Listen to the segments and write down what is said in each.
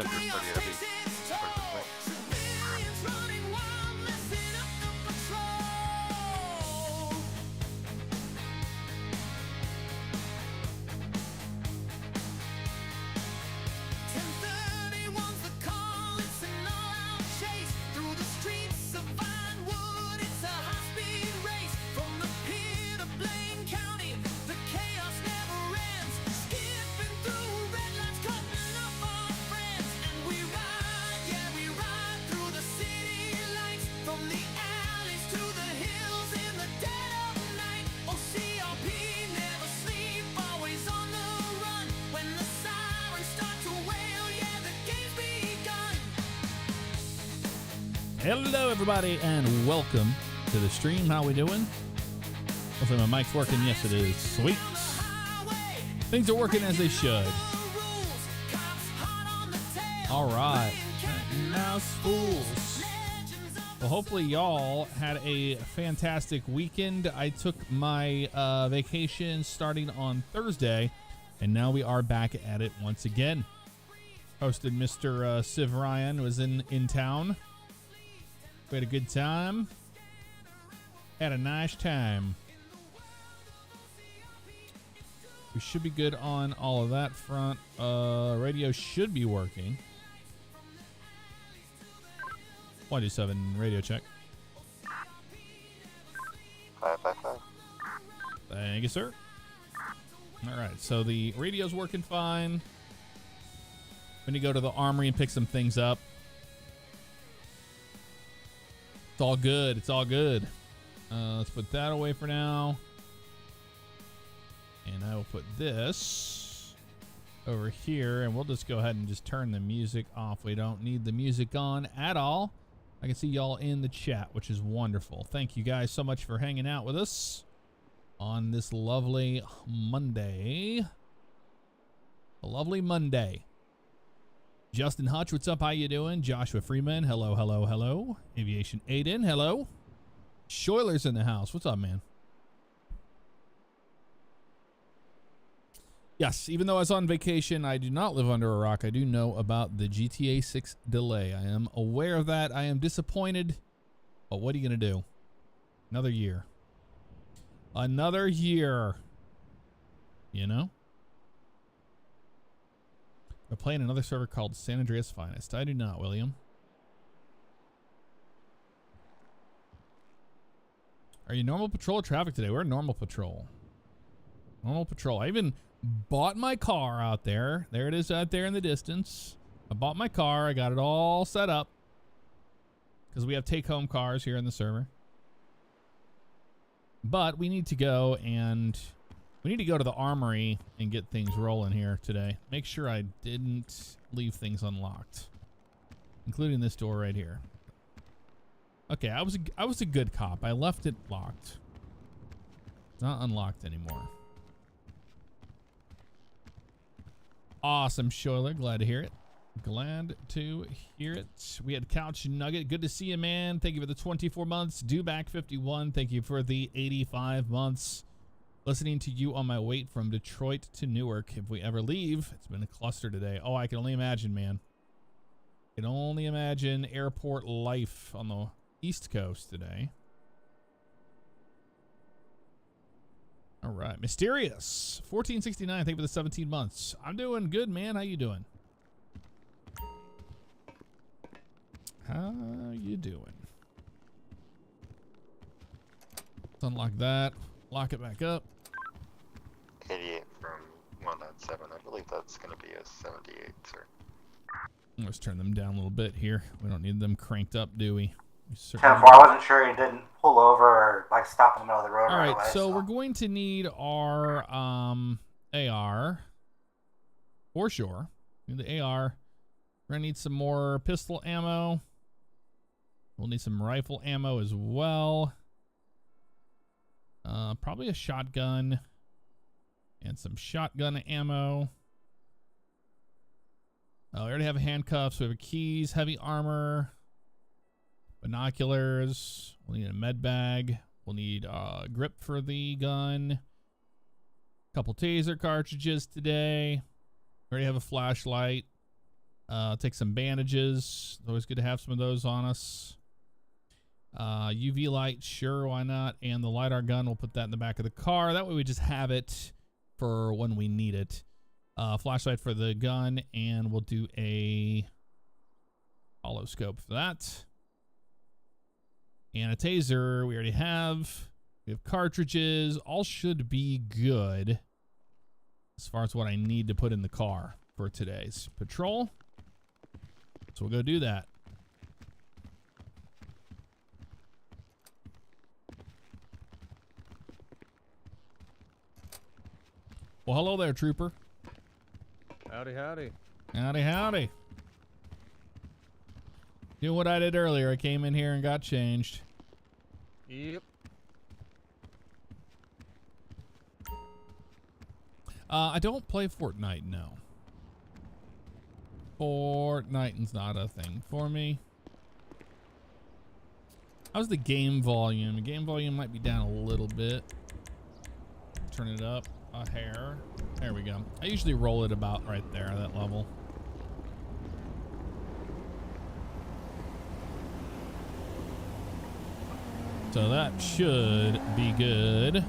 100% heavy. Hello, everybody, and welcome to the stream. How we doing? Hopefully my mic's working. Yes, it is. Sweet. Things are working as they should. All right. Now, fools. Well, hopefully y'all had a fantastic weekend. I took my vacation starting on Thursday, and now we are back at it once again. Hosted Mr. Civ Ryan was in town. We had a good time. Had a nice time. We should be good on all of that front. Radio should be working. 127 radio check. 555. Thank you, sir. All right, so the radio's working fine. When you go to the armory and pick some things up. It's all good. It's all good. Let's put that away for now. And I will put this over here, and we'll just go ahead and just turn the music off. We don't need the music on at all. I can see y'all in the chat, which is wonderful. Thank you guys so much for hanging out with us on this lovely Monday. A lovely Monday. Justin Hutch, what's up? How you doing? Joshua Freeman, hello, hello, hello. Aviation Aiden, hello. Shoiler's in the house. What's up, man? Yes, even though I was on vacation, I do not live under a rock. I do know about the GTA 6 delay. I am aware of that. I am disappointed, but what are you going to do? Another year. Another year. You know? We're playing another server called San Andreas Finest. I do not, William. Are you normal patrol or traffic today? We're normal patrol. Normal patrol. I even bought my car out there. There it is out there in the distance. I bought my car. I got it all set up. Because we have take-home cars here in the server. But we need to go and... we need to go to the armory and get things rolling here today. Make sure I didn't leave things unlocked, including this door right here. Okay, I was a good cop. I left it locked. It's not unlocked anymore. Awesome, Shoiler. Glad to hear it. Glad to hear it. We had Couch Nugget. Good to see you, man. Thank you for the 24 months. Dewback 51. Thank you for the 85 months. Listening to you on my way from Detroit to Newark. If we ever leave, it's been a cluster today. Oh, I can only imagine, man. I can only imagine airport life on the East Coast today. All right. Mysterious. 1469. Thank you for the 17 months. I'm doing good, man. How you doing? How you doing? Let's unlock that. Lock it back up. 88 from 197. I believe that's going to be a 78, sir. Let's turn them down a little bit here. We don't need them cranked up, do we? 10-4. I wasn't sure you didn't pull over or like stop in the middle of the road. All right, away, so we're going to need our AR for sure. Need the AR. We're gonna need some more pistol ammo. We'll need some rifle ammo as well. Probably a shotgun and some shotgun ammo. We already have handcuffs. We have keys, heavy armor, binoculars. We'll need a med bag. We'll need a grip for the gun. A couple taser cartridges today. We already have a flashlight. Take some bandages. Always good to have some of those on us. UV light, sure, why not? And the LiDAR gun, we'll put that in the back of the car. That way we just have it for when we need it. Flashlight for the gun, and we'll do a hollow scope for that. And a taser we already have. We have cartridges. All should be good as far as what I need to put in the car for today's patrol. So we'll go do that. Well, hello there, trooper. Howdy, howdy. Howdy, howdy. Doing what I did earlier. I came in here and got changed. Yep. I don't play Fortnite, no. Fortnite's not a thing for me. How's the game volume? The game volume might be down a little bit. Turn it up a hair. There we go. I usually roll it about right there, that level. So that should be good.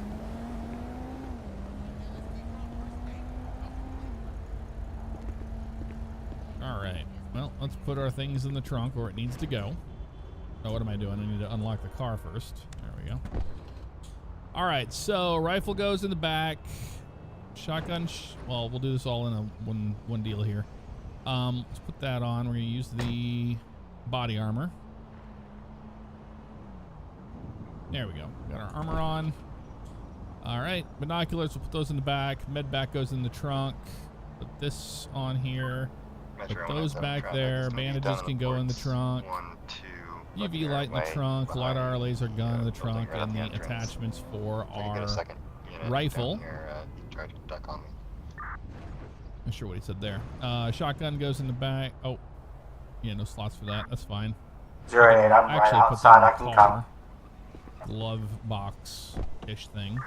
All right. Well, let's put our things in the trunk where it needs to go. Oh, what am I doing? I need to unlock the car first. There we go. All right. So rifle goes in the back. Shotgun. Well, we'll do this all in a one deal here. Let's put that on. We're gonna use the body armor. There we go. Got our armor on. All right. Binoculars. We'll put those in the back. Med back goes in the trunk. Put this on here. Put those back there. Bandages can go in the trunk. 1, 2. UV light in the trunk. LiDAR laser gun in the trunk, and the attachments for our rifle. Try to duck on me. Not sure what he said there. Shotgun goes in the back. Oh, yeah, no slots for that. That's fine. 08, I'm right outside. I can come. Glove box-ish thing.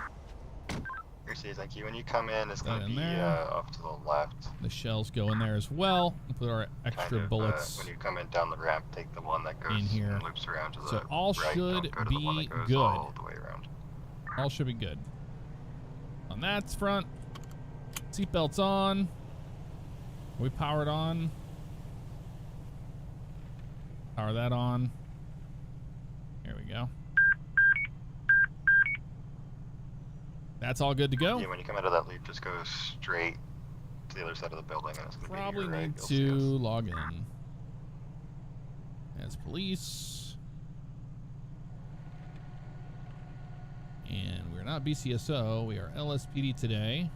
Seriously, thank you. When you come in, it's going to be off to the left. The shells go in there as well. We'll put our extra bullets when you come in down the ramp, take the one that goes in here. And loops around to the so all right. should Go to be the one that goes good. All the way around. All should be good. On that front, seatbelts on. Are we powered on? Power that on. There we go. That's all good to go. Yeah, when you come out of that loop, just go straight to the other side of the building. And it's gonna Probably be right. need to log in as police. And we're not BCSO. We are LSPD today.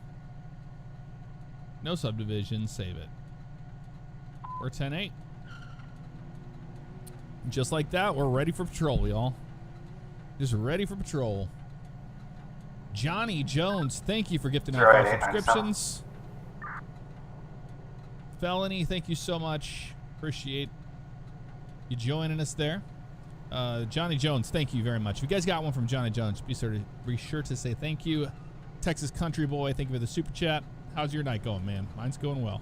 No subdivision. Save it. We're 10-8. Just like that, we're ready for patrol, y'all. Just ready for patrol. Johnny Jones, thank you for gifting out 5 subscriptions. Felony, thank you so much. Appreciate you joining us there. Johnny Jones, thank you very much. If you guys got one from Johnny Jones, be sure to say thank you. Texas Country Boy, thank you for the super chat. How's your night going, man? Mine's going well.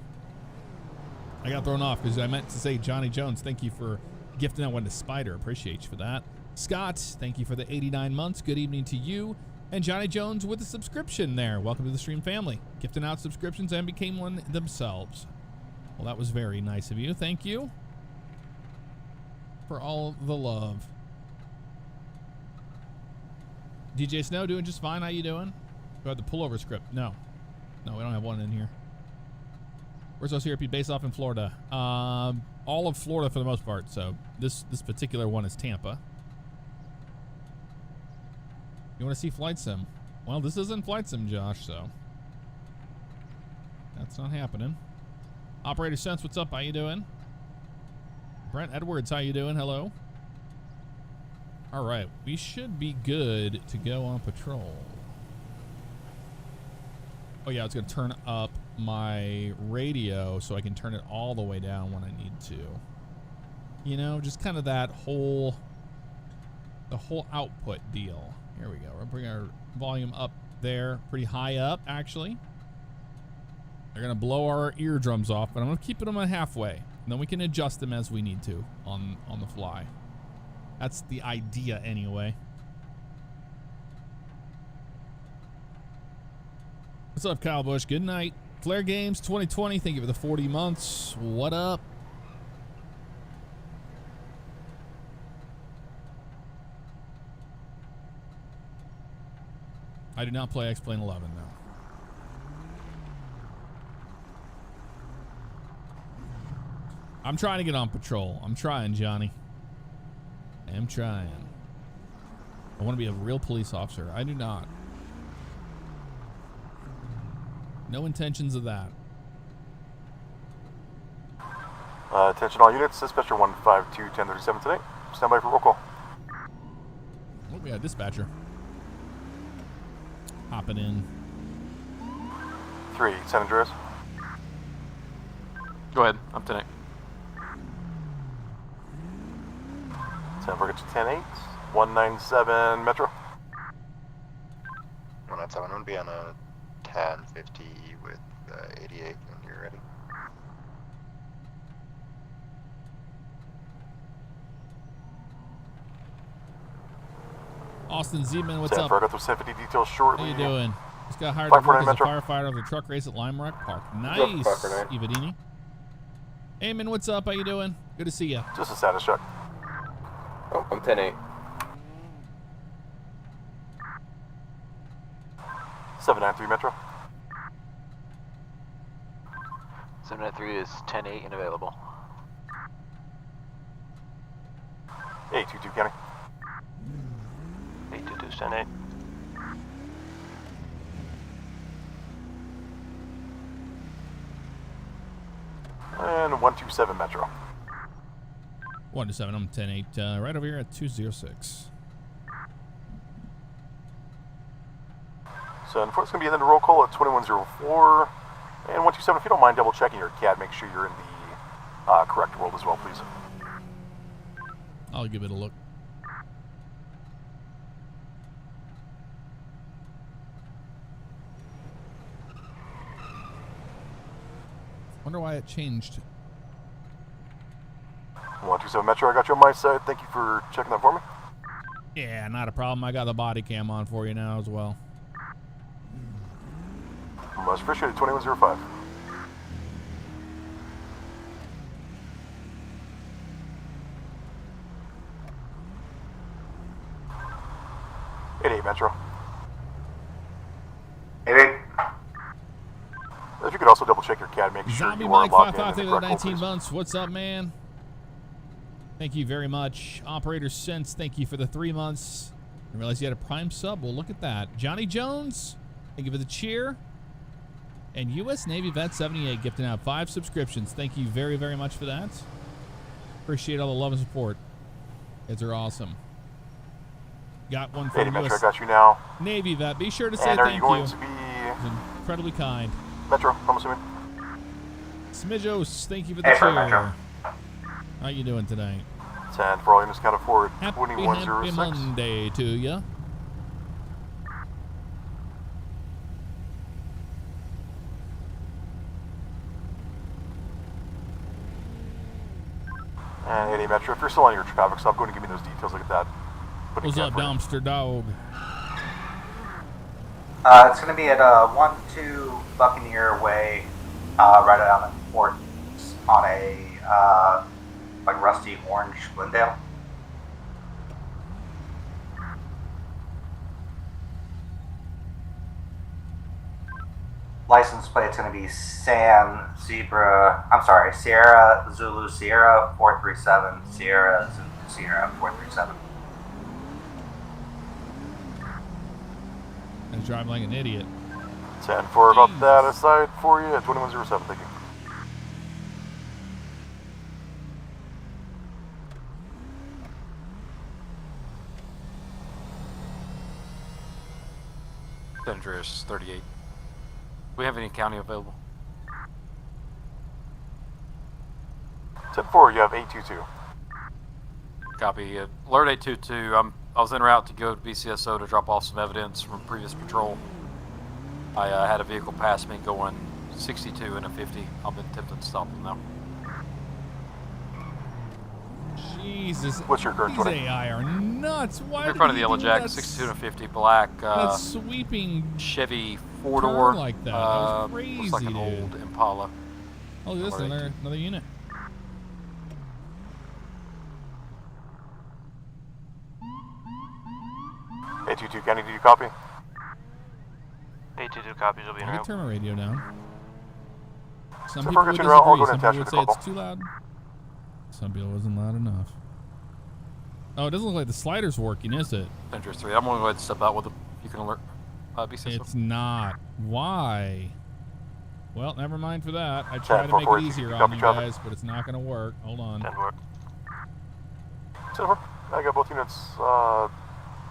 I got thrown off because I meant to say Johnny Jones, thank you for gifting out one to Spider. Appreciate you for that. Scott, thank you for the 89 months. Good evening to you. And Johnny Jones with a subscription there. Welcome to the stream family. Gifting out subscriptions and became one themselves. Well, that was very nice of you. Thank you for all the love. DJ Snow doing just fine. How you doing? Do I have the pullover script? No. No, we don't have one in here. Where's OCRP based off in Florida? All of Florida for the most part. So this particular one is Tampa. You want to see Flight Sim? Well, this isn't Flight Sim, Josh, so that's not happening. Operator Sense, what's up? How you doing? Brent Edwards, how you doing? Hello. All right, we should be good to go on patrol. Oh yeah, I was gonna turn up my radio so I can turn it all the way down when I need to. You know, just kind of that whole output deal. Here we go. We'll bring our volume up there, pretty high up, actually. They're going to blow our eardrums off, but I'm going to keep it on my halfway. And then we can adjust them as we need to on the fly. That's the idea anyway. What's up, Kyle Bush? Good night. Flare Games 2020, thank you for the 40 months. What up? I do not play X-Plane 11 now. I'm trying to get on patrol. I'm trying, Johnny. I'm trying. I want to be a real police officer. I do not. No intentions of that. Attention all units, dispatcher 152-1037 today. Stand by for roll call. Oh, we got a dispatcher. Hopping in. 3, San Andreas. Go ahead, I'm 10-8. 10 for 10-8, 197 Metro. 197, I'm going to be on a 1050 with 88 when you're ready. Austin Zeman, what's 10 up? for I got those 750 details shortly. How you doing? Just got hired to work as a Metro. firefighter of the truck race at Lime Rock Park. Nice, Ivadini. Eamon, what's up? How you doing? Good to see you. Just a status check. Oh, I'm 10-8. 793 Metro. 793 is 10-8 and available. 822 County. 822 is 10-8. And 127 Metro. 127, I'm 10-8. Right over here at 206. So unfortunately, it's going to be in the roll call at 2104. And 127, if you don't mind double checking your CAD, make sure you're in the correct world as well, please. I'll give it a look. Wonder why it changed. 127 Metro, I got you on my side. Thank you for checking that for me. Yeah, not a problem. I got the body cam on for you now as well. Much appreciated. 2105. Metro. 88. If you could also double check your CAD, make sure Zombie you are Mike logged in 553 the with correct 19 please. months. What's up, man? Thank you very much. Operator Sense, thank you for the 3 months. I realized you had a Prime sub. Well, look at that. Johnny Jones, thank you for the cheer. And U.S. Navy Vet 78 gifting out 5 subscriptions. Thank you very, very much for that. Appreciate all the love and support. Guys are awesome. Got one from Metro, I U.S. got you now. Navy Vet. Be sure to say And are thank you going you. to be It was incredibly kind. Metro? I'm assuming. Smidjos, thank you for the Hey, for cheer. Metro. How you doing tonight? 10 for all units counted forward. Happy 2106. Monday to ya. And 80 Metro, if you're still on your traffic stop, go and give me those details. Look at that. Putting What's up, CAD for you. dumpster dog? It's going to be at 1-2 Buccaneer Way, right on the port, on a like rusty orange Glendale. License plate's going to be Sierra Zulu Sierra 437, Sierra Zulu Sierra 437. I drive like an idiot. 10 for about that aside for you at 2107. Thank you. Andreas 38. Do we have any county available? 10-4, you have 822. Copy. Alert 822. I was en route to go to BCSO to drop off some evidence from previous patrol. I had a vehicle pass me going 62 and a 50. I've been attempting to stop them now. Jesus. What's your current These 20? AI are nuts. Why In did front of the he yellow do jack, that 6250 black that sweeping Chevy turn four-door. like that? That was Looks crazy, like an dude. old Impala. Oh, look at this, another unit. A22, Kenny, do you copy? A22 copies will be in I can route. turn my radio down. Some So people for would continuing, I'll go disagree. ahead Some and people would attach say you the it's too loud. Some people wasn't loud enough. Oh, it doesn't look like the slider's working, is it? Century 3. I'm going to go ahead and step out with you can alert BCSO. It's not. Why? Well, never mind for that. I tried to make it easier on you guys, but it's not going to work. Hold on. 10-4. Silver, I got both units. I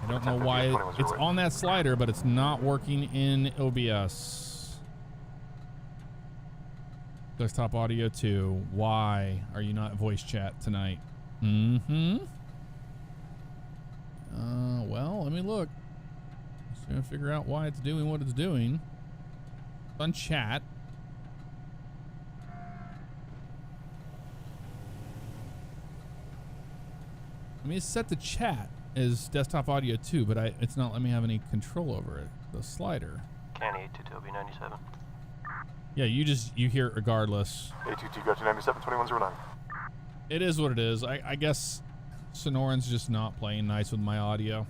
don't know 10, 15, why 21, it's 08. on that slider, but it's not working in OBS. Desktop audio 2. Why are you not voice chat tonight? Mm-hmm. Well, let me look. Just gonna figure out why it's doing what it's doing. On chat. I mean, it's set to chat as desktop audio 2, but it's not letting me have any control over it. The slider. Kenny, A22 will be 97. Yeah, you hear it regardless. A22, got you 97, 2109. It is what it is. I guess Sonoran's just not playing nice with my audio.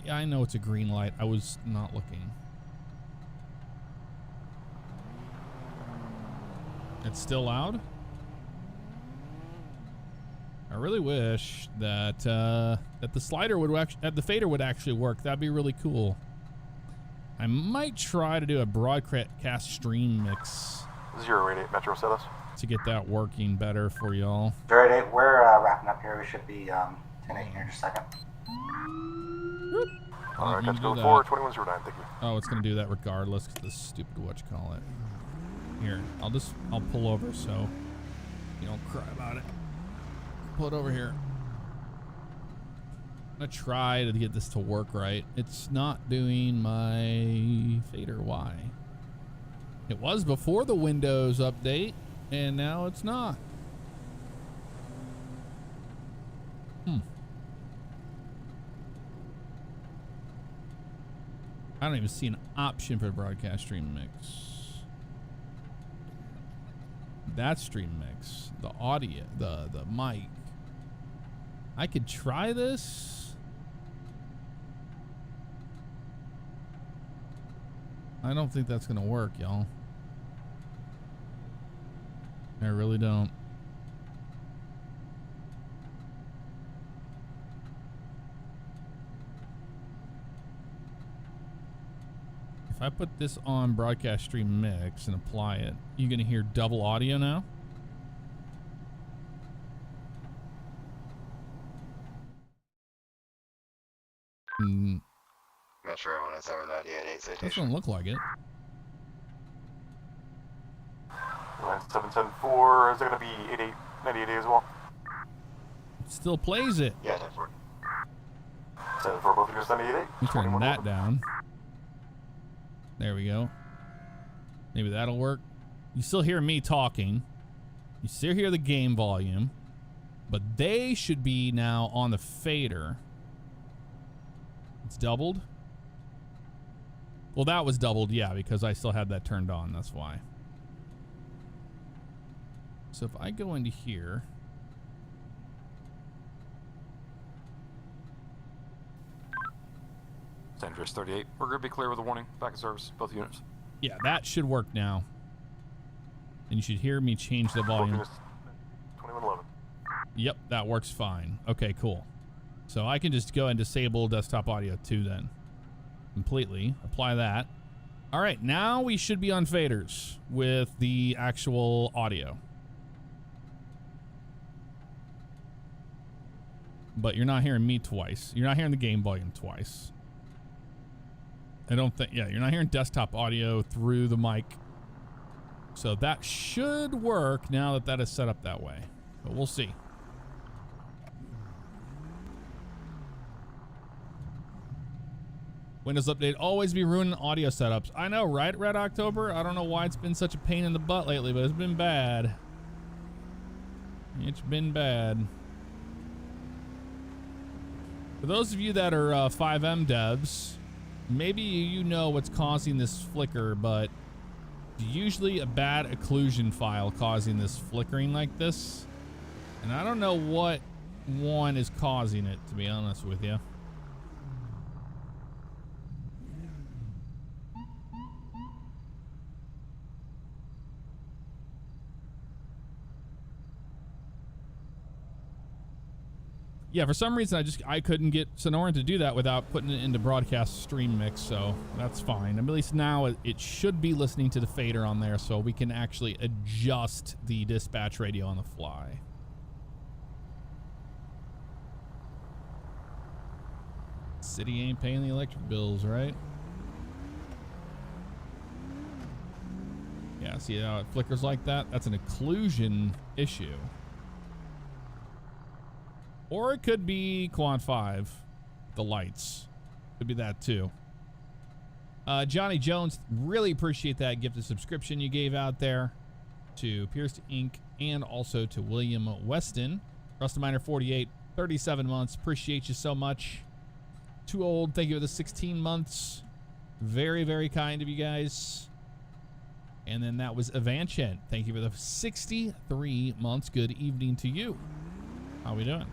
I know it's a green light. I was not looking. It's still loud? I really wish that that the slider would actually, the fader would actually work. That'd be really cool. I might try to do a broadcast stream mix 088 Metro status. to get that working better for y'all. 08, we're wrapping up here. We should be 10-8 here in just a second. Alright, You got you do going that. forward, 2109, thank you. Oh, it's gonna do that regardless because the stupid whatchamacallit. Here, I'll pull over so you don't cry about it. Pull it over here. I'm gonna try to get this to work right. It's not doing my fader. Why? It was before the Windows update, and now it's not. I don't even see an option for the broadcast stream mix. That stream mix, the audio, the mic. I could try this. I don't think that's gonna work, y'all. I really don't. If I put this on broadcast stream mix and apply it, you gonna hear double audio now? Metro 10798 citation. Doesn't look like it. 9774, is it going to be 8898 as well? It still plays it. Yeah, 10-4. 74, both units 98. We turn that down. There we go. Maybe that'll work. You still hear me talking. You still hear the game volume. But they should be now on the fader. It's doubled. Well, that was doubled, yeah, because I still had that turned on. That's why. So if I go into here. Dangerous 38. We're going to be clear with a warning. Back in service. Both units. Yeah, that should work now. And you should hear me change the Both volume. units 2111. Yep, that works fine. Okay, cool. So I can just go and disable desktop audio 2 then. Completely. Apply that. All right, now we should be on faders with the actual audio. But you're not hearing me twice. You're not hearing the game volume twice. I don't think, yeah, you're not hearing desktop audio through the mic. So that should work now that that is set up that way. But we'll see. Windows Update always be ruining audio setups. I know, right, Red October? I don't know why it's been such a pain in the butt lately, but it's been bad. It's been bad. For those of you that are 5M devs, maybe you know what's causing this flicker, but usually a bad occlusion file causing this flickering like this. And I don't know what one is causing it, to be honest with you. Yeah, for some reason I couldn't get Sonoran to do that without putting it into broadcast stream mix, so that's fine. At least now it should be listening to the fader on there, so we can actually adjust the dispatch radio on the fly. City ain't paying the electric bills, right? Yeah, see how it flickers like that? That's an occlusion issue. Or it could be Quant 5, the lights. Could be that too. Johnny Jones, really appreciate that gifted subscription you gave out there to Pierce Inc. and also to William Weston. Rustaminer 48, 37 months. Appreciate you so much. Too old, thank you for the 16 months. Very, very kind of you guys. And then that was Evanchen. Thank you for the 63 months. Good evening to you. How we doing?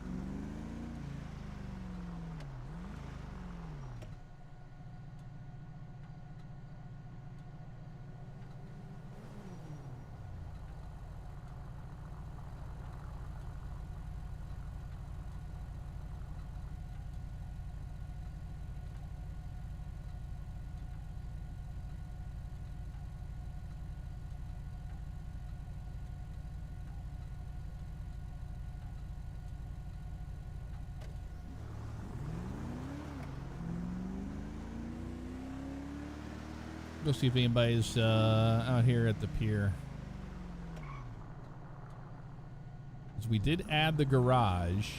Go see if anybody's out here at the pier. 'Cause we did add the garage.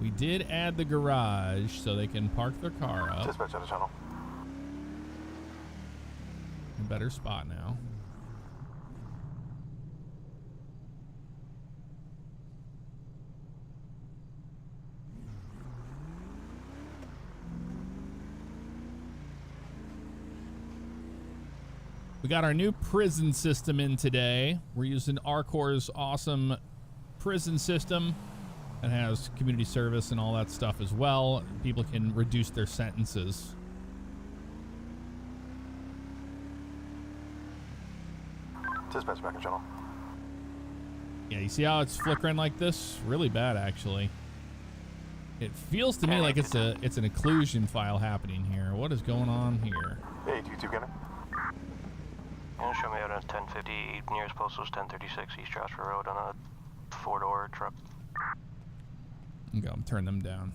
We did add the garage so they can park their car up. Dispatch out of channel. A better spot now. We got our new prison system in today. We're using Arcor's awesome prison system. It has community service and all that stuff as well. People can reduce their sentences. Dispatch back in channel. Yeah, you see how it's flickering like this? Really bad, actually. It feels to me like it's an occlusion file happening here. What is going on here? Hey, do you two get it? Yeah, show me out on 1050. Nearest postal is 1036 East Joshua Road on a 4-door truck. Okay, I'm turning them down.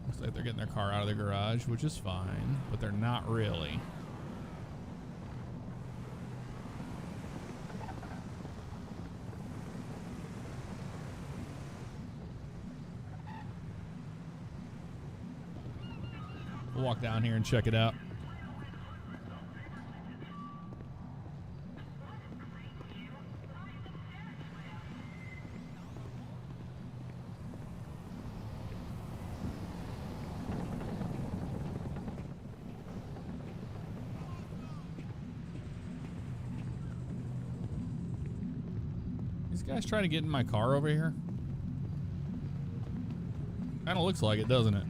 Looks like they're getting their car out of the garage, which is fine, but they're not really. We'll walk down here and check it out. These guys trying to get in my car over here? Kind of looks like it, doesn't it?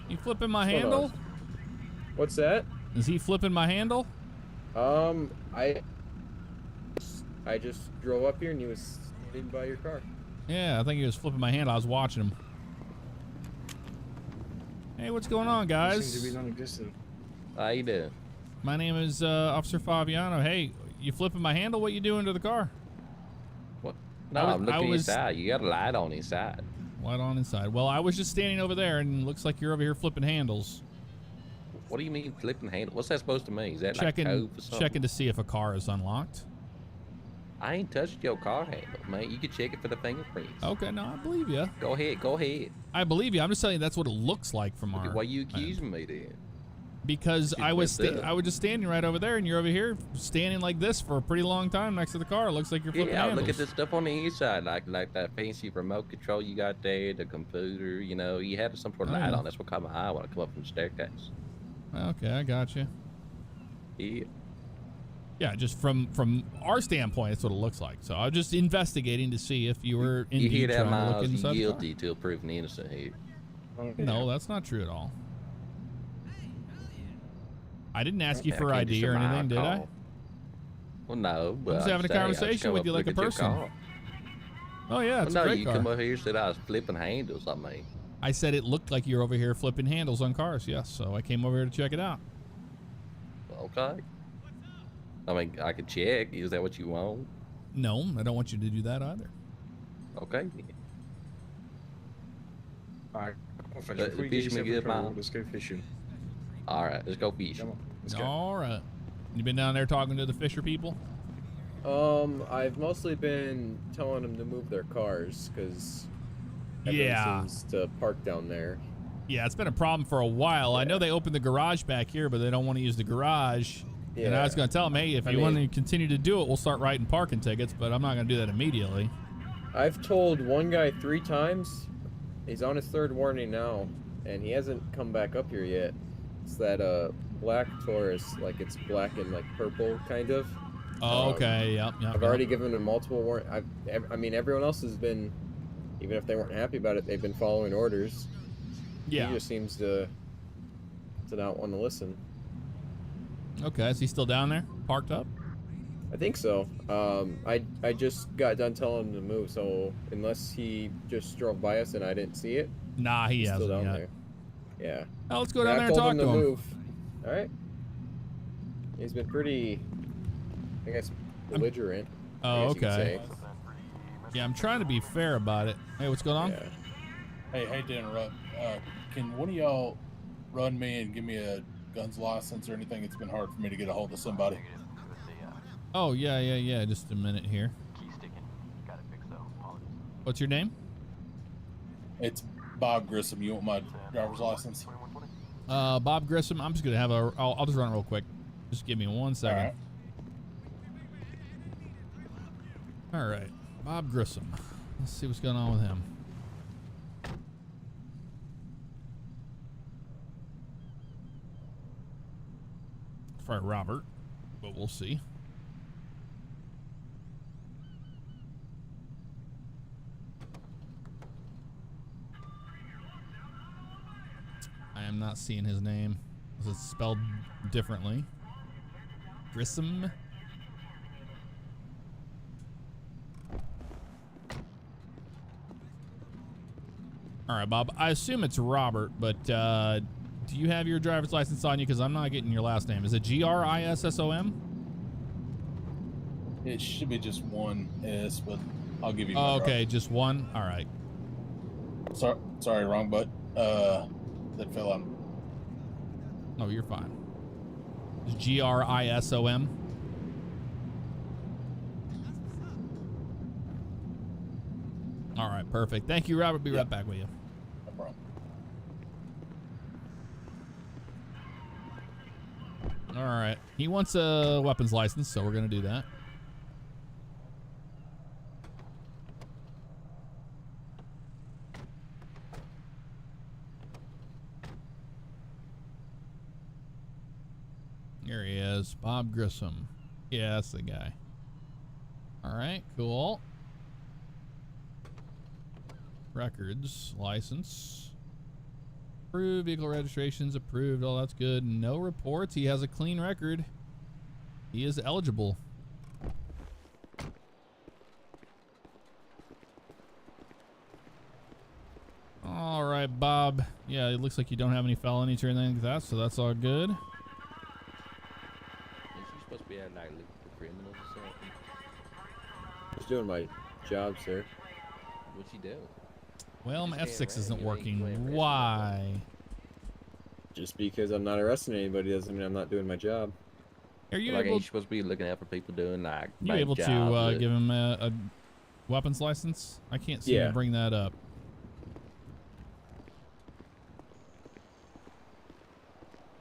You flipping my handle? What's that? Is he flipping my handle? I just drove up here and he was standing by your car. Yeah, I think he was flipping my handle. I was watching him. Hey, what's going on, guys? Seems to be non-existent. How you doing? My name is Officer Favignano. Hey, you flipping my handle? What you doing to the car? What? No, I'm looking was- inside. You got a light on inside. Light on inside. Well, I was just standing over there, and it looks like you're over here flipping handles. What do you mean flipping handle? What's that supposed to mean? Is that Checking, like code for something? checking to see if a car is unlocked. I ain't touched your car handle, man. You can check it for the fingerprints. Okay, no, I believe you. Go ahead, go ahead. I believe you. I'm just telling you that's what it looks like from our. Why you accusing me then? Because You I was flipped up. I was just standing right over there, and you're over here standing like this for a pretty long time next to the car. It looks like you're flipping Yeah, handles. look at the stuff on the inside, like that fancy remote control you got there, the computer. You know, you had some sort of Oh, light yeah. on. That's what caught my eye when I come up from the staircase. Okay, I got you. Yeah. Yeah, just from our standpoint, that's what it looks like. So I was just investigating to see if you were You hear indeed that, trying to look Miles? inside You the car. guilty till proven innocent here. No, that's not true at all. I didn't ask you I for can't ID just or deny anything, a did I? call. Well, no, but just having a saying, I just conversation come with up you like a look at your person. car. Oh yeah, it's Well, a no, great you car. come up here and said I was flipping handles. I mean, I said it looked like you're over here flipping handles on cars. Yes, so I came over here to check it out. okay. I mean, I could check. Is that what you want? No, I don't want you to do that either. Okay. Alright. The fisherman good, Miles? Let's go fishing. All right, let's go fishing. Come on. Let's go. All right. You been down there talking to the fisher people? I've mostly been telling them to move their cars because Yeah. seems to park down there. Yeah, it's been a problem for a while. I know they opened the garage back here, but they don't want to use the garage. And I was going to tell them, hey, if you want to continue to do it, we'll start writing parking tickets, but I'm not going to do that immediately. I've told one guy 3 times. He's on his 3rd warning now, and he hasn't come back up here yet. It's that black Taurus, like it's black and like purple kind of. Oh, okay. Yep. I've already given him multiple warnings. I mean, everyone else has been, even if they weren't happy about it, they've been following orders. Yeah. He just seems to not want to listen. Okay. Is he still down there? Parked up? I think so. I just got done telling him to move, so unless he just drove by us and I didn't see it, Nah, he he's hasn't still down yet. there. Yeah. Oh, let's go down there and I talk told to him him. move. All right. He's been pretty, I guess, belligerent. Oh, I guess you could okay. say. Yeah, I'm trying to be fair about it. Hey, what's going on? Yeah. Hey, hate to interrupt. Can one of y'all run me and give me a guns license or anything? It's been hard for me to get a hold of somebody. Oh, yeah. Just a minute here. What's your name? It's Bob Grissom. You want my driver's license? Bob Grissom. I'm just going to have a... I'll just run it real quick. Just give me 1 second. All right. Bob Grissom. Let's see what's going on with him. Try Robert, but we'll see. I am not seeing his name. Is it spelled differently? Grissom? All right, Bob. I assume it's Robert, but do you have your driver's license on you? Because I'm not getting your last name. Is it Grissom? It should be just one S, but I'll give you. Oh, okay, just one. All right. Sorry, wrong, but that fell out. No, you're fine. It's Grissom. All right, perfect. Thank you, Robert. Be right back with you. No problem. All right. He wants a weapons license, so we're going to do that. Here he is, Bob Grissom. Yeah, that's the guy. All right, cool. Records, license. Approved, vehicle registrations approved. Oh, that's good. No reports. He has a clean record. He is eligible. All right, Bob. Yeah, it looks like you don't have any felonies or anything like that, so that's all good. Is she supposed to be at night looking for criminals or something? Just doing my job, sir. What'd she do? Well, my Just F6 can't isn't run. You ain't working. arrested Why? Just because I'm not arresting anybody doesn't mean I'm not doing my job. Are you Like, able? ain't you supposed to be looking out for people doing like You bad able to jobs give him a weapons license? I can't seem Yeah. to bring that up.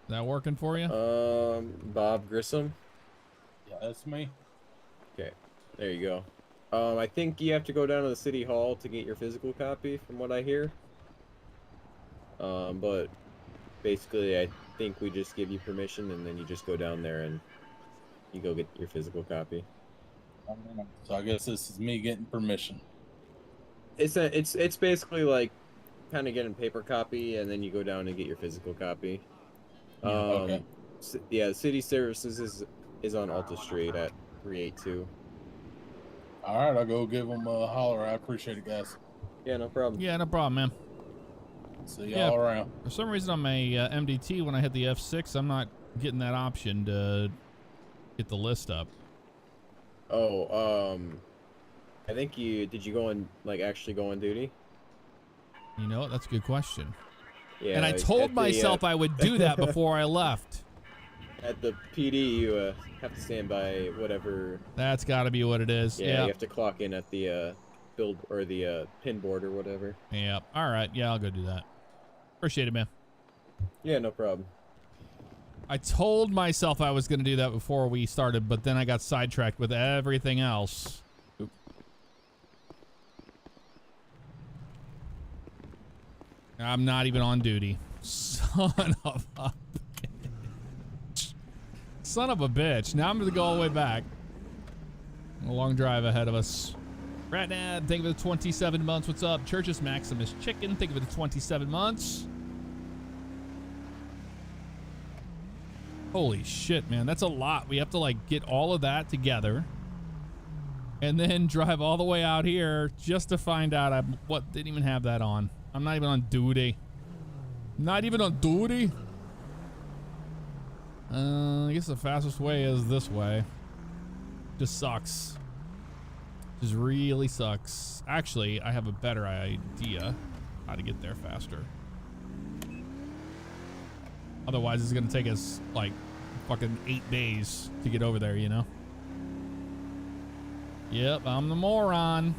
That working for you? Bob Grissom. Yeah, that's me. Okay, there you go. I think you have to go down to the city hall to get your physical copy, from what I hear. But basically, I think we just give you permission, and then you just go down there and you go get your physical copy. So I guess this is me getting permission. It's basically like kind of getting paper copy, and then you go down and get your physical copy. Okay. Yeah, city services is on Alta Street at 382. All right, I'll go give them a holler. I appreciate it, guys. Yeah, no problem. Yeah, no problem, man. See y'all around. For some reason on my MDT, when I hit the F6, I'm not getting that option to get the list up. Oh, I think did you go on, like, actually go on duty? You know what? That's a good question. Yeah. And I told myself I would do that before I left. At the PD, you have to stand by whatever. That's got to be what it is. Yeah, Yeah. you have to clock in at the build or the pin board or whatever. Yep. All right. Yeah, I'll go do that. Appreciate it, man. Yeah, no problem. I told myself I was going to do that before we started, but then I got sidetracked with everything else. Oop. I'm not even on duty. Son of a bitch. Son of a bitch. Now I'm going to go all the way back. A long drive ahead of us. Ratnad, thank you for the 27 months. What's up? Church's Maximus Chicken, thank you for the 27 months. Holy shit, man. That's a lot. We have to, like, get all of that together and then drive all the way out here just to find out I didn't even have that on. I'm not even on duty. Not even on duty? I guess the fastest way is this way. Just sucks. Just really sucks. Actually, I have a better idea how to get there faster. Otherwise, it's gonna take us like fucking 8 days to get over there, you know? Yep, I'm the moron.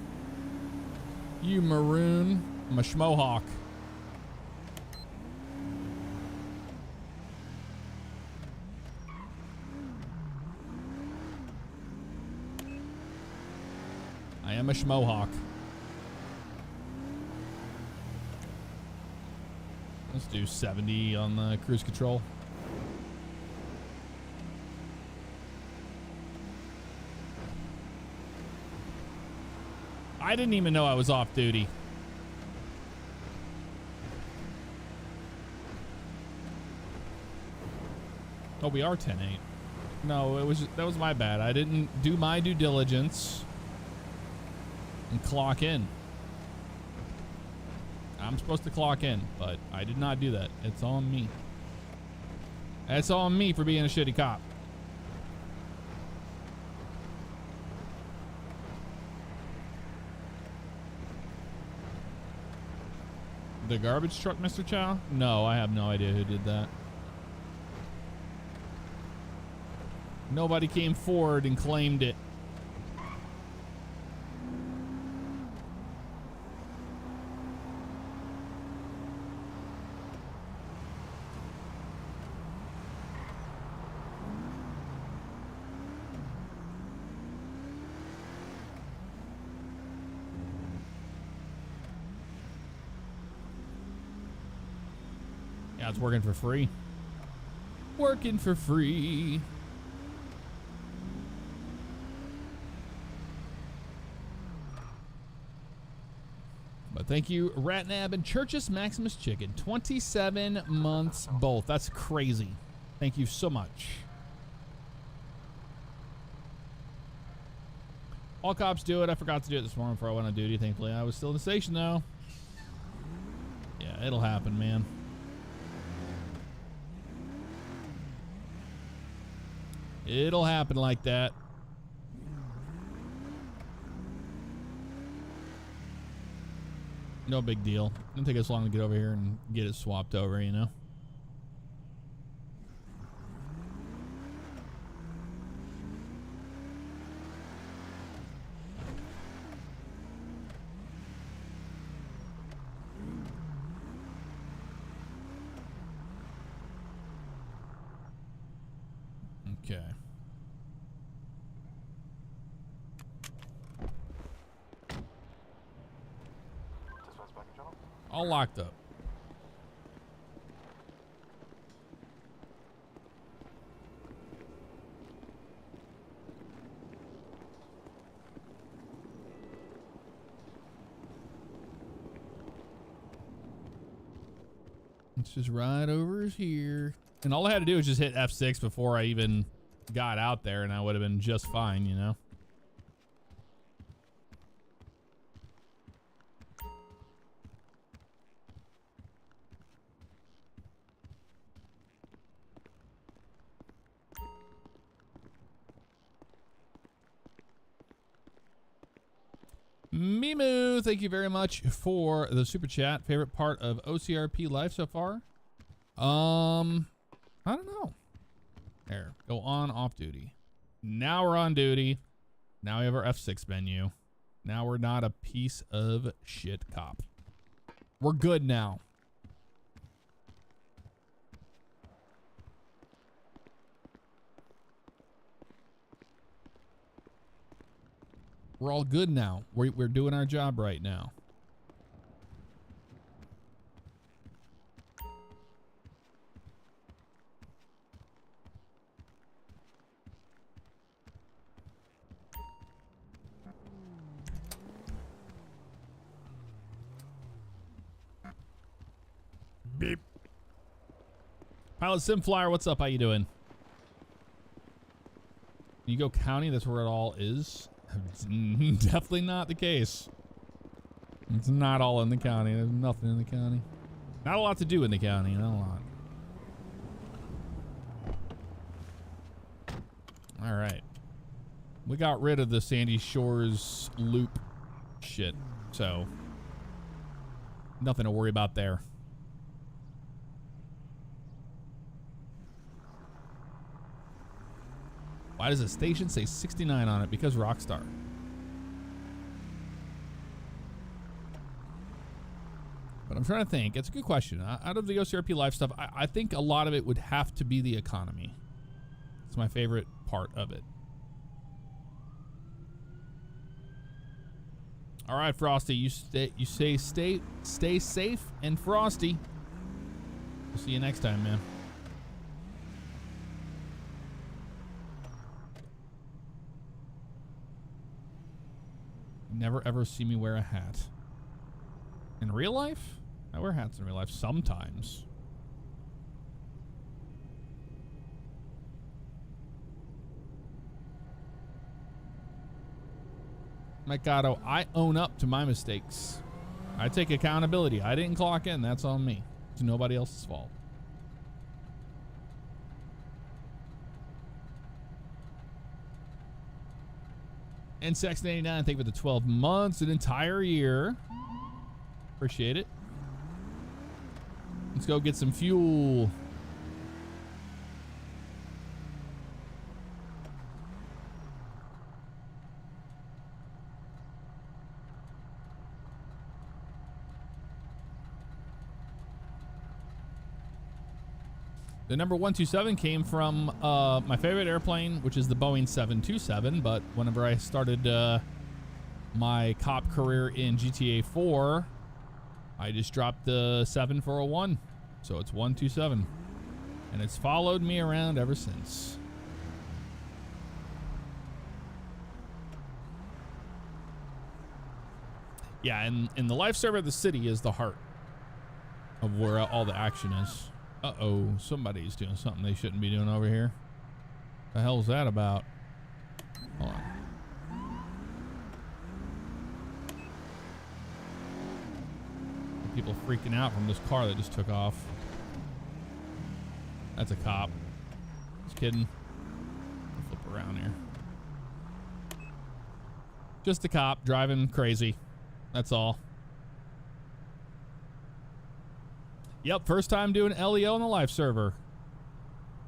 You maroon. I'm a schmohawk. I am a schmohawk. Let's do 70 on the cruise control. I didn't even know I was off duty. Oh, we are 10-8. No, that was my bad. I didn't do my due diligence and clock in. I'm supposed to clock in, but I did not do that. It's on me. It's on me for being a shitty cop. The garbage truck, Mr. Chow? No, I have no idea who did that. Nobody came forward and claimed it. Yeah, it's working for free. Working for free. But thank you, Ratnab and Church's Maximus Chicken. 27 months both. That's crazy. Thank you so much. All cops do it. I forgot to do it this morning before I went on duty. Thankfully, I was still in the station, though. it'll happen, man. It'll happen like that. No big deal. It'll take us long to get over here and get it swapped over, you know? Okay. All locked up. It's just right over here. And all I had to do was just hit F6 before I even got out there, and I would have been just fine, you know? Mimu, thank you very much for the super chat. Favorite part of OCRP life so far? I don't know. There, go on off duty. Now we're on duty. Now we have our F6 menu. Now we're not a piece of shit cop. We're good now. We're all good now. We're doing our job right now. Beep. Pilot Simflyer, what's up? How you doing? You go county, that's where it all is. It's definitely not the case. It's not all in the county. There's nothing in the county. Not a lot to do in the county. Not a lot. All right. We got rid of the Sandy Shores loop shit. So, nothing to worry about there. Why does the station say 69 on it? Because Rockstar. But I'm trying to think. It's a good question. Out of the OCRP life stuff, I think a lot of it would have to be the economy. It's my favorite part of it. All right, Frosty. You stay safe and frosty. We'll see you next time, man. Never ever see me wear a hat. In real life? I wear hats in real life sometimes. Mikado, I own up to my mistakes. I take accountability. I didn't clock in. That's on me. It's nobody else's fault. And Sexton89, thank you for the 12 months, an entire year. Appreciate it. Let's go get some fuel. The number 127 came from my favorite airplane, which is the Boeing 727. But whenever I started my cop career in GTA 4, I just dropped the 7 for a 1. So it's 127. And it's followed me around ever since. Yeah, and the life server of the city is the heart of where all the action is. Uh-oh, somebody's doing something they shouldn't be doing over here. The hell's that about? Hold on. People freaking out from this car that just took off. That's a cop. Just kidding. Flip around here. Just a cop driving crazy. That's all. Yep, first time doing LEO on the live server.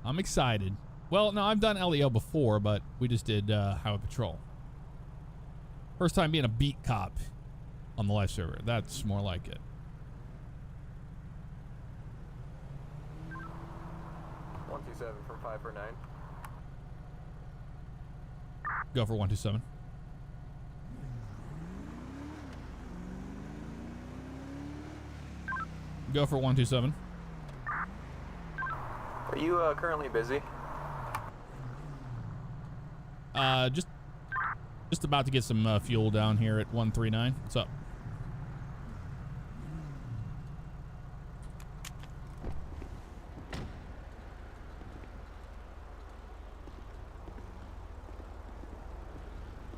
I'm excited. Well, no, I've done LEO before, but we just did Highway Patrol. First time being a beat cop on the live server. That's more like it. from 549. Go for 127. Go for 127. Are you currently busy? Just about to get some fuel down here at 139. What's up?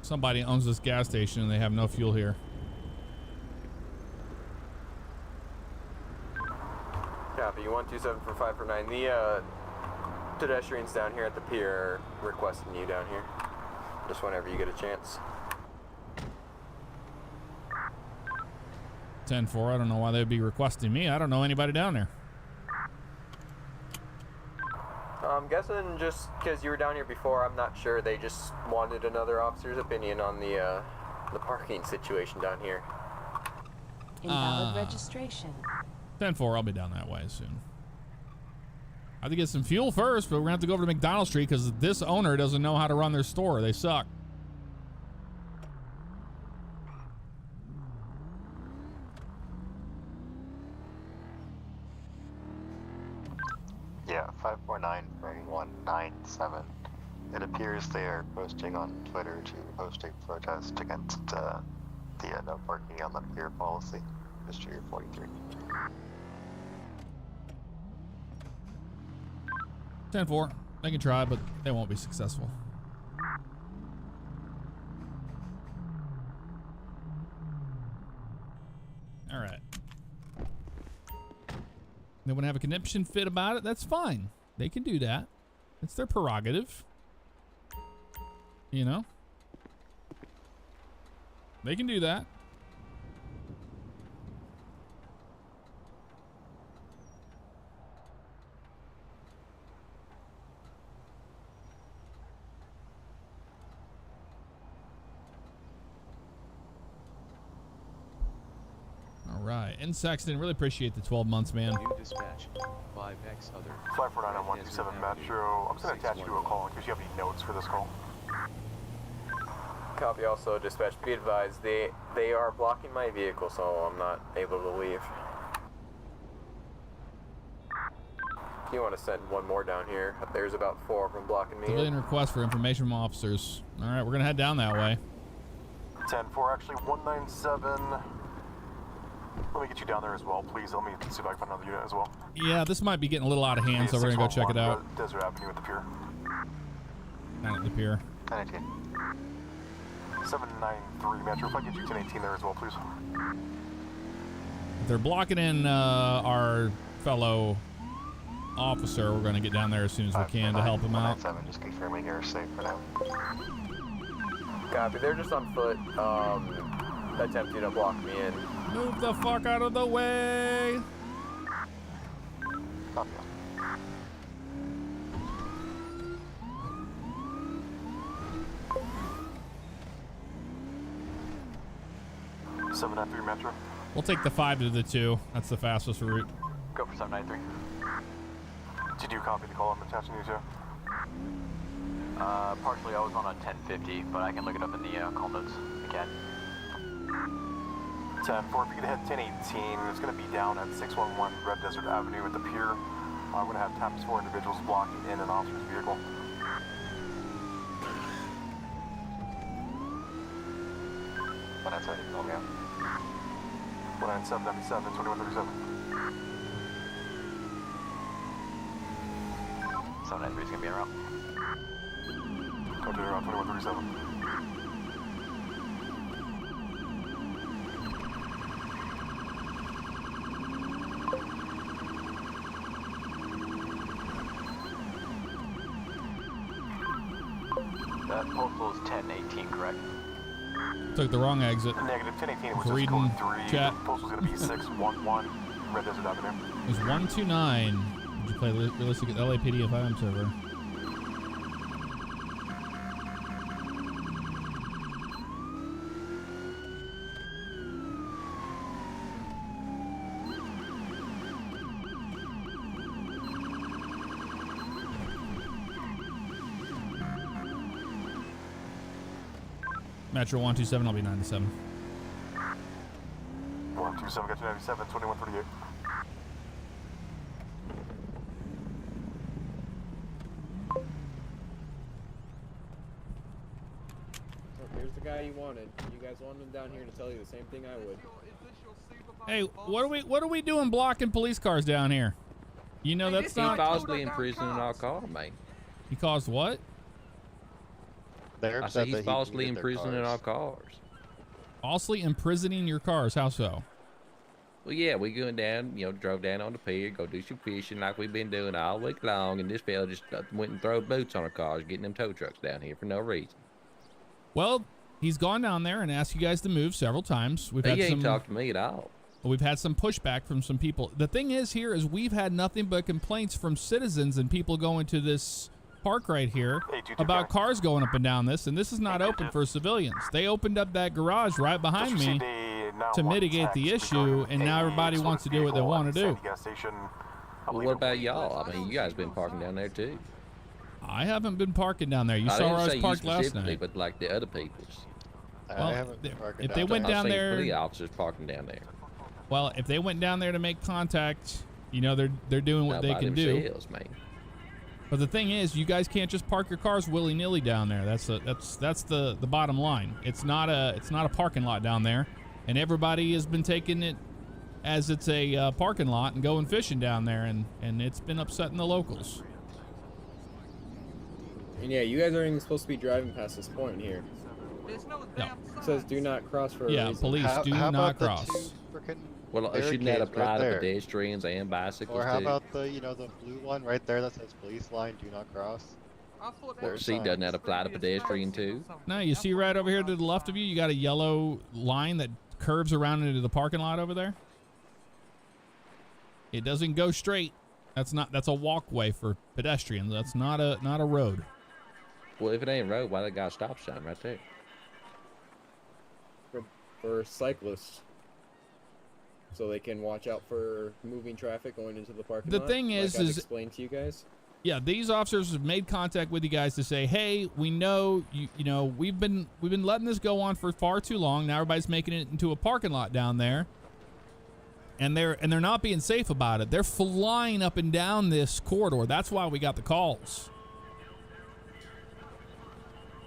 Somebody owns this gas station and they have no fuel here. Copy, 127 for 549. The pedestrians down here at the pier are requesting you down here. Just whenever you get a chance. 10-4, I don't know why they'd be requesting me. I don't know anybody down there. I'm guessing just because you were down here before, I'm not sure. They just wanted another officer's opinion on the parking situation down here. Invalid registration. 10-4, I'll be down that way soon. I have to get some fuel first, but we're going to have to go over to McDonald Street because this owner doesn't know how to run their store. They suck. Yeah, 549 from 197. It appears they are posting on Twitter to host a protest against the no parking on the pier policy. History 43. 10-4. They can try, but they won't be successful. All right. They want to have a conniption fit about it. That's fine. They can do that. It's their prerogative. You know? They can do that. Right. And Saxton, really appreciate the 12 months, man. New dispatch, 5X other. 549 on 127 Metro. I'm just going to attach you to a call in case you have any notes for this call. Copy also, dispatch. Be advised, they are blocking my vehicle, so I'm not able to leave. You want to send one more down here? There's about 4 of them blocking me. Civilian request for information from officers. All right, we're going to head down that way. 10-4, actually 197. Let me get you down there as well, please. Let me see if I can find another unit as well. Yeah, this might be getting a little out of hand, so we're going to go check it out. Desert Avenue at the pier. Down at the pier. 1018. 793 Metro. If I get you 1018 there as well, please. If they're blocking in our fellow officer, we're going to get down there as soon as we can to help him out. 197, just confirming you're safe for now. Copy, they're just on foot, attempting to block me in. Move the fuck out of the way! Copy. 793 Metro. We'll take the 5 to the 2. That's the fastest route. Go for 793. Did you copy the call I'm attaching you to? Partially I was on a 1050, but I can look it up in the call notes again. 10-4, if you could hit 1018, it's going to be down at 611 Red Desert Avenue at the pier. I'm going to have times 4 individuals blocking in an officer's vehicle. When I tell you, call me out. 197, 2137. 793 is going to be around. Continue around 2137. That postal is 1018, correct? Took the wrong exit. Negative 1018 was just Reading code 3. chat. Postal's gonna be 611. Red Desert Avenue. It was 129. Did you play realistic LAPD FM server? Metro 127, I'll be 97. 127, got you 97, 2138. So here's the guy you wanted. You guys wanted him down here to tell you the same thing I would. Hey, what are we doing blocking police cars down here? You know that's He's not. falsely imprisoning our car, man. He caused what? They're I upset said that he's he falsely muted their imprisoning our cars. cars. Falsely imprisoning your cars. How so? Well, yeah, we going down, drove down on the pier, go do some fishing like we've been doing all week long, and this fella just went and threw boots on our cars, getting them tow trucks down here for no reason. Well, he's gone down there and asked you guys to move several times. He ain't talked to me at all. We've had some pushback from some people. The thing is here is we've had nothing but complaints from citizens and people going to this park right here about cars going up and down this, and this is not open for civilians. They opened up that garage right behind me to mitigate the issue, and now everybody wants to do what they want to do. Well, what about y'all? I mean, you guys been parking down there too. I haven't been parking down there. You I saw didn't where I say was you parked last specifically, night. but like the other people's. Well, I haven't been parking if they went down I've seen there, police officers parking down there. well, if they went down there to make contact, they're doing what they can do. Man. But the thing is, you guys can't just park your cars willy-nilly down there. That's the bottom line. It's not a parking lot down there, and everybody has been taking it as it's a parking lot and going fishing down there, and it's been upsetting the locals. And yeah, you guys aren't even supposed to be driving past this point here. No. It says do not cross for a reason. Police do not cross. Well, shouldn't that apply to pedestrians and bicycles Or how too? about the the blue one right there that says police line, do not cross? Well, see, doesn't that apply to pedestrian too? No, you see right over here to the left of you got a yellow line that curves around into the parking lot over there. It doesn't go straight. That's a walkway for pedestrians. That's not a road. Well, if it ain't a road, why they got a stop sign right there? For cyclists, so they can watch out for moving traffic going into the parking lot. The thing is, I've explained to you guys. Yeah, these officers have made contact with you guys to say, hey, we know we've been letting this go on for far too long. Now everybody's making it into a parking lot down there, and they're not being safe about it. They're flying up and down this corridor. That's why we got the calls.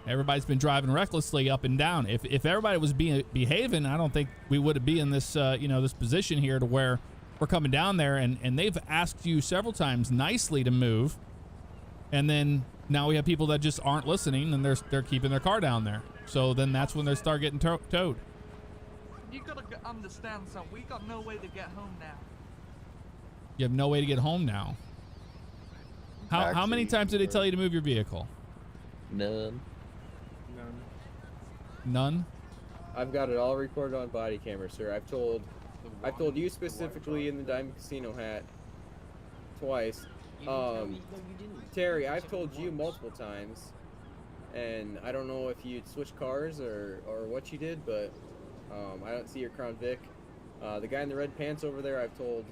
Everybody's been driving recklessly up and down. If everybody was behaving, I don't think we would be in this this position here to where we're coming down there and they've asked you several times nicely to move, and then now we have people that just aren't listening and they're keeping their car down there. So then that's when they start getting towed. You gotta understand something. We got no way to get home now. You have no way to get home now. How many times did they tell you to move your vehicle? None. None? I've got it all recorded on body camera, sir. I've told you specifically in the Diamond Casino hat twice. Terry, I've told you multiple times, and I don't know if you switched cars or what you did, but I don't see your Crown Vic. The guy in the red pants over there, I've told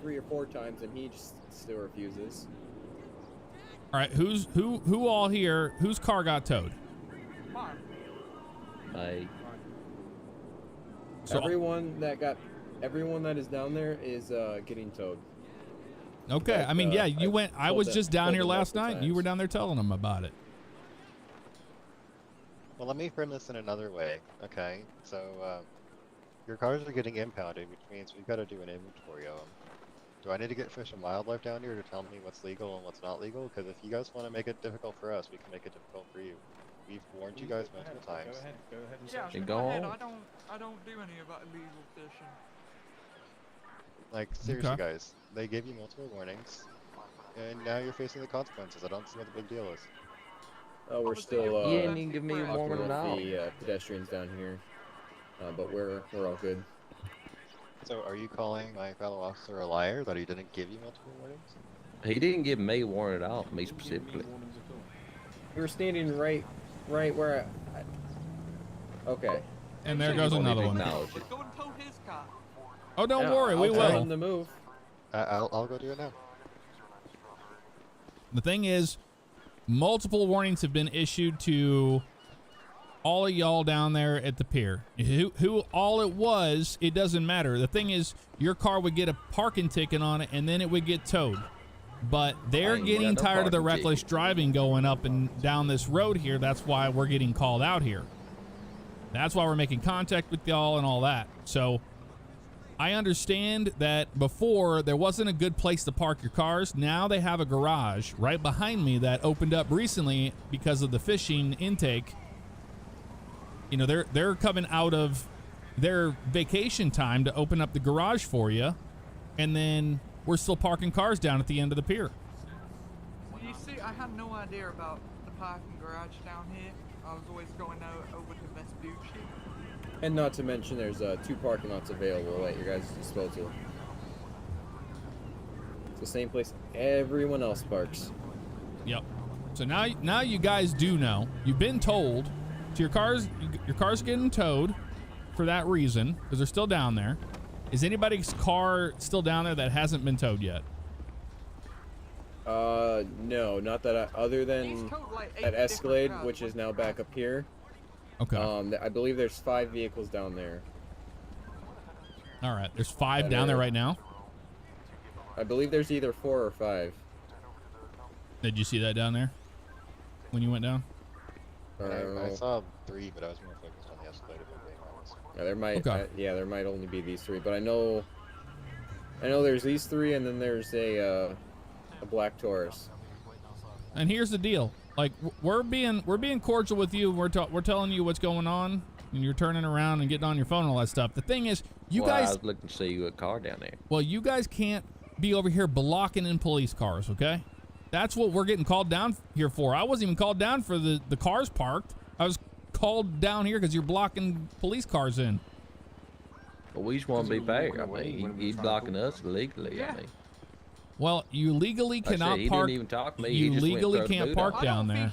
3 or 4 times, and he just still refuses. All right, who all here? Whose car got towed? So everyone that is down there is getting towed. Okay, But, I mean, yeah, you went. I was just down here last night. times. You were down there telling them about it. Well, let me frame this in another way. Okay, so your cars are getting impounded, which means we've got to do an inventory of them. Do I need to get Fish and Wildlife down here to tell me what's legal and what's not legal? Because if you guys want to make it difficult for us, we can make it difficult for you. We've warned you guys multiple times. Go ahead. And Go go ahead. on. I don't do any of that illegal fishing. Like, seriously, Okay. guys, they gave you multiple warnings, and now you're facing the consequences. I don't see what the big deal is. We're still You didn't even give me a talking warning with at all. the pedestrians down here, but we're all good. So are you calling my fellow officer a liar that he didn't give you multiple warnings? He didn't give me a warning at all, me specifically. You were standing right where Okay. And there goes another one. Go and tow his car. Oh, don't Yeah, worry, we I'll tell will. him to move. I'll go do it now. The thing is, multiple warnings have been issued to all of y'all down there at the pier. Who all it was, it doesn't matter. The thing is, your car would get a parking ticket on it, and then it would get towed. But they're getting tired of the reckless driving going up and down this road here. That's why we're getting called out here. That's why we're making contact with y'all and all that. So I understand that before there wasn't a good place to park your cars. Now they have a garage right behind me that opened up recently because of the fishing intake. You know, they're coming out of their vacation time to open up the garage for you, and then we're still parking cars down at the end of the pier. You see, I had no idea about the parking garage down here. I was always going out over to Vespucci. And not to mention, there's 2 parking lots available at your guys' disposal. It's the same place everyone else parks. Yep. So now you guys do know. You've been told. So your car's getting towed for that reason because they're still down there. Is anybody's car still down there that hasn't been towed yet? No, not that other than at Escalade, which is now back up here. Okay. I believe there's 5 vehicles down there. All right. There's 5 down there right now? I believe there's either 4 or 5. Did you see that down there when you went down? I saw 3, but I was more focused on the Escalade, if I'm being honest. Yeah, there might. Okay. There might only be these 3, but I know there's these 3, and then there's a black Taurus. And here's the deal: like we're being cordial with you. We're telling you what's going on, and you're turning around and getting on your phone and all that stuff. The thing is, you guys. I was looking to see a car down there. Well, you guys can't be over here blocking in police cars, okay? That's what we're getting called down here for. I wasn't even called down for the cars parked. I was called down here because you're blocking police cars in. But we just want to be fair. I mean, he's blocking us legally. I mean. Well, you legally cannot he park. Didn't even talk to me. You he just legally went can't park down there,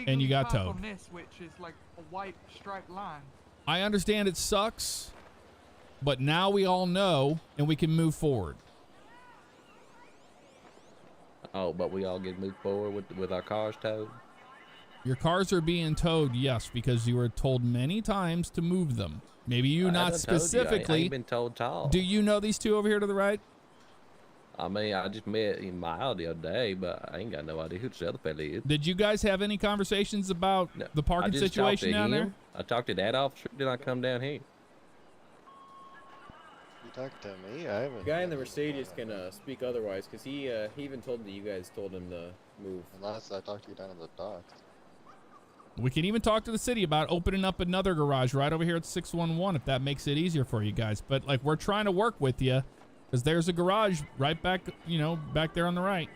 and you got towed. On this, which is like a white striped line. I understand it sucks, but now we all know, and we can move forward. Oh, but we all get moved forward with our cars towed? Your cars are being towed, yes, because you were told many times to move them. Maybe you not specifically. I ain't been told to all. Do you know these 2 over here to the right? I mean, I just met him mild the other day, but I ain't got no idea who this other fella is. Did you guys have any conversations about the parking situation down there? I talked to that officer. Did I come down here? You talked to me? I haven't. The guy in the Mercedes can speak otherwise, because he even told that you guys told him to move. Unless I talked to you down in the docks. We can even talk to the city about opening up another garage right over here at 611 if that makes it easier for you guys. But like, we're trying to work with you because there's a garage right back, back there on the right.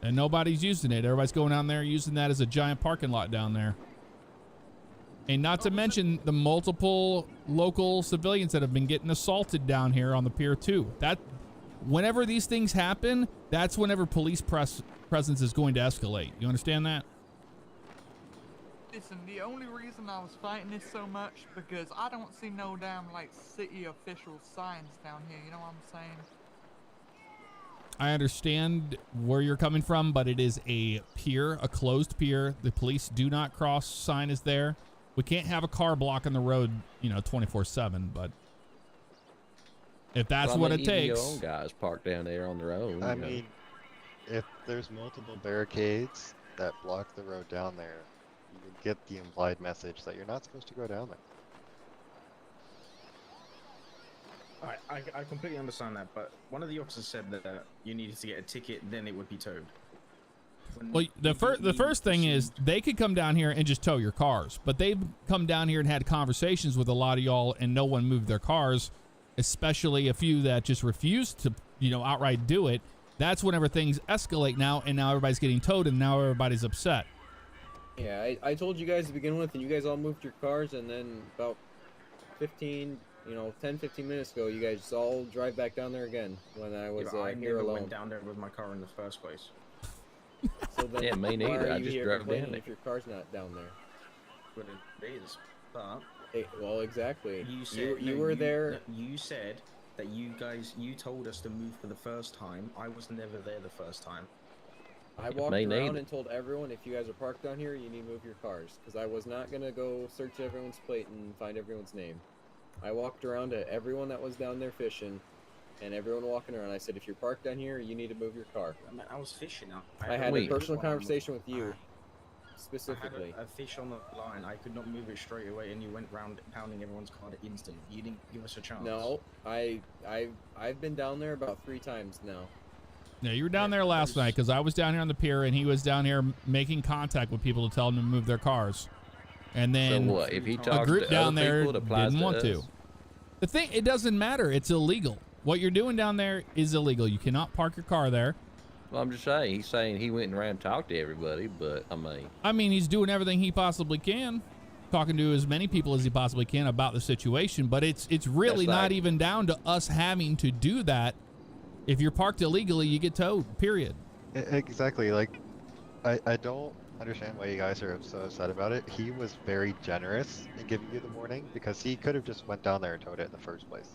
And nobody's using it. Everybody's going down there using that as a giant parking lot down there. And not to mention the multiple local civilians that have been getting assaulted down here on the pier too. That whenever these things happen, that's whenever police presence is going to escalate. You understand that? Listen, the only reason I was fighting this so much because I don't see no damn like city official signs down here. You know what I'm saying? I understand where you're coming from, but it is a pier, a closed pier. The police do not cross sign is there. We can't have a car blocking the road, 24/7. But if that's what it takes, your own guys parked down there on their own. I mean, if there's multiple barricades that block the road down there, you would get the implied message that you're not supposed to go down there. I completely understand that, but one of the officers said that you needed to get a ticket, then it would be towed. Well, the first thing is they could come down here and just tow your cars, but they've come down here and had conversations with a lot of y'all, and no one moved their cars, especially a few that just refused to, outright do it. That's whenever things escalate now, and now everybody's getting towed, and now everybody's upset. Yeah, I told you guys to begin with, and you guys all moved your cars, and then about 10, 15 minutes ago, you guys all drive back down there again when I was I here never alone. went down there with my car in the first place. So then Yeah, me why neither. are I you just here drove complaining down there. if your car's not down there? But it is. But Well, exactly. you said you were there. No, you said that you told us to move for the first time. I was never there the first time. I walked me around neither. and told everyone, if you guys are parked down here, you need to move your cars. Because I was not going to go search everyone's plate and find everyone's name. I walked around to everyone that was down there fishing, and everyone walking around. I said, if you're parked down here, you need to move your car. I was fishing. I had a personal conversation with you, specifically. I had a fish on the line. I could not move it straight away, and you went round pounding everyone's car instantly. You didn't give us a chance. No, I've been down there about 3 times now. No, you were down there last night because I was down here on the pier and he was down here making contact with people to tell them to move their cars. And then So what? If he a talks group to down other there people, it applies didn't to want us? to. The thing, it doesn't matter. It's illegal. What you're doing down there is illegal. You cannot park your car there. Well, I'm just saying. He's saying he went around and talked to everybody, but I mean, he's doing everything he possibly can, talking to as many people as he possibly can about the situation. But it's really That's not like- even down to us having to do that. If you're parked illegally, you get towed. Period. Exactly. Like, I don't understand why you guys are so upset about it. He was very generous in giving you the warning because he could have just went down there and towed it in the first place.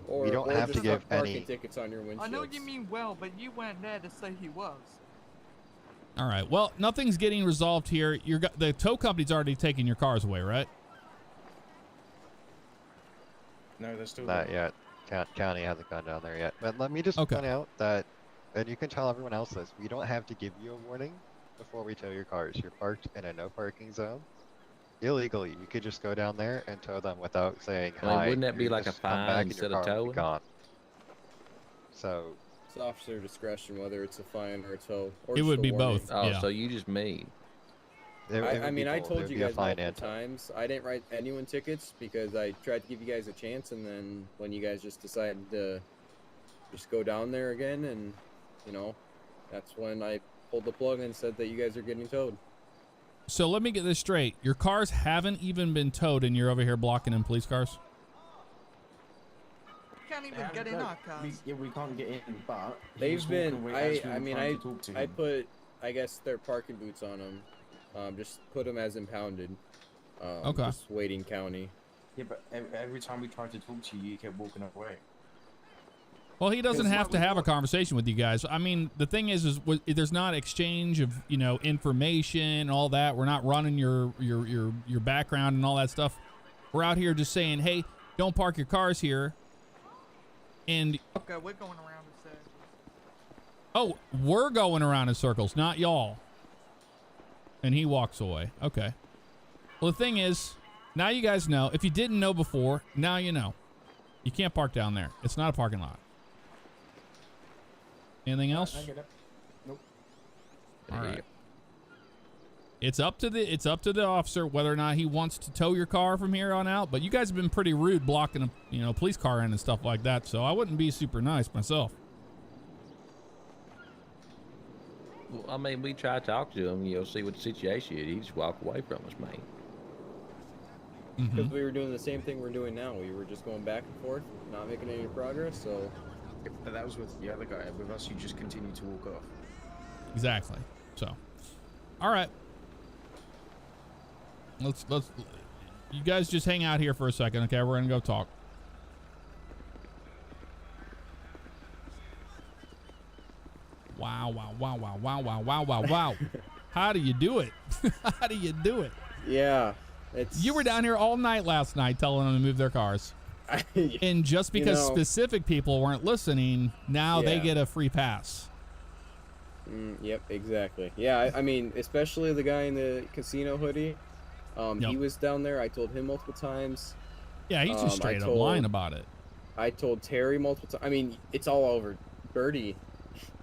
Or, we don't or have to just give start parking any. tickets on your windshields. I know you mean well, but you weren't there to say he was. All right. Well, nothing's getting resolved here. The tow company's already taken your cars away, right? No, they're still Not there. yet. County hasn't gone down there yet. But let me just point out that, and you can tell everyone else this, we don't have to give you a warning before we tow your cars. You're parked in a no parking zone. Illegally, you could just go down there and tow them without saying I mean, hi. wouldn't that be You like a just come fine back and instead your of car will be towing? gone. So It's officer discretion whether it's a fine or a tow. Or It just would a be warning. both. Oh, yeah. so you just mean. I mean, I told you guys multiple and times I didn't write anyone tickets because I tried to give you guys a chance, and then when you guys just decided to just go down there again, and that's when I pulled the plug and said that you guys are getting towed. So let me get this straight. Your cars haven't even been towed, and you're over here blocking in police cars? Can't even get in our cars. We can't get in, but They've been. I put. put, I guess, their parking boots on them. Just put them as impounded. Okay. Just waiting county. Yeah, but every time we tried to talk to you, you kept walking away. Well, he doesn't have to have a conversation with you guys. I mean, the thing is there's not exchange of information and all that. We're not running your background and all that stuff. We're out here just saying, hey, don't park your cars here. And Okay, we're going around in circles. oh, we're going around in circles, not y'all. And he walks away. Okay. Well, the thing is, now you guys know. If you didn't know before, now you know. You can't park down there. It's not a parking lot. Anything else? I get it. Nope. All right. It's up to the officer whether or not he wants to tow your car from here on out. But you guys have been pretty rude blocking a police car in and stuff like that. So I wouldn't be super nice myself. Well, I mean, we try to talk to him, see what the situation is. He just walk away from us, man. Because we were doing the same thing we're doing now. We were just going back and forth, not making any progress. So. But that was with the other guy. With us, you just continue to walk off. Exactly. So, all right. Let's you guys just hang out here for a second, okay? We're gonna go talk. Wow! How do you do it? How do you do it? Yeah, you were down here all night last night telling them to move their cars. And just because specific people weren't listening, now they get a free pass. Yep, exactly. Yeah, I mean, especially the guy in the casino hoodie. He was down there. I told him multiple times. Yeah, he's just straight up lying about it. I told Terry multiple times. I mean, it's all over Birdie.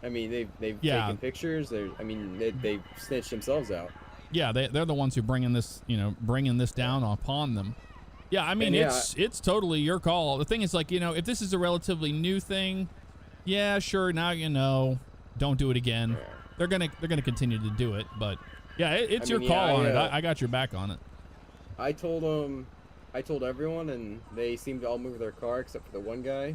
I mean, they've taken pictures. They snitched themselves out. Yeah, they're the ones who bringing this down upon them. Yeah, I mean, it's totally your call. The thing is, if this is a relatively new thing, yeah, sure, now you know, don't do it again. they're gonna continue to do it, but yeah, it's I your mean, call yeah, on it. I I got your back on it. I told everyone, and they seemed to all move their car except for the one guy.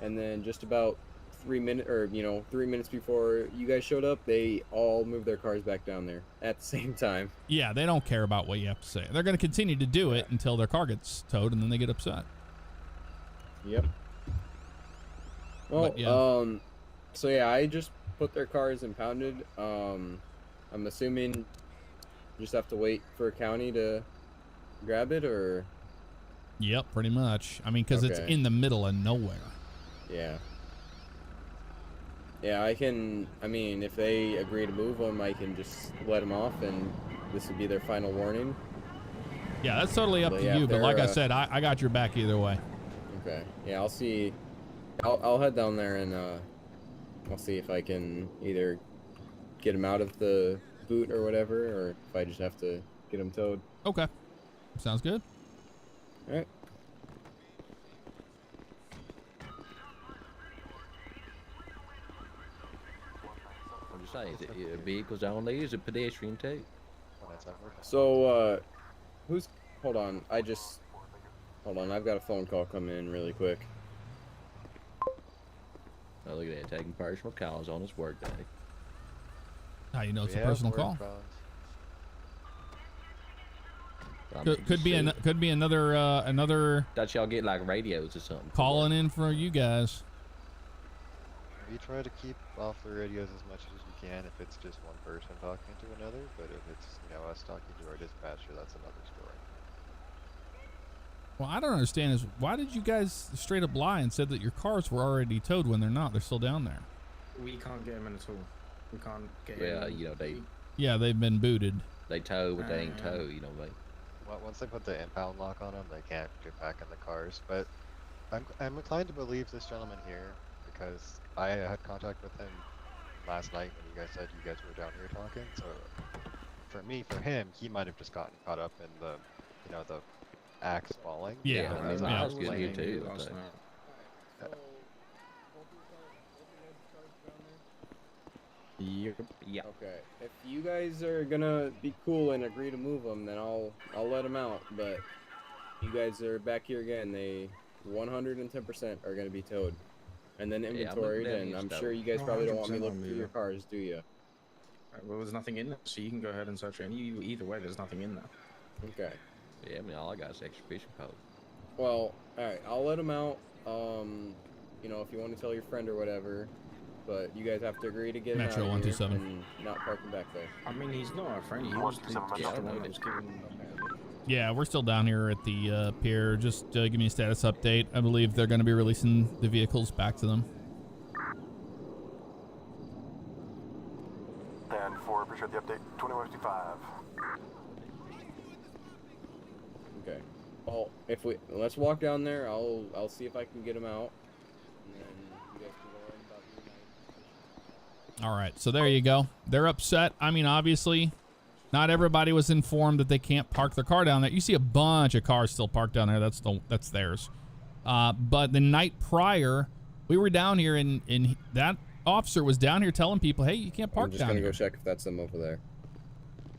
And then just about 3 minutes before you guys showed up, they all moved their cars back down there at the same time. Yeah, they don't care about what you have to say. They're gonna continue to do it until their car gets towed, and then they get upset. Yep. Well, But, yeah. so yeah, I just put their cars impounded. I'm assuming you just have to wait for a county to grab it, or? Yep, pretty much. I mean, because it's Okay. in the middle of nowhere. Yeah. Yeah, I mean, if they agree to move them, I can just let them off, and this would be their final warning. Yeah, that's totally up But to yeah, you. if But like I they're, said, I got your back either way. Okay. Yeah, I'll see. I'll head down there, and I'll see if I can either get them out of the boot or whatever, or if I just have to get them towed. Okay. Sounds good. All right. I'm just saying, is it vehicles only? Is it pedestrian too? So, hold on. Hold on. I've got a phone call coming in really quick. Oh, look at that, taking personal calls on his work day. How you know it's a personal call? I mean, Could be another Thought y'all get like radios or something. calling in for you guys. We try to keep off the radios as much as we can if it's just one person talking to another, but if it's, us talking to our dispatcher, that's another story. Well, I don't understand is why did you guys straight up lie and said that your cars were already towed when they're not? They're still down there. We can't get them in at all. We can't get Yeah, in. Yeah, they've been booted. They tow, but they ain't tow, Well, once they put the impound lock on them, they can't get back in the cars. But I'm inclined to believe this gentleman here because I had contact with him last night when you guys said you guys were down here talking. So for him, he might have just gotten caught up in the, the axe falling. Yeah, I mean, I was good here too. I think. Yep. Yeah. Okay. If you guys are gonna be cool and agree to move them, then I'll let them out. But you guys are back here again. They 110% are gonna be towed, and then inventoried. And I'm sure you guys probably don't want me looking through your cars, do you? Well, there's nothing in there, so you can go ahead and search it. Either way, there's nothing in there. Okay. Yeah, I mean, all I got is extra fishing pole. Well, all right. I'll let them out. If you want to tell your friend or whatever. But you guys have to agree to get him Metro out of here 127. and not park him back there. I mean, he's not our friend. He was the one that was given. Yeah, we're still down here at the pier. Just give me a status update. I believe they're going to be releasing the vehicles back to them. And for appreciate the update, 2155. Okay. Well, let's walk down there. I'll see if I can get him out. And then you guys can go in about midnight. All right, so there you go. They're upset. I mean, obviously, not everybody was informed that they can't park their car down there. You see a bunch of cars still parked down there. That's theirs. But the night prior, we were down here, and that officer was down here telling people, "Hey, you can't park down here." I'm just gonna go check if that's them over there.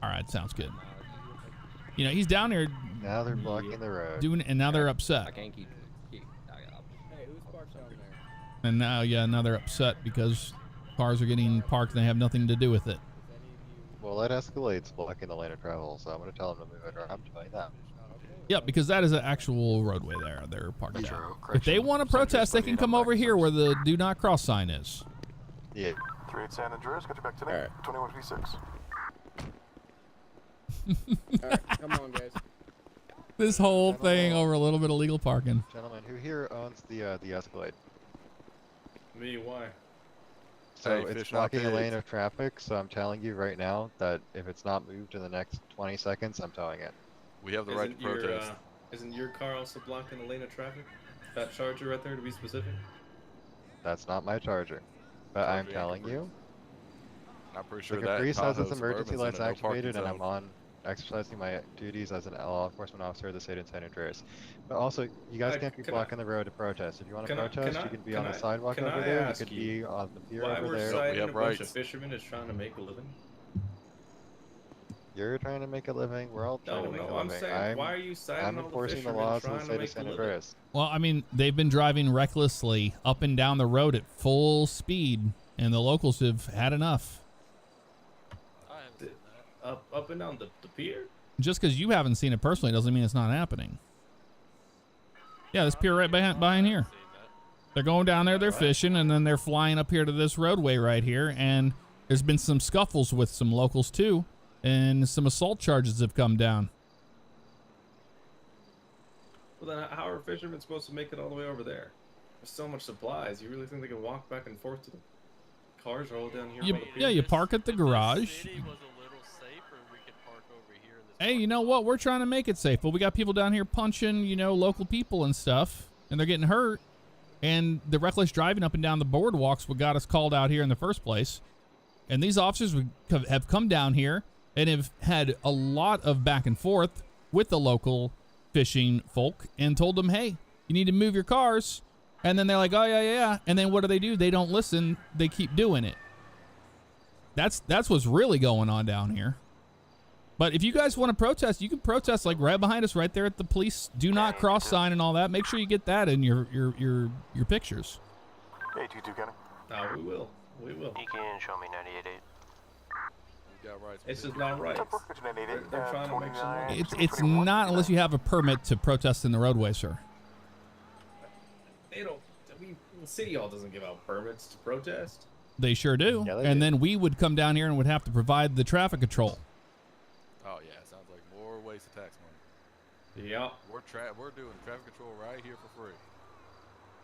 All right, sounds good. He's down there. Now they're blocking the road. And now they're upset. I can't keep. Hey, who's parked down there? And now they're upset because cars are getting parked and they have nothing to do with it. Well, that escalates blocking the lane of travel, so I'm going to tell them to move it around. I'm doing that. Yeah, because that is an actual roadway there. They're parked Metro, there. If correction. they want to protest, they can come over here where the do not cross sign is. Yeah. 38 San Andreas, got you back today. 2156. Alright, come on, guys. This whole thing over a little bit of legal parking. Gentlemen, who here owns the Escalade? Me, why? So Hey, it's fish not blocking a pigs. lane of traffic, so I'm telling you right now that if it's not moved in the next 20 seconds, I'm towing it. We have the right to protest. Isn't your car also blocking the lane of traffic? That Charger right there, to be specific? That's not my Charger. But I'm Charger telling Caprice. you, I'm pretty the sure that Caprice has its Tahoe emergency Suburban's lights in a no parking activated, and I'm zone. exercising my duties as an law enforcement officer of the state of San Andreas. But also, you guys can't be can blocking the road to protest. If you want to Can I- protest, can you I- can be can on the I- sidewalk can over I there. You ask could you be on the pier Why over we're there. citing a bunch of fishermen is trying to make a living? You're trying to make a living. We're all trying to make a I'm living. saying, why are you citing I'm all the enforcing the fishermen laws of the trying to state of make a San living? Andreas. Well, I mean, they've been driving recklessly up and down the road at full speed, and the locals have had enough. Up and down the pier? Just because you haven't seen it personally doesn't mean it's not happening. Yeah, this pier right behind here. They're going down there, they're fishing, and then they're flying up here to this roadway right here, and there's been some scuffles with some locals too, and some assault charges have come down. Well, then how are fishermen supposed to make it all the way over there? There's so much supplies. You really think they can walk back and forth to the cars roll down here? Yeah, you park at the garage. Hey, you know what? We're trying to make it safe, but we got people down here punching, you know, local people and stuff, and they're getting hurt. And the reckless driving up and down the boardwalks what got us called out here in the first place. And these officers have come down here and have had a lot of back and forth with the local fishing folk and told them, hey, you need to move your cars. And then they're like, oh, yeah. And then what do? They don't listen. They keep doing it. That's what's really going on down here. But if you guys want to protest, you can protest like right behind us, right there at the police do not cross sign and all that. Make sure you get that in your pictures. Hey, 2-2, Kenny. No, we will. We will. You can show me 98.8. It's just not right. They're trying to make some money. It's not unless you have a permit to protest in the roadway, sir. They don't. I mean, City Hall doesn't give out permits to protest. They sure do. Yeah, they and do. then we would come down here and would have to provide the traffic control. Oh yeah, sounds like more waste of tax money. Yeah. We're doing traffic control right here for free.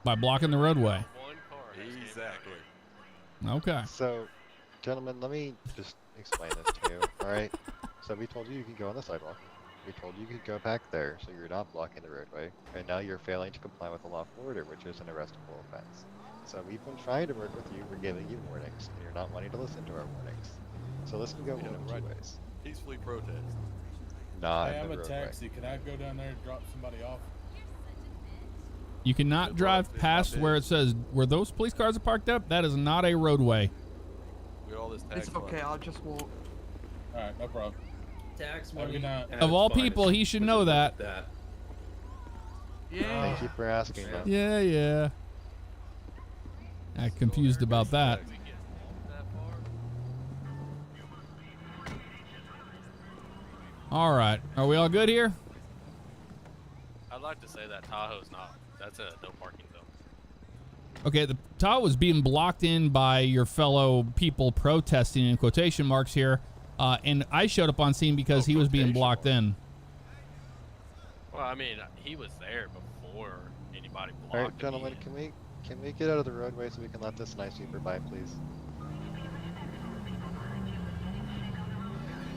By blocking the roadway. Exactly. Okay. So, gentlemen, let me just explain this to you, alright? So we told you could go on the sidewalk. We told you could go back there, so you're not blocking the roadway. And now you're failing to comply with the lawful order, which is an arrestable offense. So we've been trying to work with you. We're giving you warnings, and you're not wanting to listen to our warnings. So this can go one of two ways. Peacefully protest. Not Hey, in I'm the a roadway. taxi. Can I go down there and drop somebody off? You cannot drive past where it says where those police cars are parked up. That is not a roadway. It's okay, I'll just walk. Alright, no problem. Tax Have a good night. Of all people, he should know that. Yeah. Thank you for asking, though. Yeah. I'm confused about that. All right. Are we all good here? I'd like to say that Tahoe's not. That's a no parking zone. Okay, the Tahoe was being blocked in by your fellow people protesting in quotation marks here. And I showed up on scene because he was being blocked in. Well, I mean, he was there before anybody blocked Alright, him. gentlemen, can we get out of the roadway so we can let this nice sweeper by, please?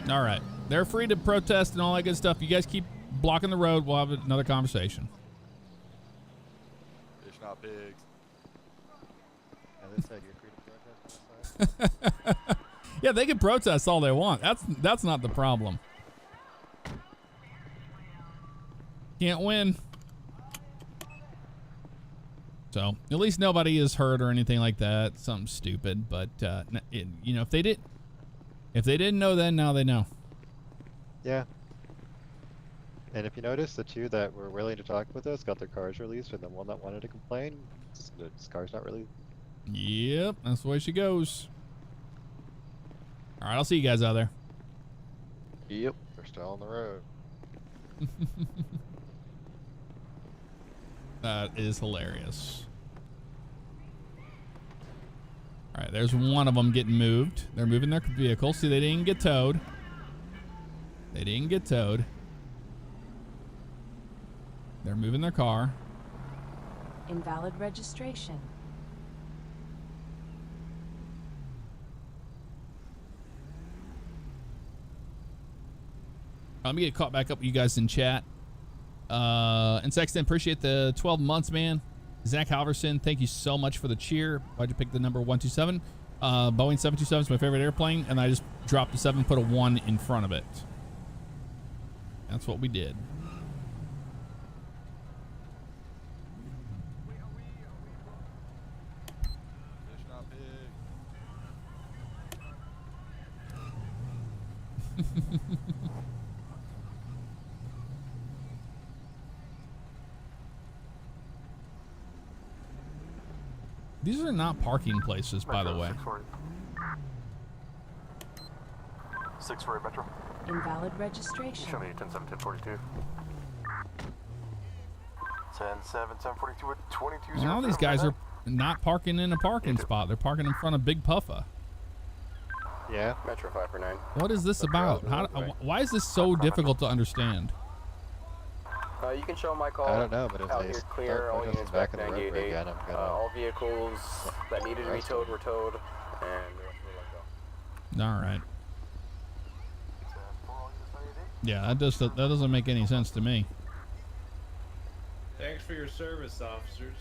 All right. They're free to protest and all that good stuff. You guys keep blocking the road. We'll have another conversation. Fish not pigs. As I said, you're free to protest on the side. Yeah, they can protest all they want. That's not the problem. Can't win. So at least nobody is hurt or anything like that. Something stupid, but you know, if they didn't know then, now they know. Yeah. And if you notice, the two that were willing to talk with us got their cars released, and the one that wanted to complain, his car's not released. Yep, that's the way she goes. All right, I'll see you guys out there. Yep, they're still on the road. That is hilarious. All right, there's one of them getting moved. They're moving their vehicle. See, they didn't get towed. They didn't get towed. They're moving their car. Invalid registration. I'm gonna get caught back up with you guys in chat. And Sexton, appreciate the 12 months, man. Zach Halverson, thank you so much for the cheer. Why'd you pick the number 127? Boeing 727 is my favorite airplane, and I just dropped a 7, put a 1 in front of it. That's what we did. Fish not pig. These are not parking places, by the way. 648 Metro. Invalid registration. Show me 10-7-10-42. 10-7-10-42 with 22. All these guys are not parking in a parking spot. They're parking in front of Big Puffa. Yeah. Metro 549. What is this about? Why is this so difficult to understand? You can show my call. I don't know, but if out they here start clear, all units back in the roadway 98. again, I'm gonna All vehicles that needed to be towed were towed, and the rest were let go. All right. Yeah, that doesn't make any sense to me. Thanks for your service, officers.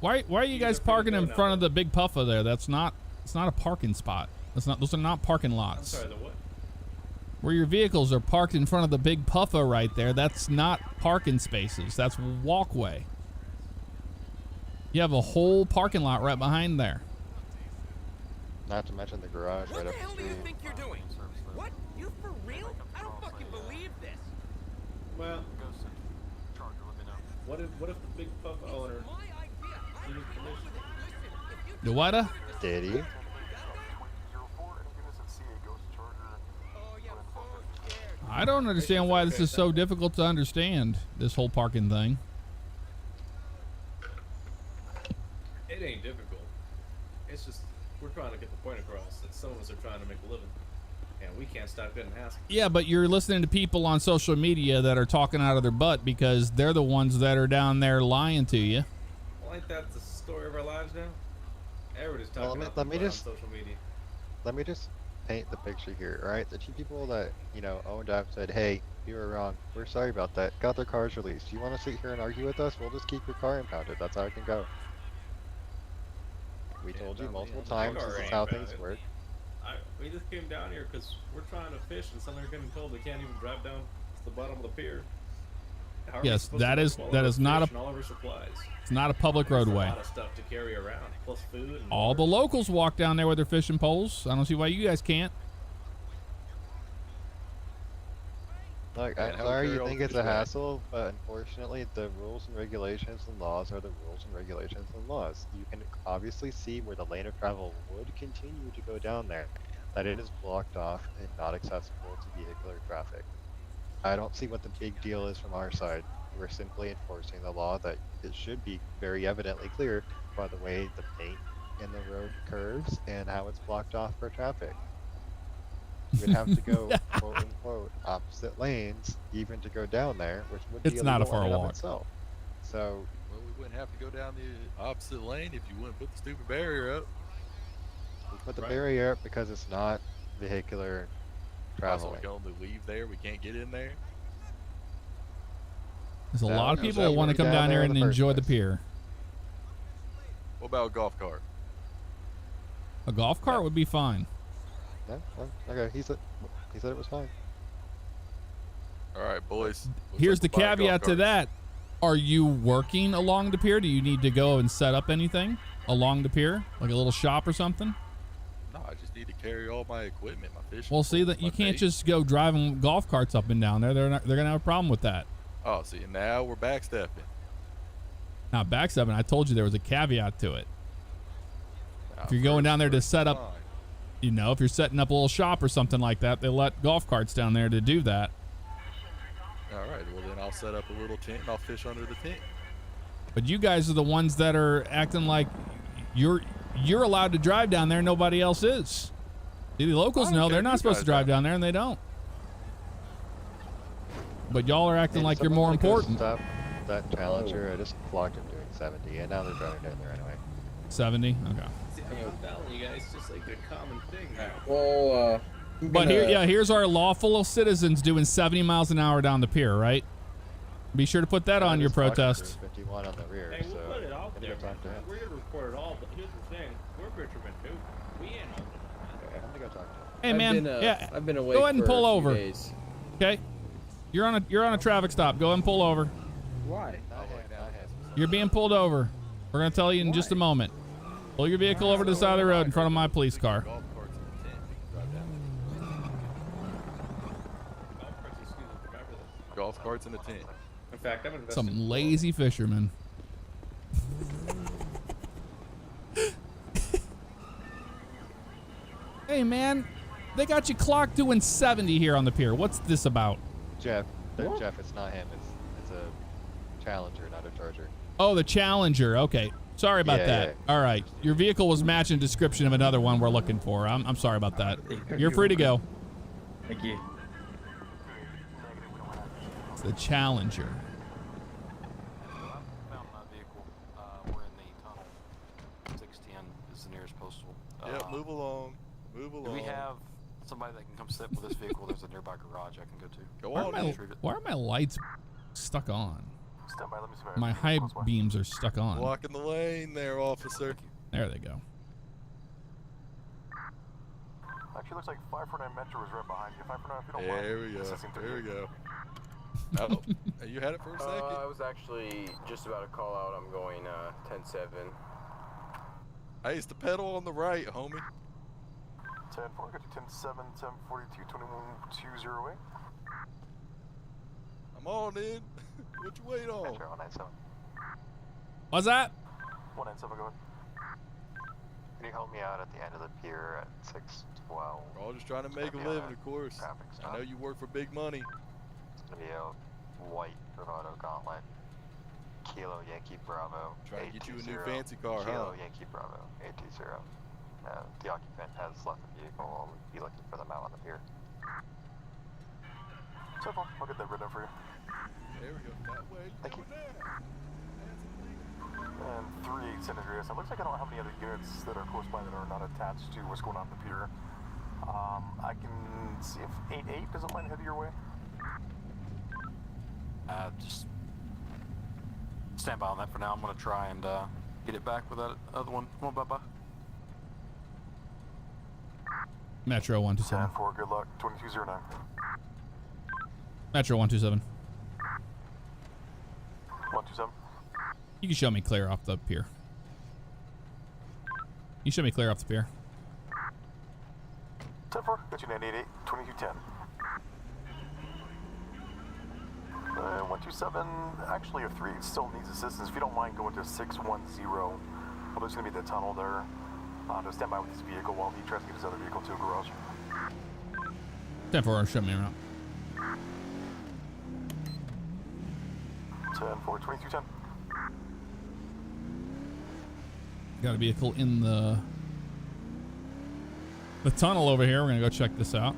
Why are you guys parking in front of the Big Puffa there? It's not a parking spot. Those are not parking lots. I'm sorry, the what? Where your vehicles are parked in front of the Big Puffa right there, that's not parking spaces. That's walkway. You have a whole parking lot right behind there. Not to mention the garage right up the street. What the hell do you think you're doing? What? You for real? I don't fucking believe this. Well, what if the Big Puff owner needs permission? The what? Did he? I don't understand why this is so difficult to understand, this whole parking thing. It ain't difficult. It's just we're trying to get the point across that some of us are trying to make a living, and we can't stop getting hassled. Yeah, but you're listening to people on social media that are talking out of their butt because they're the ones that are down there lying to you. Well, ain't that the story of our lives now? Everybody's talking Well, about on social media. Let me just paint the picture here, all right? The two people that, owned up said, hey, you were wrong. We're sorry about that. Got their cars released. You want to sit here and argue with us? We'll just keep your car impounded. That's how it can go. We told you multiple times this is how things work. We just came down here because we're trying to fish, and suddenly we're getting told we can't even drive down to the bottom of the pier. How are we Yes, supposed that to is get all that of is our not fish a and all of our supplies? it's not a public There's roadway. a lot of stuff to carry around, plus food. And All the locals walk down there with their fishing poles. I don't see why you guys can't. Look, I'm sorry you think it's a hassle, but unfortunately the rules and regulations and laws are the rules and regulations and laws. You can obviously see where the lane of travel would continue to go down there, that it is blocked off and not accessible to vehicular traffic. I don't see what the big deal is from our side. We're simply enforcing the law that it should be very evidently clear by the way the paint in the road curves and how it's blocked off for traffic. We'd have to go quote unquote opposite lanes even to go down there, which would be It's not a illegal far in and of walk. itself. So Well, we wouldn't have to go down the opposite lane if you wouldn't put the stupid barrier up. we put the barrier up because it's not vehicular So traveling. we can only leave there. We can't get in there. There's a No, lot of because people that that want to would come be down down there there and in the first enjoy the place. pier. What about a golf cart? A golf cart would be fine. No? Okay, he said it was fine. All right, boys. Here's the let's buy a golf caveat to cart. that. Are you working along the pier? Do you need to go and set up anything along the pier? Like a little shop or something? No, I just need to carry all my equipment, my fishing. Well, see, that poles, you my can't bait. just go driving golf carts up and down there. They're going to have a problem with that. Oh, see, now we're backstepping. Now, backstepping, I told you there was a caveat to it. Now, If you're going down there to first, set fine. up, if you're setting up a little shop or something like that, they let golf carts down there to do that. All right, well then I'll set up a little tent and I'll fish under the tent. But you guys are the ones that are acting like you're allowed to drive down there. Nobody else is. The locals I don't know care they're if not you supposed guys to drive drive. down there, and they don't. But y'all are acting And like you're someone more wanna go important. Stop that challenger. I just clocked him doing 70, and now they're driving down there anyway. 70? Okay. See, I'm telling you guys, it's just like a common thing now. Well, But here's our lawful citizens doing 70 miles an hour down the pier, right? Be sure to put that on your protest. 51 on the rear, Hey, we'll so put it out I need there, to talk to him. We're gonna report it all, but here's the thing: we're fishermen too. We ain't all Okay, I'm gonna go talk to him. Hey, man. I've been away go ahead and for pull a few over. days. Okay? You're on a traffic stop. Go and pull over. Why? You're being pulled over. We're gonna tell you in just a moment. Pull your vehicle over to the side of the road in front of my police car. Golf carts in a tent. In fact, I'm invested. Some lazy fisherman. Hey man, they got you clocked doing 70 here on the pier. What's this about? Jeff, it's not him. It's a Challenger, not a Charger. Oh, the Challenger. Okay. Sorry about that. Yeah. All right. Your vehicle was matching the description of another one we're looking for. I'm sorry about that. You're free to go. Thank you. It's the Challenger. Found my vehicle. We're in the tunnel. 610 is the nearest postal. Yep, move along. Move Do along. we have somebody that can come sit with this vehicle? There's a nearby garage I can go to. Go Why on. why are my lights stuck on? Stand by, let me see My high beams are stuck on. Blocking the lane there, officer. There they go. Actually, looks like 549 Metro is right behind you. 549, if you don't mind. There we go. Assisting There we through. go. Oh, you had it for a second. I was actually just about to call out. I'm going 10-7. Hey, it's the pedal on the right, homie. 10-4, got you 10-7, 10-42, 21-208. I'm on in. What you wait on? Metro 197. What's that? 197, go ahead. Can you help me out at the end of the pier at 612? We're all just trying to make a living, of course. I know you work for big money. It's gonna be a white Bravado Gauntlet. Kilo Yankee Bravo. Trying to get you a new 820. fancy car, Kilo huh? Yankee Bravo 820. The occupant has left the vehicle. We'll be looking for them out on the pier. So far, I'll get that written for you. There we go. That way. Thank you. And 3-8 San Andreas. It looks like I don't have any other units that are close by that are not attached to what's going on at the pier. I can see if 8-8 doesn't mind head your way. Just stand by on that for now. I'm gonna try and get it back with that other one. Come on, bye-bye. Metro 127. 10-4, good luck. 2209. Metro 127. 127. You can show me clear off the pier. You show me clear off the pier. 10-4, got you 988, 2210. 127, actually if 3 still needs assistance, if you don't mind going to 610. Well, there's going to be the tunnel there. To stand by with his vehicle while he tries to get his other vehicle to a garage. 10-4, show me around. 10-4, 2210. Got a vehicle in the tunnel over here. We're gonna go check this out.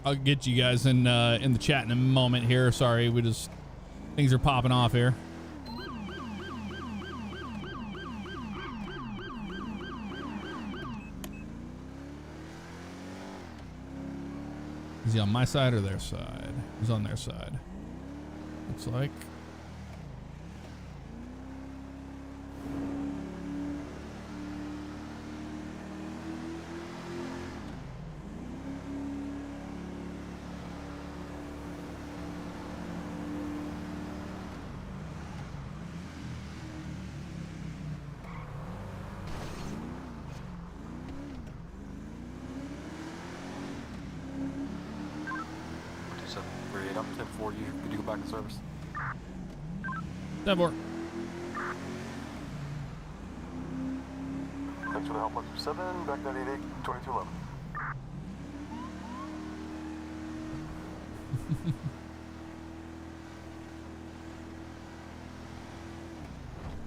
I'll get you guys in the chat in a moment here. Sorry, things are popping off here. Is he on my side or their side? He's on their side. Looks like. I'm 10-4. You do go back in service. 10-4. Thanks for the help, 127, back 988, 2211.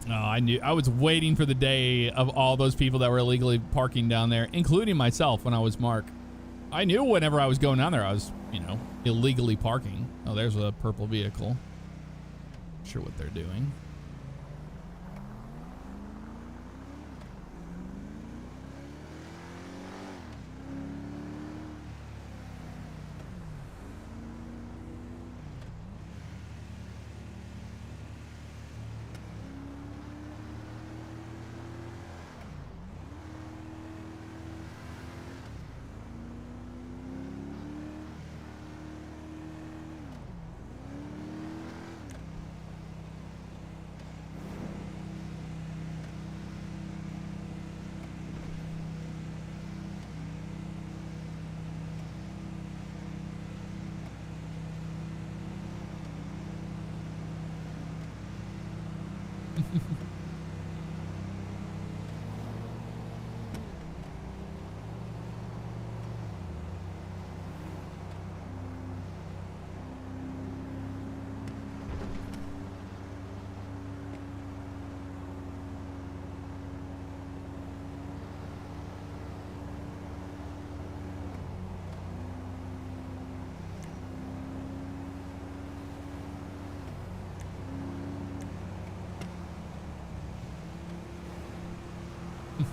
No, I was waiting for the day of all those people that were illegally parking down there, including myself when I was Mark. I knew whenever I was going down there, I was, illegally parking. Oh, there's a purple vehicle. Not sure what they're doing.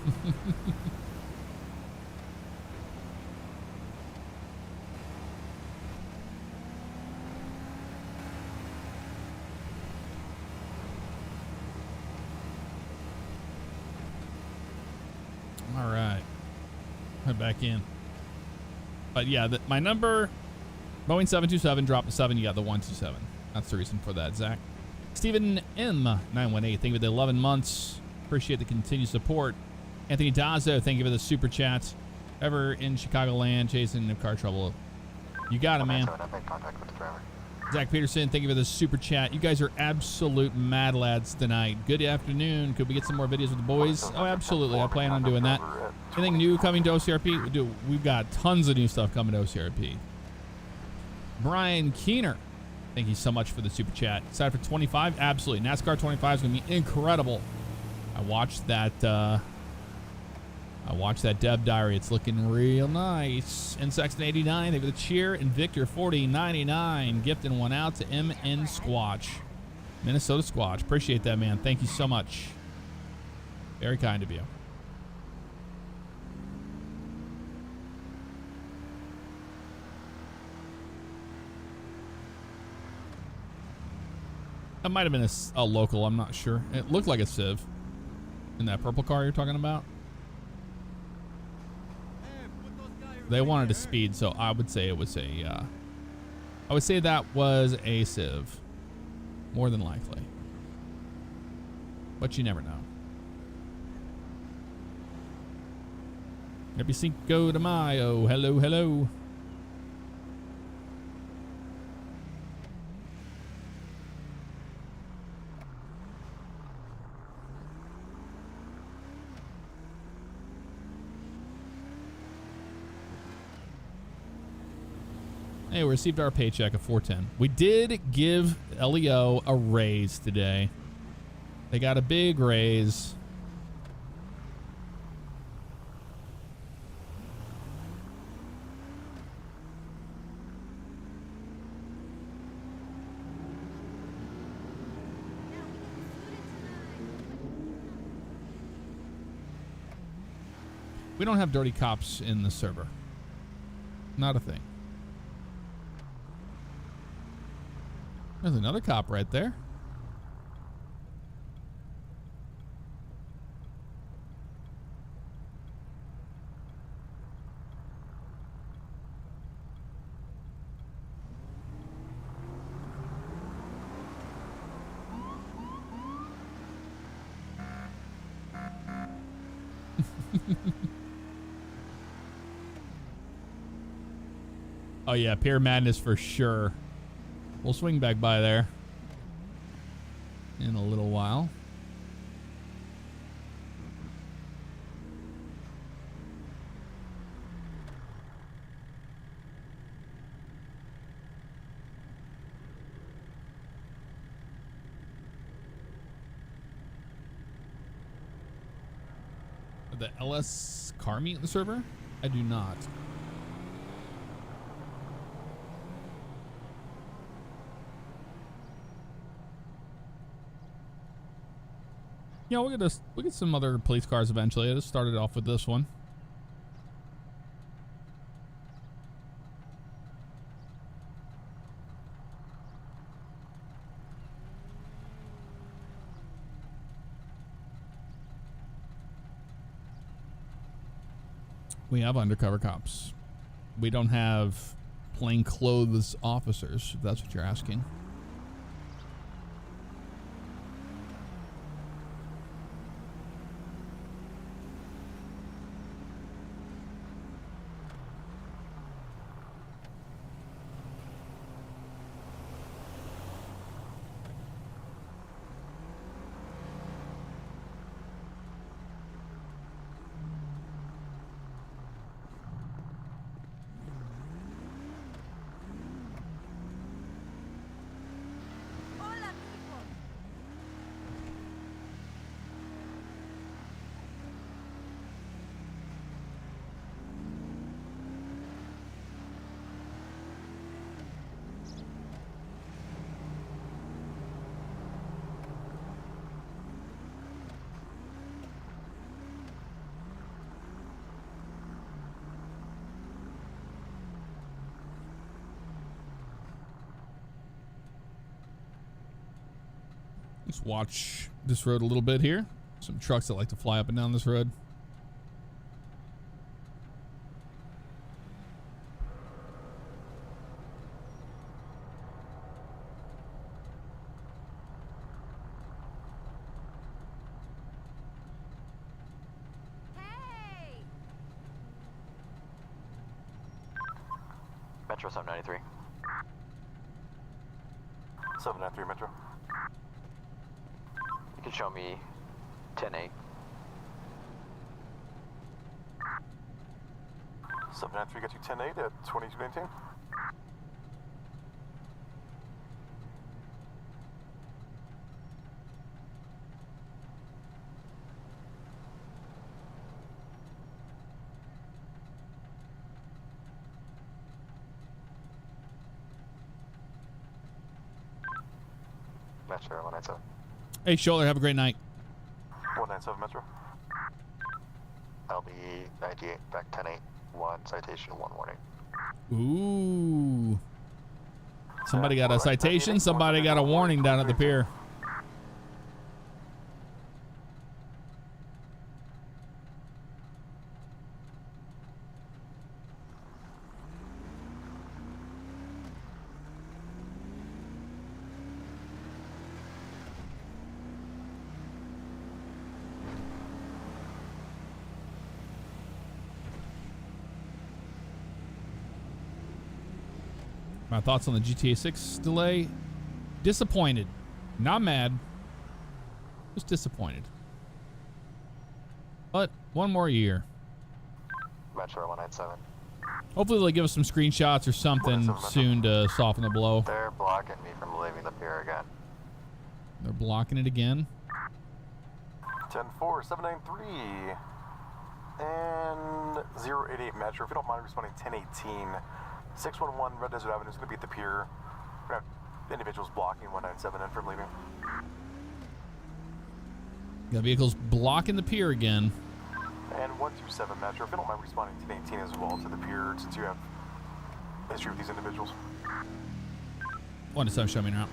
All right. Head back in. But yeah, my number, Boeing 727, drop to 7. You got the 127. That's the reason for that, Zach. Stephen M918, thank you for the 11 months. Appreciate the continued support. Anthony Dazzo, thank you for the super chat. Ever in Chicagoland, chasing car trouble. You got it, man. Zach Peterson, thank you for the super chat. You guys are absolute mad lads tonight. Good afternoon. Could we get some more videos with the boys? Oh, absolutely. I plan on doing that. Anything new coming to OCRP? We've got tons of new stuff coming to OCRP. Brian Keener, thank you so much for the super chat. Excited for 25? Absolutely. NASCAR 25 is going to be incredible. I watched that Dev Diary. It's looking real nice. And Sexton 89, thank you for the cheer. And Victor 4099, gifting one out to MN Squatch. Minnesota Squatch. Appreciate that, man. Thank you so much. Very kind of you. That might have been a local. I'm not sure. It looked like a Civ. In that purple car you're talking about. They wanted to speed, so I would say it was I would say that was a Civ. More than likely. But you never know. Happy Cinco de Mayo. Hello, hello. Hey, we received our paycheck of $410. We did give LEO a raise today. They got a big raise. We don't have dirty cops in the server. Not a thing. There's another cop right there. Oh yeah, Pier Madness for sure. We'll swing back by there in a little while. The LS car meet in the server? I do not. Yeah, we'll get some other police cars eventually. I just started off with this one. We have undercover cops. We don't have plainclothes officers, if that's what you're asking. Let's watch this road a little bit here. Some trucks that like to fly up and down this road. Metro 793. 793 Metro. You can show me 10-8. 793 got you 10-8 at 2219. Metro 197. Hey, Shoulder, have a great night. 197 Metro. LB 98 back 10-8. 1 citation, 1 warning. Ooh. Somebody got a citation. Somebody got a warning down at the pier. My thoughts on the GTA 6 delay? Disappointed. Not mad. Just disappointed. But one more year. Metro 197. Hopefully they'll give us some screenshots or something soon to soften the blow. They're blocking me from leaving the pier again. They're blocking it again. 10-4, 793. And 088 Metro. If you don't mind responding, 1018. 611 Red Desert Avenue is going to be at the pier. We're going to have individuals blocking 197 in from leaving. Got vehicles blocking the pier again. And 127 Metro. If you don't mind responding, 1018 as well to the pier since you have history with these individuals. 127, show me now.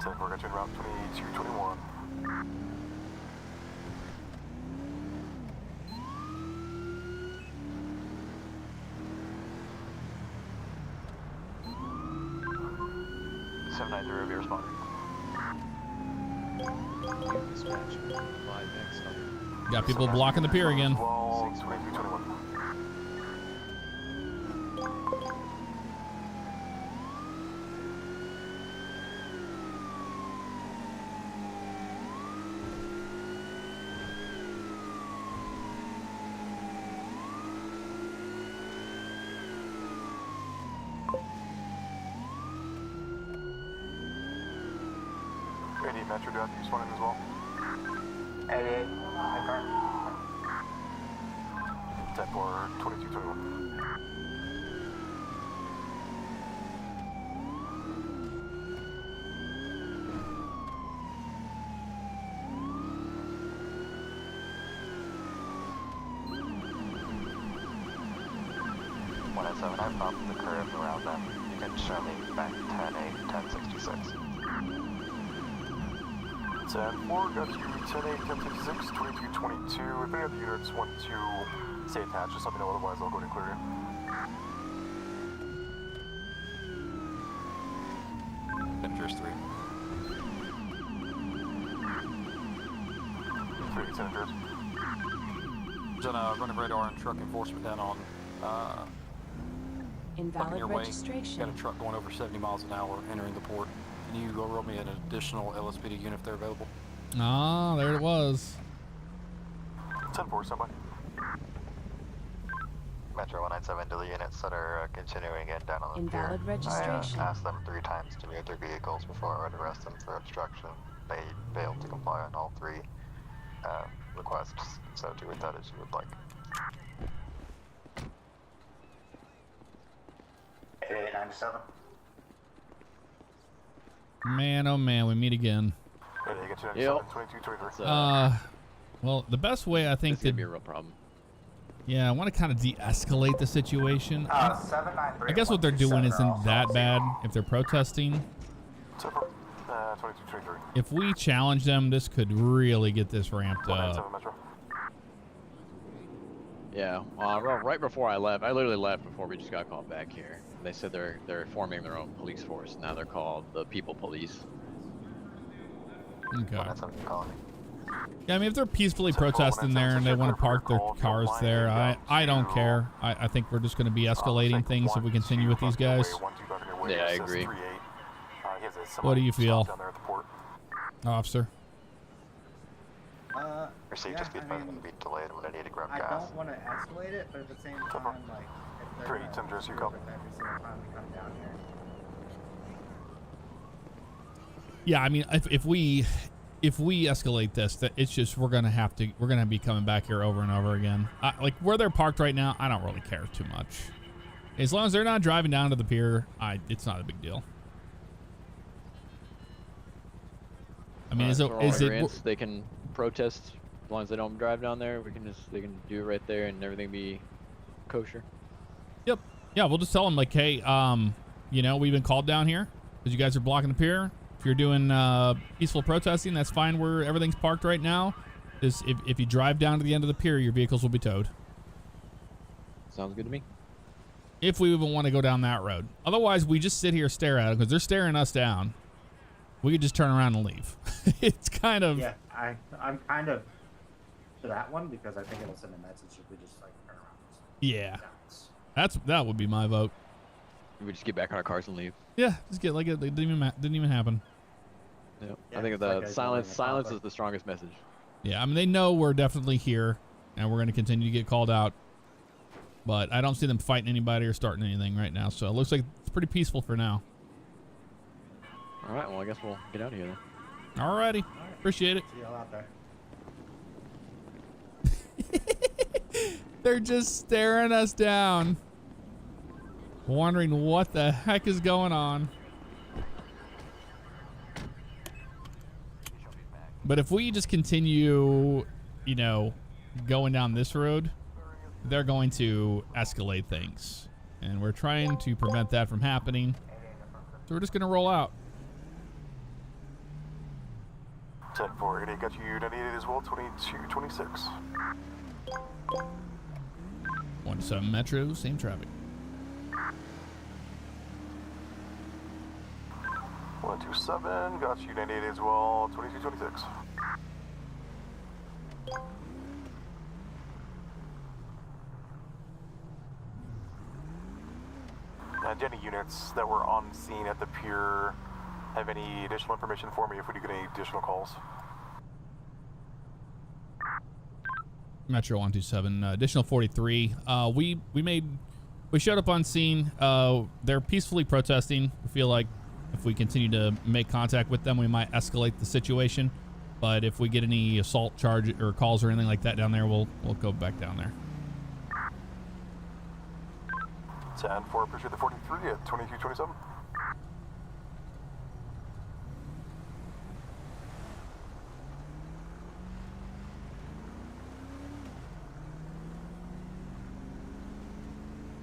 10-4 got you in route 2221. Will be responding. Dispatch 5X. Got people blocking the pier again. Well, 2321. Metro, do I have to respond as well? 88. 10-4, 2221. I've popped the curve around them. You can show me back 10-8, 1066. 10-4, got you 10-8, 1066, 2222. If any other units want to stay attached, just let me know, otherwise I'll go to clear you. Interest 3. 3, 10 address. Done running radar and truck enforcement down on Invalid your way. registration. Got a truck going over 70 miles an hour entering the port. Can you go roll me an additional LSPD unit if they're available? Ah, there it was. 10-4, somebody. Metro 197 to the units that are continuing in down on the Invalid pier. registration. I asked them 3 times to move their vehicles before I would arrest them for obstruction. They failed to comply on all 3 requests, so do with that as you would like. 8897. Man, oh man, we meet again. Yep. Well, the best way I think to be a real problem. Yeah, I want to kind of de-escalate the situation. 793. I guess what they're doing isn't that bad if they're protesting. So for 2223. If we challenge them, this could really get this ramped up. 197 Metro. Yeah, right before I left, I literally left before we just got called back here. They said they're forming their own police force. Now they're called the People Police. Okay. Yeah, I mean, if they're peacefully protesting there and they want to park their cars there, I don't care. I think we're just going to be escalating things if we continue with these guys. Yeah, I agree. What do you feel, officer? Received just be delayed when I need to grab gas. I don't want to escalate it, but at the same time, like, if they're gonna do it every single time we come down here. Yeah, I mean, if we escalate this, that it's just we're gonna be coming back here over and over again. Like where they're parked right now, I don't really care too much. As long as they're not driving down to the pier, it's not a big deal. I mean, is it? They can protest as long as they don't drive down there. They can do it right there and everything be kosher. Yep. Yeah, we'll just tell them like, hey, you know, we've been called down here because you guys are blocking the pier. If you're doing peaceful protesting, that's fine where everything's parked right now. Just if you drive down to the end of the pier, your vehicles will be towed. Sounds good to me. If we even want to go down that road. Otherwise, we just sit here, stare at them because they're staring us down. We could just turn around and leave. It's kind of... Yeah, I'm kind of to that one because I think it'll send a message if we just like turn around. Yeah. That would be my vote. We just get back on our cars and leave. Yeah, just get like it didn't even happen. Yep. I think the silence is the strongest message. Yeah, I mean they know we're definitely here and we're going to continue to get called out. But I don't see them fighting anybody or starting anything right now. So it looks like it's pretty peaceful for now. All right, well I guess we'll get out of here then. Alrighty. Appreciate it. See y'all out there. They're just staring us down. Wondering what the heck is going on. But if we just continue, you know, going down this road, they're going to escalate things. And we're trying to prevent that from happening. So we're just going to roll out. 10-4, got you 98 as well, 2226. 1-7 Metro, same traffic. 127, got you 98 as well, 2226. Any units that were on scene at the pier have any additional information for me if we do get any additional calls? Metro 127, additional 43. We showed up on scene. They're peacefully protesting. We feel like if we continue to make contact with them, we might escalate the situation. But if we get any assault charge or calls or anything like that down there, we'll go back down there. 10-4, appreciate the 43 at 2227.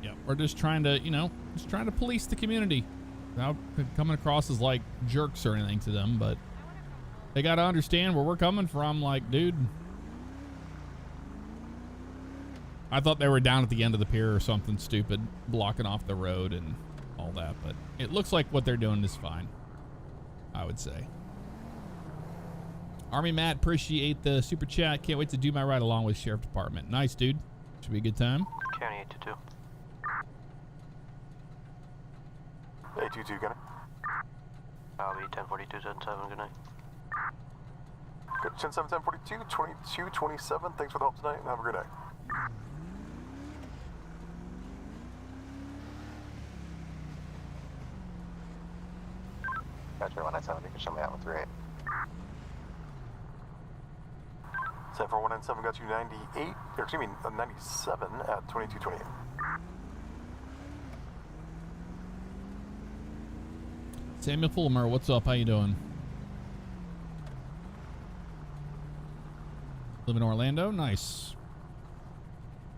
Yeah, we're just trying to, police the community without coming across as like jerks or anything to them, but they got to understand where we're coming from. Like, dude, I thought they were down at the end of the pier or something stupid, blocking off the road and all that, but it looks like what they're doing is fine, I would say. Army Matt, appreciate the super chat. Can't wait to do my ride along with Sheriff Department. Nice, dude. Should be a good time. County 822. 822, gunner. I'll be 104277, good night. Good, 10-7-10-42, 2227. Thanks for the help tonight and have a great night. Gotcha, 197, you can show me out with 38. 74197 got you 98, or excuse me, 97 at 2228. Samuel Fulmer, what's up? How you doing? Live in Orlando? Nice.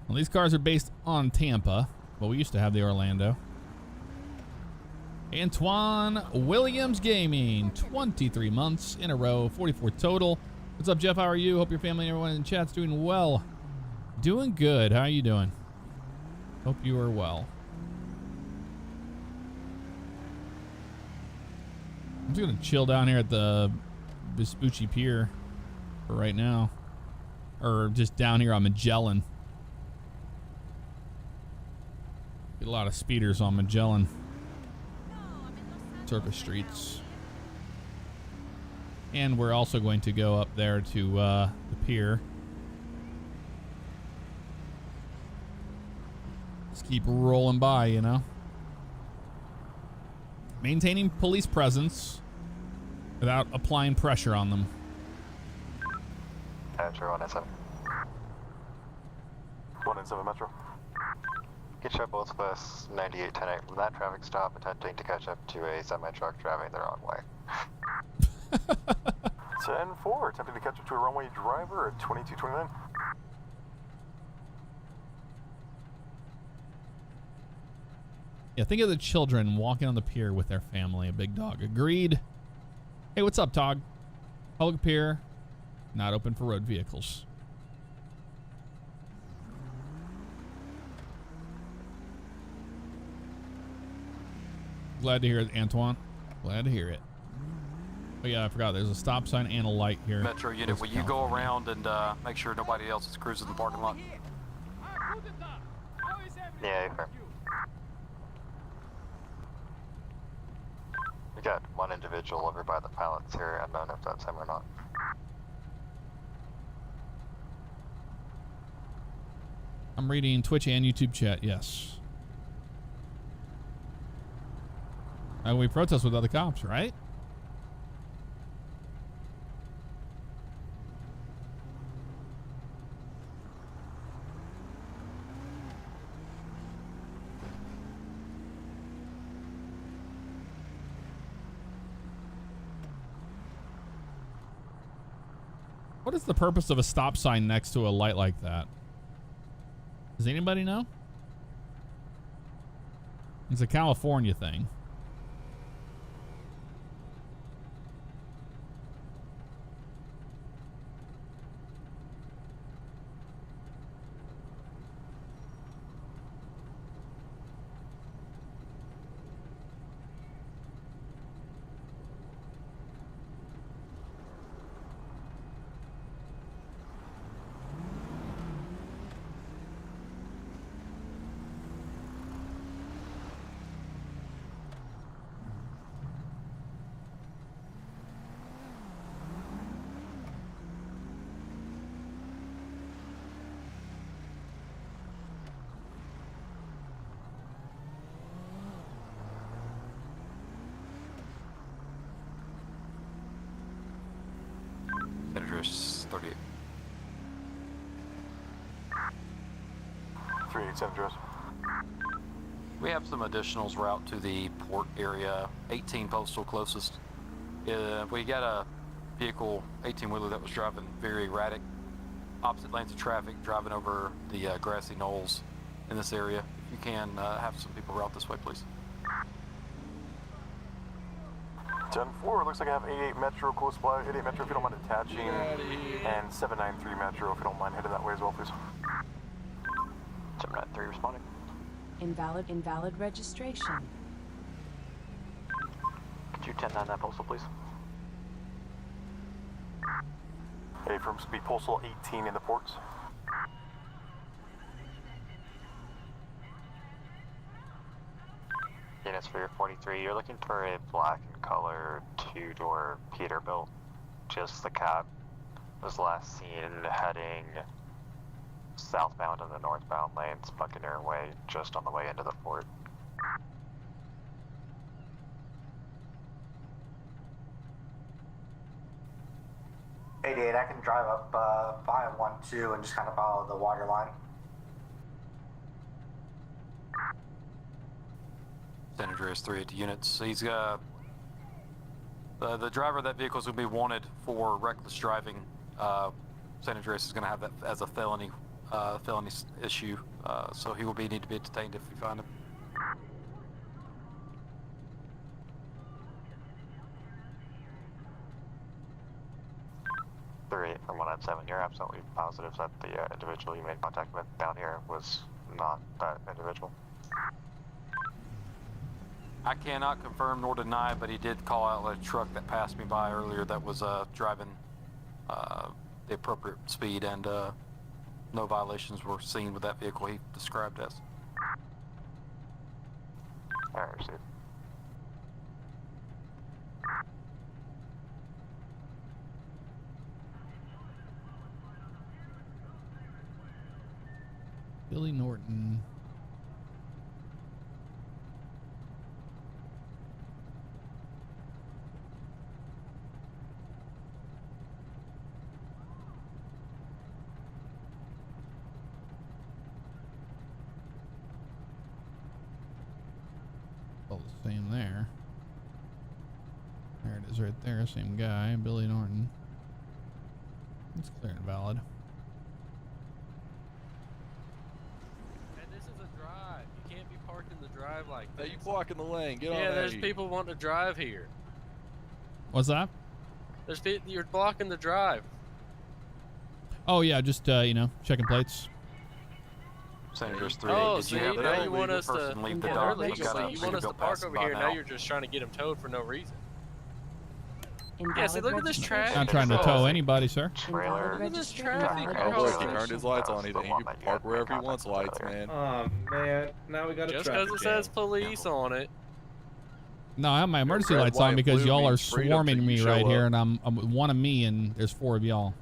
Well, these cars are based on Tampa, but we used to have the Orlando. Antoine Williams Gaming, 23 months in a row, 44 total. What's up, Jeff? How are you? Hope your family and everyone in the chat's doing well. Doing good. How are you doing? Hope you are well. I'm just gonna chill down here at the Vespucci Pier for right now, or just down here on Magellan. Get a lot of speeders on Magellan surface streets, and we're also going to go up there to the pier. Just keep rolling by, you know. Maintaining police presence without applying pressure on them. Metro 197. 197 Metro. Get you both of us 9810 from that traffic stop, attempting to catch up to a semi-truck driving the wrong way. 10-4, attempting to catch up to a runway driver at 2229. Yeah, think of the children walking on the pier with their family. A big dog. Agreed. Hey, what's up, Tog? Public pier, not open for road vehicles. Glad to hear it, Antoine. Glad to hear it. Oh yeah, I forgot. There's a stop sign and a light here. Metro unit, will you go around and make sure nobody else is cruising the parking lot? Yeah, fair. We got one individual over by the pallets here. I don't know if that's him or not. I'm reading Twitch and YouTube chat. Yes. We protest without the cops, right? What is the purpose of a stop sign next to a light like that? Does anybody know? It's a California thing. Address 38. 387 address. We have some additionals route to the port area. 18 postal closest. We got a vehicle, 18-wheeler, that was driving very erratic, opposite lanes of traffic, driving over the grassy knolls in this area. If you can have some people route this way, please. 10-4, looks like I have 88 Metro close by. 88 Metro if you don't mind attaching. And 793 Metro if you don't mind headed that way as well, please. 793 responding. Invalid registration. Could you 10-9 that postal, please? Hey, from speed postal 18 in the ports. Units for your 43, you're looking for a black in color 2-door Peterbilt. Just the cab was last seen heading southbound in the northbound lanes, Buccaneer Way, just on the way into the fort. I can drive up by 1-2 and just kind of follow the water line. San Andreas 380 units. He's got the driver of that vehicle is going to be wanted for reckless driving. San Andreas is going to have that as a felony felony issue, so he will need to be detained if we find him. 38 from 197, you're absolutely positive that the individual you made contact with down here was not that individual? I cannot confirm nor deny, but he did call out a truck that passed me by earlier that was driving the appropriate speed, and no violations were seen with that vehicle he described as. Alright, received. Billy Norton. All the same there. There it is right there. Same guy, Billy Norton. It's clear and valid. Parked in the drive like Hey, this. you blocking the lane. Get on Yeah, out there's here. people wanting to drive here. What's that? You're blocking the drive. Oh yeah, just you know, checking plates. Senators 3. Oh, did see, you have now that you want legal us to. person leave the Yeah, dock? they're He's got legal. a You want us to seatbelt park passing over by here. Now you're just trying to get them towed for no reason. Yeah, see, look at this traffic. Not trying to tow anybody, sir. Trailer. Look at this traffic. Oh, look, he turned his lights on. He can park wherever he wants lights, man. Oh man, now we got a Just traffic because it jam. says police on it. No, I have my emergency red, lights white, on because blue y'all are means freedom swarming till you me show right up. here, and I'm one of me, and there's 4 of y'all.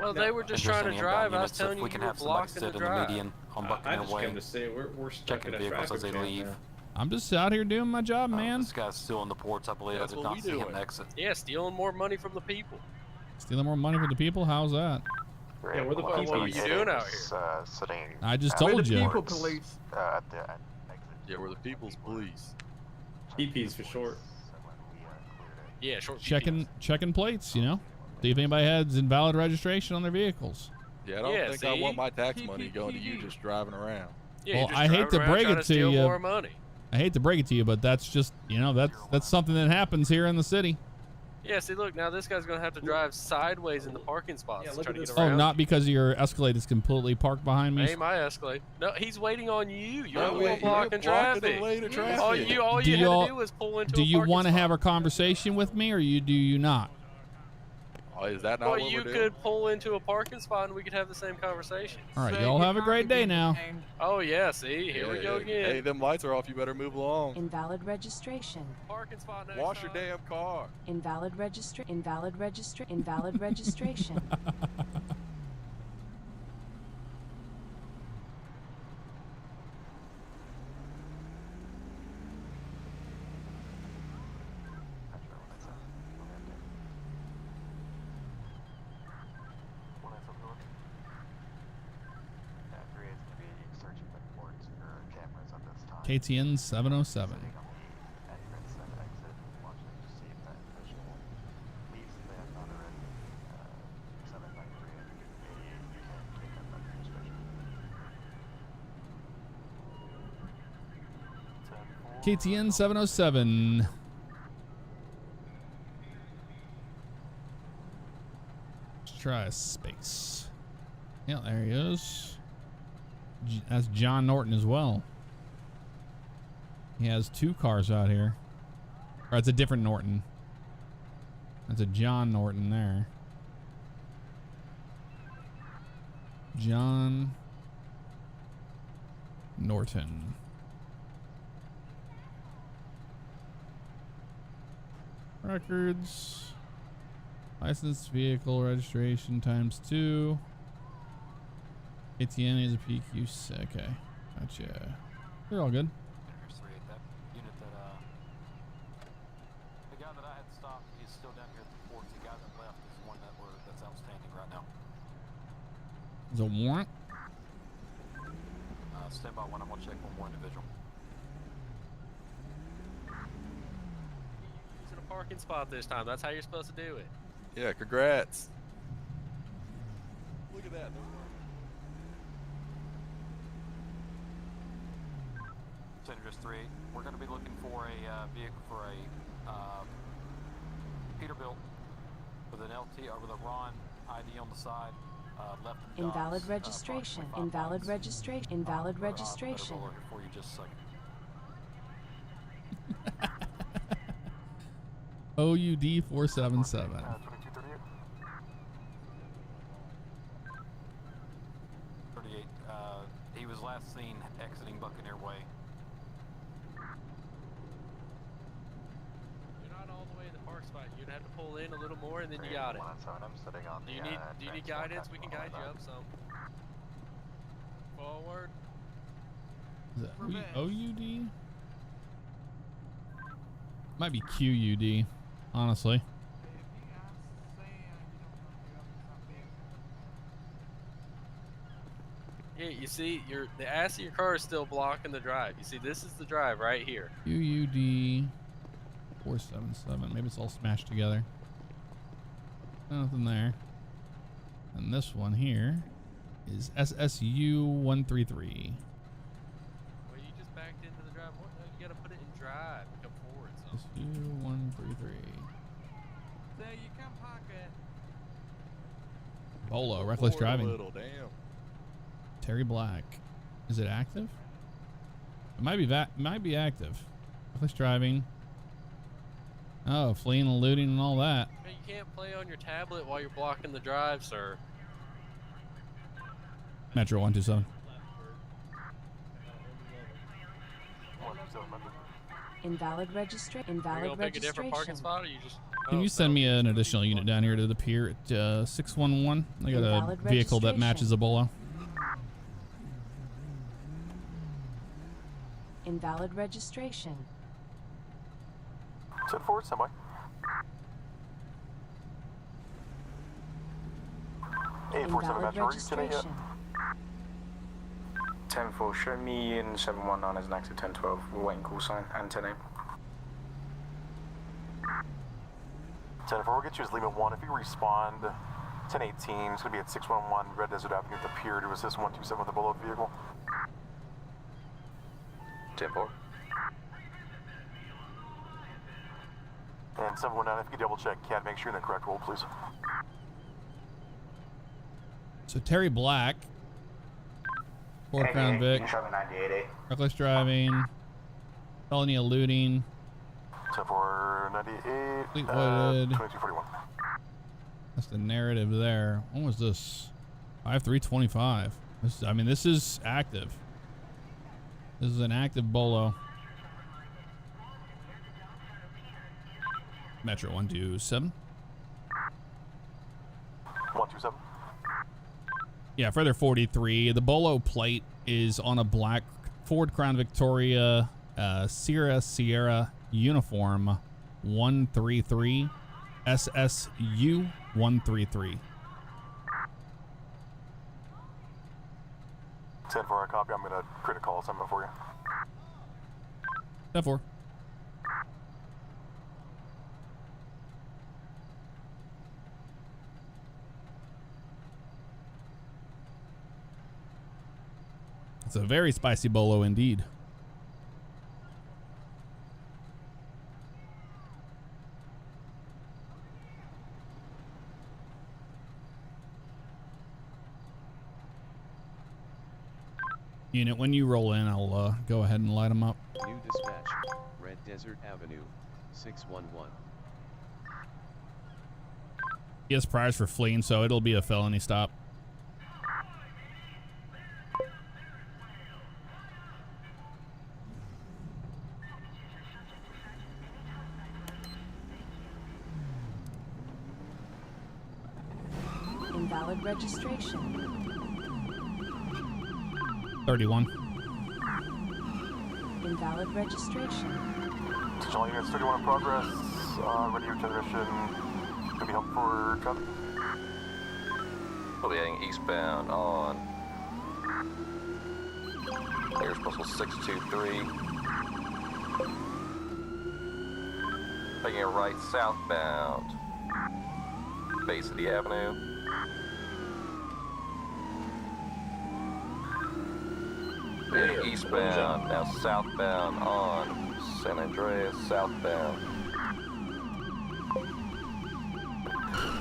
Well, they were just trying to drive. I was telling you we can you were have somebody blocking sit the in the drive. median on I Buccaneer just Way. came to say we're stuck Checking in a vehicles as traffic they jam leave. now. I'm just out here doing my job, man. This guy's still in the ports, I believe. That's I did what not we see him doing. exit. Yeah, stealing more money from the people. Stealing more money from the people? How's that? Yeah, we're the What people. are you doing out here? Sitting I just at told the you. People ports, police. at the exit. Yeah, we're the people's police. PP's for short. Yeah, short. Checking plates, you know. See if anybody has invalid registration on their vehicles. Yeah, I don't think I want my tax money going to you just driving around. Yeah, Well, you're just I hate driving to around break trying it to to steal you. more money. I hate to break it to you, but that's just, you know, that's something that happens here in the city. Yeah, see, look, now this guy's gonna have to drive sideways in the parking spots Yeah, to look try at to this. get around. Oh, not because your Escalade is completely parked behind me. Hey, my Escalade. No, he's waiting on you. You're No, the one blocking traffic. the lane of traffic. All you had to do was pull into Do a you parking want to spot. have a conversation with me, or do you not? Oh, is that not Well, what you we're doing? could pull into a parking spot and we could have the same conversation. All right, y'all have a great day now. Oh yeah, see, here we go again. Hey, them lights are off. You better move along. Invalid registration. Parking spot next Wash your time. damn car. Invalid registration. KTN 707. KTN 707. Let's try a space. Yeah, there he is. That's John Norton as well. He has 2 cars out here. Or it's a different Norton. That's a John Norton there. John Norton. Records. Licensed vehicle registration ×2. ATN is a PQ. Okay. Gotcha. They're all good. That unit that, the guy that I had stopped, he's still down here at the ports. The guy that left is one that's outstanding right now. Is a warrant? Stand by one. I'm gonna check one more individual. Using a parking spot this time. That's how you're supposed to do it. Yeah, congrats. Look at that. Address 3. We're going to be looking for a vehicle for a Peterbilt with an LT or with a Ron ID on the side. Left of Invalid docks, registration. approximately 5 Invalid miles. registration. Invalid Better registration. roll here for you just a second. OUD 477. 2238. 38. He was last seen exiting Buccaneer Way. You're not all the way in the park spot. You'd have to pull in a little more, and then you got it. I'm sitting on Do you need guidance? We can guide you up some. Forward. Is that OUD? Might be QUD, honestly. Yeah, you see, the ass of your car is still blocking the drive. You see, this is the drive right here. QUD 477. Maybe it's all smashed together. Nothing there. And this one here is SSU 133. Well, you just backed into the drive. What? You gotta put it in drive. Come forward. So. SSU 133. There you can park it. Bolo, reckless Forward driving. A little, damn. Terry Black. Is it active? It might be active. Reckless driving. Oh, fleeing and looting and all that. Hey, you can't play on your tablet while you're blocking the drive, sir. Metro 127. Invalid registration. Invalid Are you gonna pick a different parking registration. spot, or you just? Can you send me an additional unit down here to the pier at 611? I got a Invalid vehicle that registration. matches a Bolo. Invalid registration. 10 forward, semi. Invalid Metro, are you today yet? registration. 10-4, show me in 719 as an active 1012. We're waiting call sign and 10-8. 10-4, we'll get you as Lima 1. If you respond, 1018, it's going to be at 611 Red Desert Avenue at the pier to assist 127 with the Bolo vehicle. 10-4. And 719, if you could double check CAD, make sure you're in the correct role, please. So Terry Black, Ford Crown Vic, 98.8. reckless driving, felony eluding, 10-4, 98, Fleetwood. 2241. That's the narrative there. What was this? 5325. This is active. This is an active Bolo. Metro 127. 127. Yeah, further 43. The plate is on a black Ford Crown Victoria Sierra uniform 133 SSU 133. 10-4, I copy. I'm going to create a call assignment for you. 10-4. It's a very spicy Bolo indeed. Unit, when you roll in, I'll go ahead and light them up. New dispatch, Red Desert Avenue, 611. He has priors for fleeing, so it'll be a felony stop. Invalid registration. 31. Invalid registration. All units 31 in progress. Radio transmission. Could be help for traffic. We'll be heading eastbound on Air Postal 623. Taking a right southbound. Base of the avenue. Heading eastbound, now southbound on San Andreas, southbound.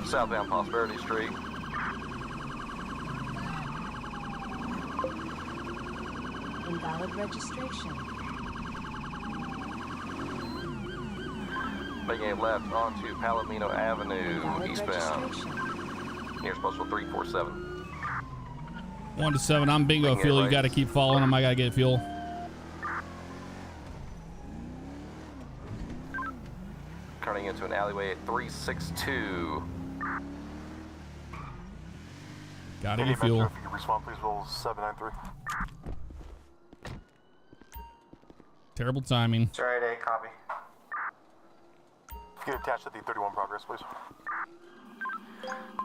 Southbound Prosperity Street. Invalid registration. Making a left onto Palomino Avenue, Invalid eastbound. registration. Near postal 347. 1 to 7. I'm bingo Making a fuel. You right. got to keep following him. I got to get fuel. Turning into an alleyway at 362. Got to Any get fuel. Metro, if you can respond, please roll 793. Terrible timing. Straight A, copy. Get attached to the 31 progress, please.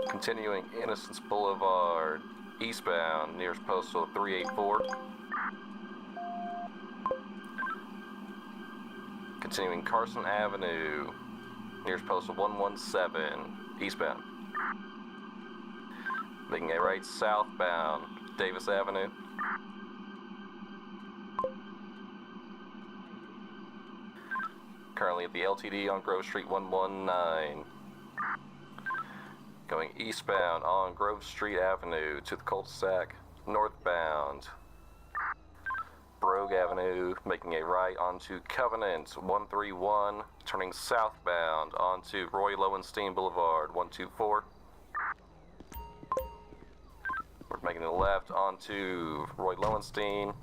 Continuing Innocence Boulevard, eastbound, nearest postal 384. Continuing Carson Avenue, nearest postal 117, eastbound. Making a right southbound, Davis Avenue. Currently at the LTD on Grove Street 119. Going eastbound on Grove Street Avenue to the cul-de-sac, northbound. Brogue Avenue, making a right onto Covenant 131, turning southbound onto Roy Lowenstein Boulevard 124. We're making a left onto Roy Lowenstein.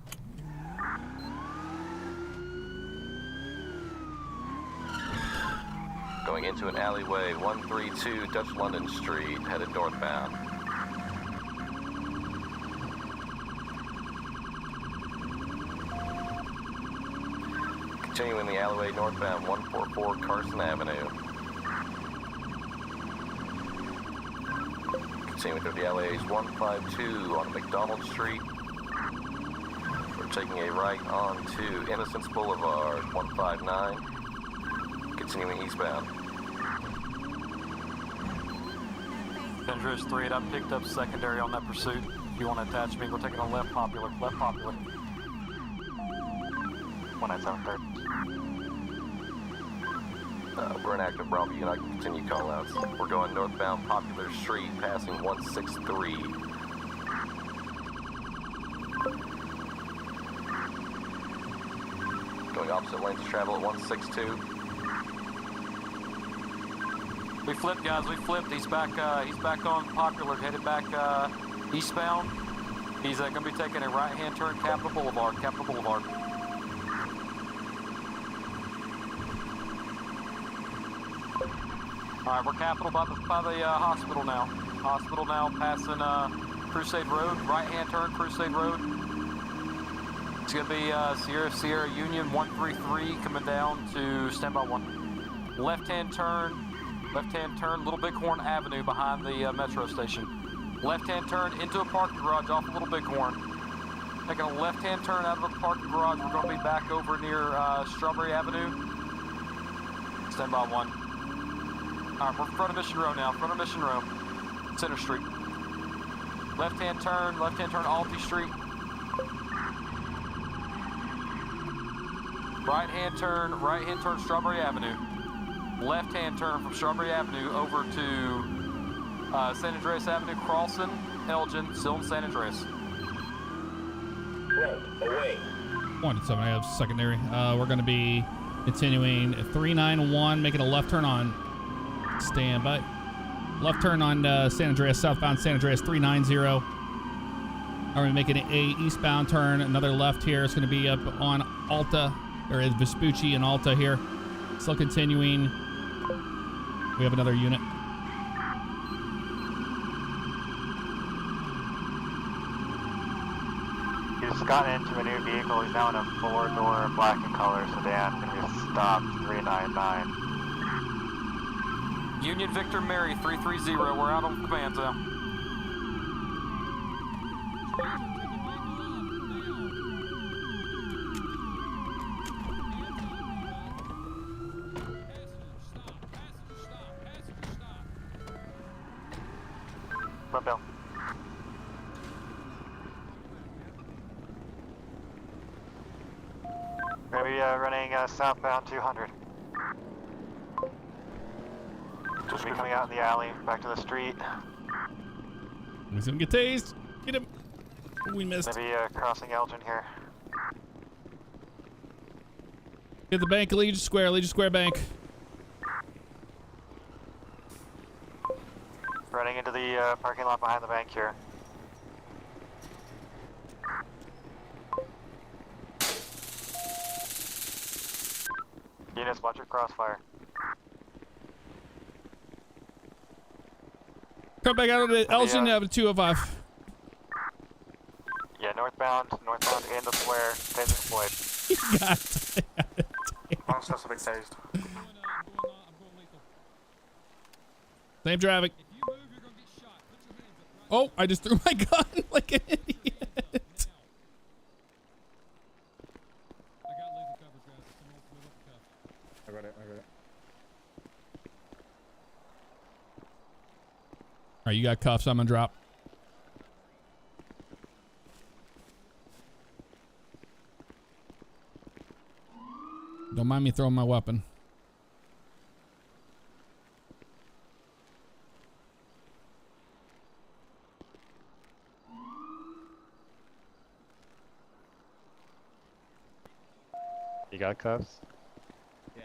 Going into an alleyway, 132 Dutch London Street, headed northbound. Continuing the alleyway northbound, 144 Carson Avenue. Continuing through the alleys, 152 on McDonald Street. We're taking a right onto Innocence Boulevard, 159. Continuing eastbound. Andrews 3, I picked up secondary on that pursuit. If you want to attach me, we're taking a left popular. Left popular. 1973. We're in active Bravo, and I can continue call-outs. We're going northbound Popular Street, passing 163. Going opposite lanes of travel at 162. We flipped, guys. We flipped. He's back on Popular, headed back eastbound. He's going to be taking a right-hand turn, Capitol Boulevard. All right, we're Capitol by the hospital now. Hospital now, passing Crusade Road. Right-hand turn, Crusade Road. It's going to be Sierra Union 133 coming down to standby 1. Left-hand turn, Little Bighorn Avenue behind the metro station. Left-hand turn into a parking garage off of Little Bighorn. Taking a left-hand turn out of the parking garage. We're going to be back over near Strawberry Avenue. Stand by 1. All right, we're in front of Mission Row now. Front of Mission Row. Center Street. Left-hand turn, Alty Street. Right-hand turn, Strawberry Avenue. Left-hand turn from Strawberry Avenue over to San Andreas Avenue, Carlson, Elgin, still in San Andreas. Right, away. 1 to 7. I have secondary. We're going to be continuing 391, making a left turn on standby. Left turn on San Andreas, southbound San Andreas 390. Are we making a eastbound turn? Another left here. It's going to be up on Alta, or Vespucci and Alta here. Still continuing. We have another unit. He's gotten into a new vehicle. He's now in a 4-door black and color sedan, and we stopped 399. Union Victor Mary 330. We're out on command now. Front bill. running southbound 200. Just be coming out in the alley, back to the street. He's gonna get tased. Get him. Oh, we missed. Maybe crossing Elgin here. Hit the bank, Legion Square Bank. Running into the parking lot behind the bank here. Units, watch your crossfire. Come back out of the Elgin, have a 205. Yeah, northbound in the square, taser deployed. God damn. One suspect tased. Same traffic. Oh, I just threw my gun like an idiot. I got it. All right, you got cuffs. I'm gonna drop. Don't mind me throwing my weapon. You got cuffs? Yeah.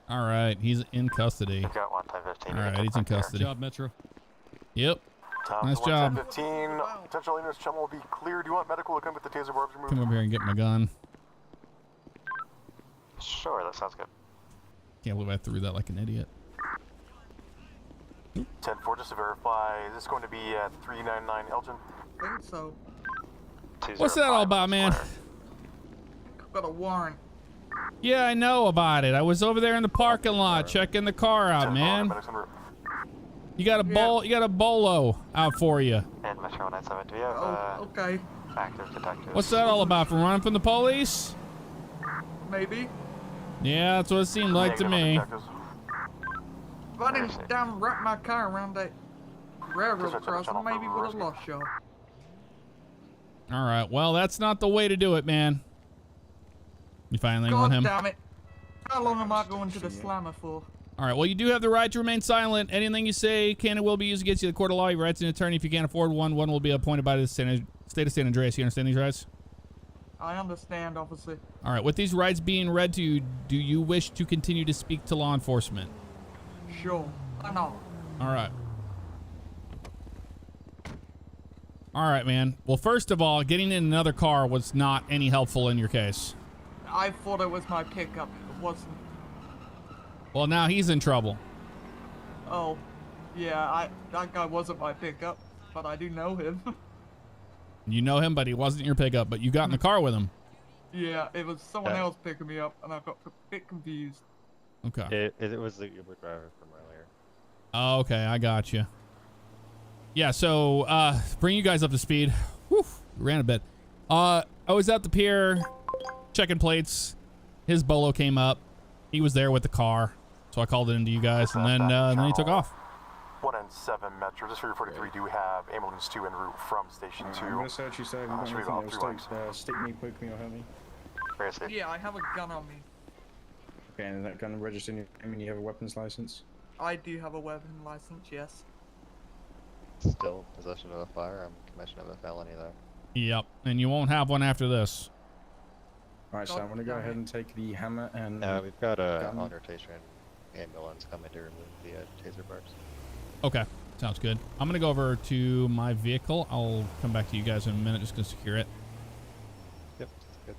All right, he's in custody. You've got 1 time 15. All right, he's in custody. Good job, Metro. Yep. Nice job. 15. Potential illness chum will be clear. Do you want medical to come with the taser barbs removed? Come over here and get my gun. Sure, that sounds good. Can't believe I threw that like an idiot. 10-4, just to verify, is this going to be at 399 Elgin? I think so. What's that all about, man? I've got a warrant. Yeah, I know about it. I was over there in the parking lot checking the car out, man. You got a bolo out for you. And Metro 97, do we have okay. active detectives? What's that all about? From running from the police? Maybe. Yeah, that's what it seemed like to me. If I didn't down wrap my car around that railroad crossing, maybe would have lost y'all. All right, well, that's not the way to do it, man. You finally God want him? damn it. How long am I going to the slammer for? All right, well, you do have the right to remain silent. Anything you say can and will be used against you in the court of law. Your rights to an attorney. If you can't afford one will be appointed by the state of San Andreas. You understand these rights? I understand, officer. All right, with these rights being read to you, do you wish to continue to speak to law enforcement? Sure. I know. All right. All right, man. Well, first of all, getting in another car was not any helpful in your case. I thought it was my pickup. It wasn't. Well, now he's in trouble. Oh, yeah, that guy wasn't my pickup, but I do know him. You know him, but he wasn't your pickup, but you got in the car with him. Yeah, it was someone else picking me up, and I got a bit confused. Okay. It was the Uber driver from earlier. Oh, okay, I got you. Yeah, so bring you guys up to speed. Whew, ran a bit. I was at the pier checking plates. His bolo came up. He was there with the car, so I called it into you guys, and then he took off. 1 and 7 Metro, just for your 43, do have ambulance 2 en route from station 2. I'm gonna search you, so if should we you go don't through stick me, poke me, or hurt me. Where is it? Yeah, I have a gun on me. Okay, and is that gun registered? I mean, you have a weapons license? I do have a weapon license, yes. Still possession of a firearm, commission of a felony, though. Yep, and you won't have one after this. Alright, so I'm gonna go ahead and take the hammer and... We've got a altercation ambulance coming to remove the taser barbs. Okay, sounds good. I'm gonna go over to my vehicle. I'll come back to you guys in a minute, just gonna secure it. Yep, that's good.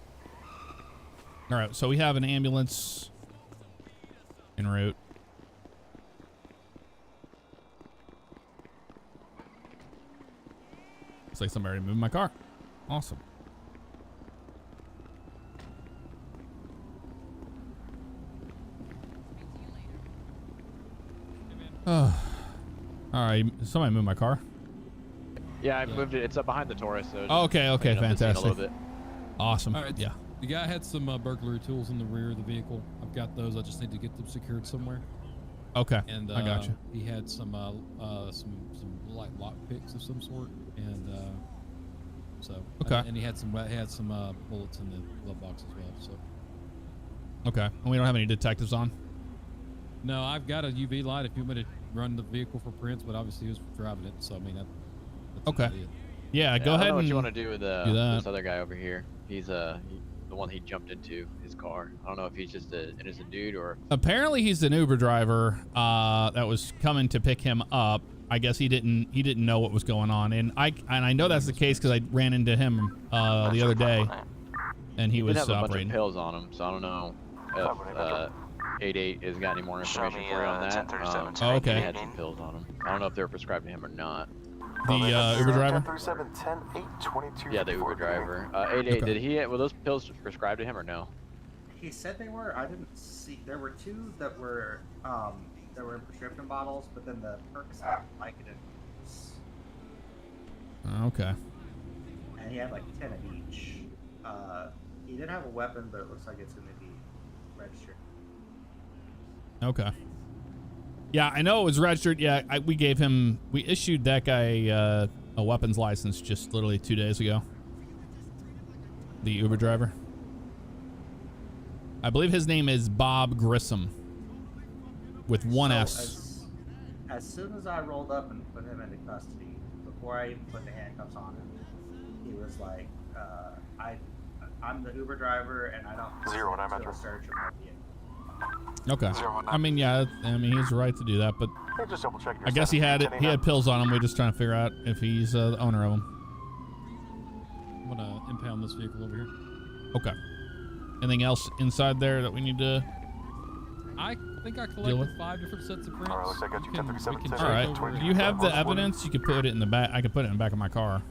All right, so we have an ambulance en route. Looks like somebody moved my car. Awesome. All right, somebody moved my car. Yeah, I moved it. It's up behind the Taurus. So Okay, fantastic. A little bit. Awesome. All right, yeah. The guy had some burglary tools in the rear of the vehicle. I've got those. I just need to get them secured somewhere. Okay, And I got you. He had some light lock picks of some sort, and So Okay. and he had some bullets in the glove box as well. So Okay. And we don't have any detectives on. no, I've got a UV light if you want me to run the vehicle for prints, but obviously he was driving it, so I mean that's Okay. about it. Yeah, go I ahead don't know what and you want to do with do that. this other guy over here. He's the one he jumped into his car. I don't know if he's just an innocent dude or. Apparently he's an Uber driver that was coming to pick him up. I guess he didn't know what was going on, and I know that's the case because I ran into him the other day, and he was did have a bunch operating. of pills on him, so I don't know if 88 has got any more information for you on that. Okay. He had some pills on him. I don't know if they were prescribed to him or not. The Uber driver? 1037, 10, 8, 22. Yeah, the Uber driver. 88, were those pills prescribed to him or no? He said they were. I didn't see. There were 2 that were in prescription bottles, but then the perks had Vicodin. Okay. And he had like 10 of each. He did have a weapon, but it looks like it's going to be registered. Okay. Yeah, I know it was registered. Yeah, we issued that guy a weapons license just literally 2 days ago. The Uber driver. I believe his name is Bob Grissom with one S. As soon as I rolled up and put him into custody, before I even put the handcuffs on him, he was like, I'm the Uber driver and I don't Zero when I'm do a search of my vehicle. Okay. I mean, yeah, he has the right to do that, but Hey, just double check your I guess he had pills on him. We're just trying to figure out if he's the owner of them. I'm gonna impound this vehicle over here. Okay. Anything else inside there that we need to? I think I Deal collected with? 5 different sets of prints. All right, looks like I got you 1037. All right. Do you have the evidence? You could put it in the back. I could put it in the back of my car.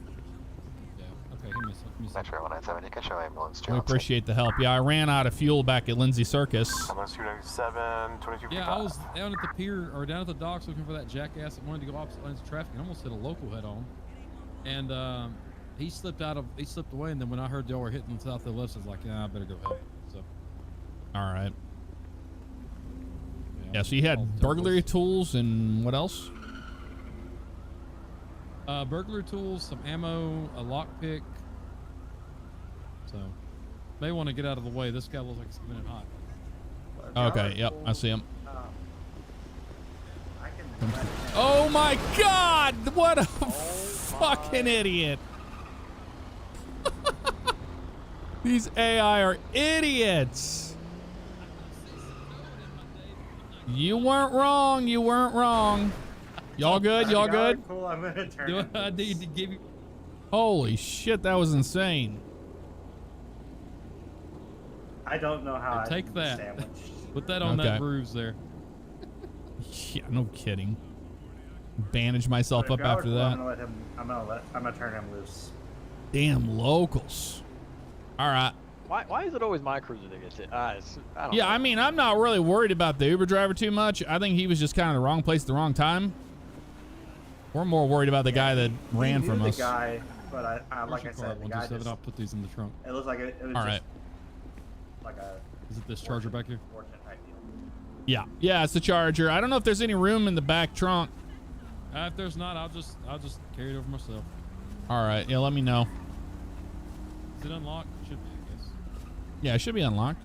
Yeah. Okay. Give me a Metro 197, you can show ambulance. We appreciate the help. Yeah, I ran out of fuel back at Lindsay Circus. I'm on 297, 22. Yeah, I was down at the pier or down at the docks looking for that jackass that wanted to go opposite lanes of traffic and almost hit a local head on. And he slipped away, and then when I heard y'all were hitting the south to the left, I was like, yeah, I better go ahead. So. All right. Yeah, so you had burglary tools and what else? Burglary tools, some ammo, a lockpick. So, may want to get out of the way. This guy looks like he's coming in hot. Okay, yep, I see him. Oh my God! What a fucking idiot! These AI are idiots. You weren't wrong. You weren't wrong. Y'all good? Y'all good? Cool, I'm gonna turn. Do I need to give you? Holy shit, that was insane. I don't know how. Take that. Put that on that bruise there. Yeah, no kidding. Bandage myself up after that. I'm gonna turn him loose. Damn locals. All right. Why is it always my cruiser that gets hit? I don't know. I mean, I'm not really worried about the Uber driver too much. I think he was just kind of the wrong place at the wrong time. We're more worried about the guy that ran from us. The guy, but like I said, the guy just. I'll put these in the trunk. It looks like it was all just right. Like a. Is it this Charger back here? Yeah, it's the Charger. I don't know if there's any room in the back trunk. If there's not, I'll just carry it over myself. All right. Yeah, let me know. Is it unlocked? It should be, I guess. Yeah, it should be unlocked.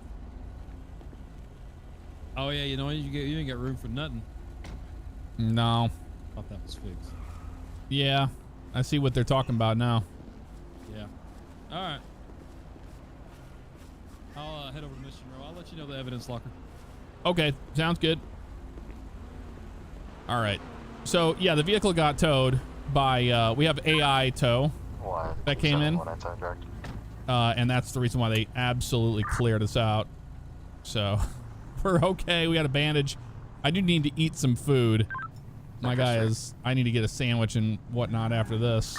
Oh yeah, you know you ain't got room for nothing. No. Thought that was fixed. Yeah, I see what they're talking about now. Yeah. All right. I'll head over to Mission Row. I'll let you know the evidence locker. Okay, sounds good. All right. So yeah, the vehicle got towed by we have AI tow that came in, and that's the reason why they absolutely cleared us out. So we're okay. We got a bandage. I do need to eat some food. My guy is. I need to get a sandwich and whatnot after this.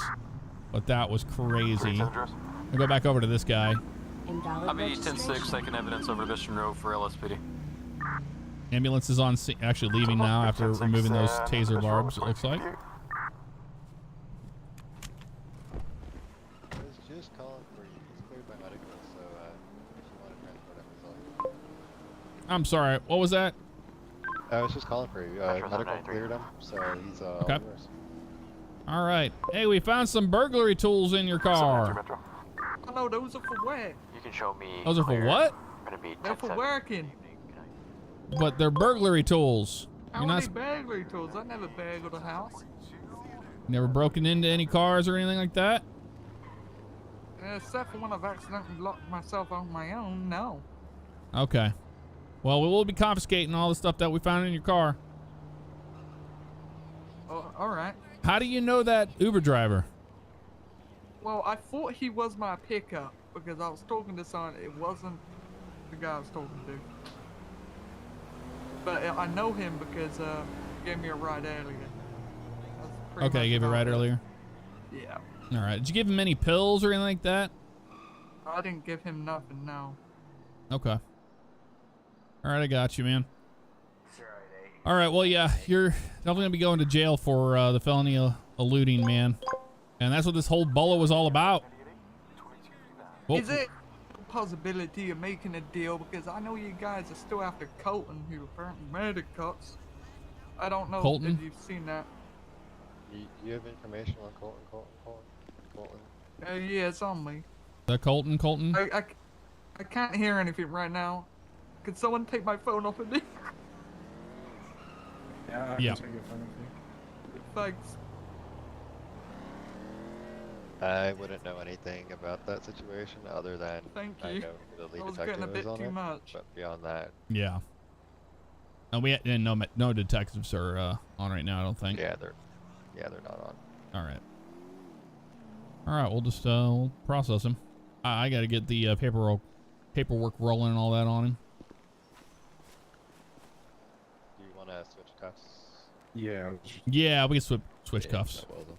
But that was crazy. I'll go back over to this guy. I'll be 10-6 taking evidence over Mission Row for LSPD. Ambulance is on scene, actually leaving now after removing those taser barbs, it looks like. I was just calling for you. He's cleared by medical, so if you want to transport him, that's all. I'm sorry, what was that? I was just calling for you. Medical cleared him, so he's okay. All right. Hey, we found some burglary tools in your car. Oh no, those are for work. You can show me. Those are for what? They're for working. But they're burglary tools. How You're are not they burglary tools? I never burgled a house. never broken into any cars or anything like that? Except for when I've accidentally locked myself on my own, no. Okay. Well, we will be confiscating all the stuff that we found in your car. Oh, all right. How do you know that Uber driver? Well, I thought he was my pickup because I was talking to someone. It wasn't the guy I was talking to. But I know him because he gave me a ride earlier. Okay, you gave you a ride earlier? Yeah. All right. Did you give him any pills or anything like that? I didn't give him nothing, no. Okay. All right, I got you, man. All right, well, yeah, you're definitely going to be going to jail for the felony eluding, man. And that's what this whole bolo was all about. Well, Is it a possibility of making a deal? Because I know you guys are still after Colton, who apparently murdered cops. I don't know Colton? if you've seen that. You have information on Colton? Yeah, it's on me. The Colton? I can't hear anything right now. Could someone take my phone off of me? Yeah, I Yeah. can take your phone off you. Thanks. I wouldn't know anything about that situation other than Thank I you. know who the lead I was detective getting a bit is on too it, much. but beyond that, yeah. And we and no detectives are on right now, I don't think. yeah, they're not on. All right. All right, we'll just we'll process him. I got to get the paperwork rolling and all that on him. Do you want to switch cuffs? Yeah. Yeah, we can switch cuffs. I will then.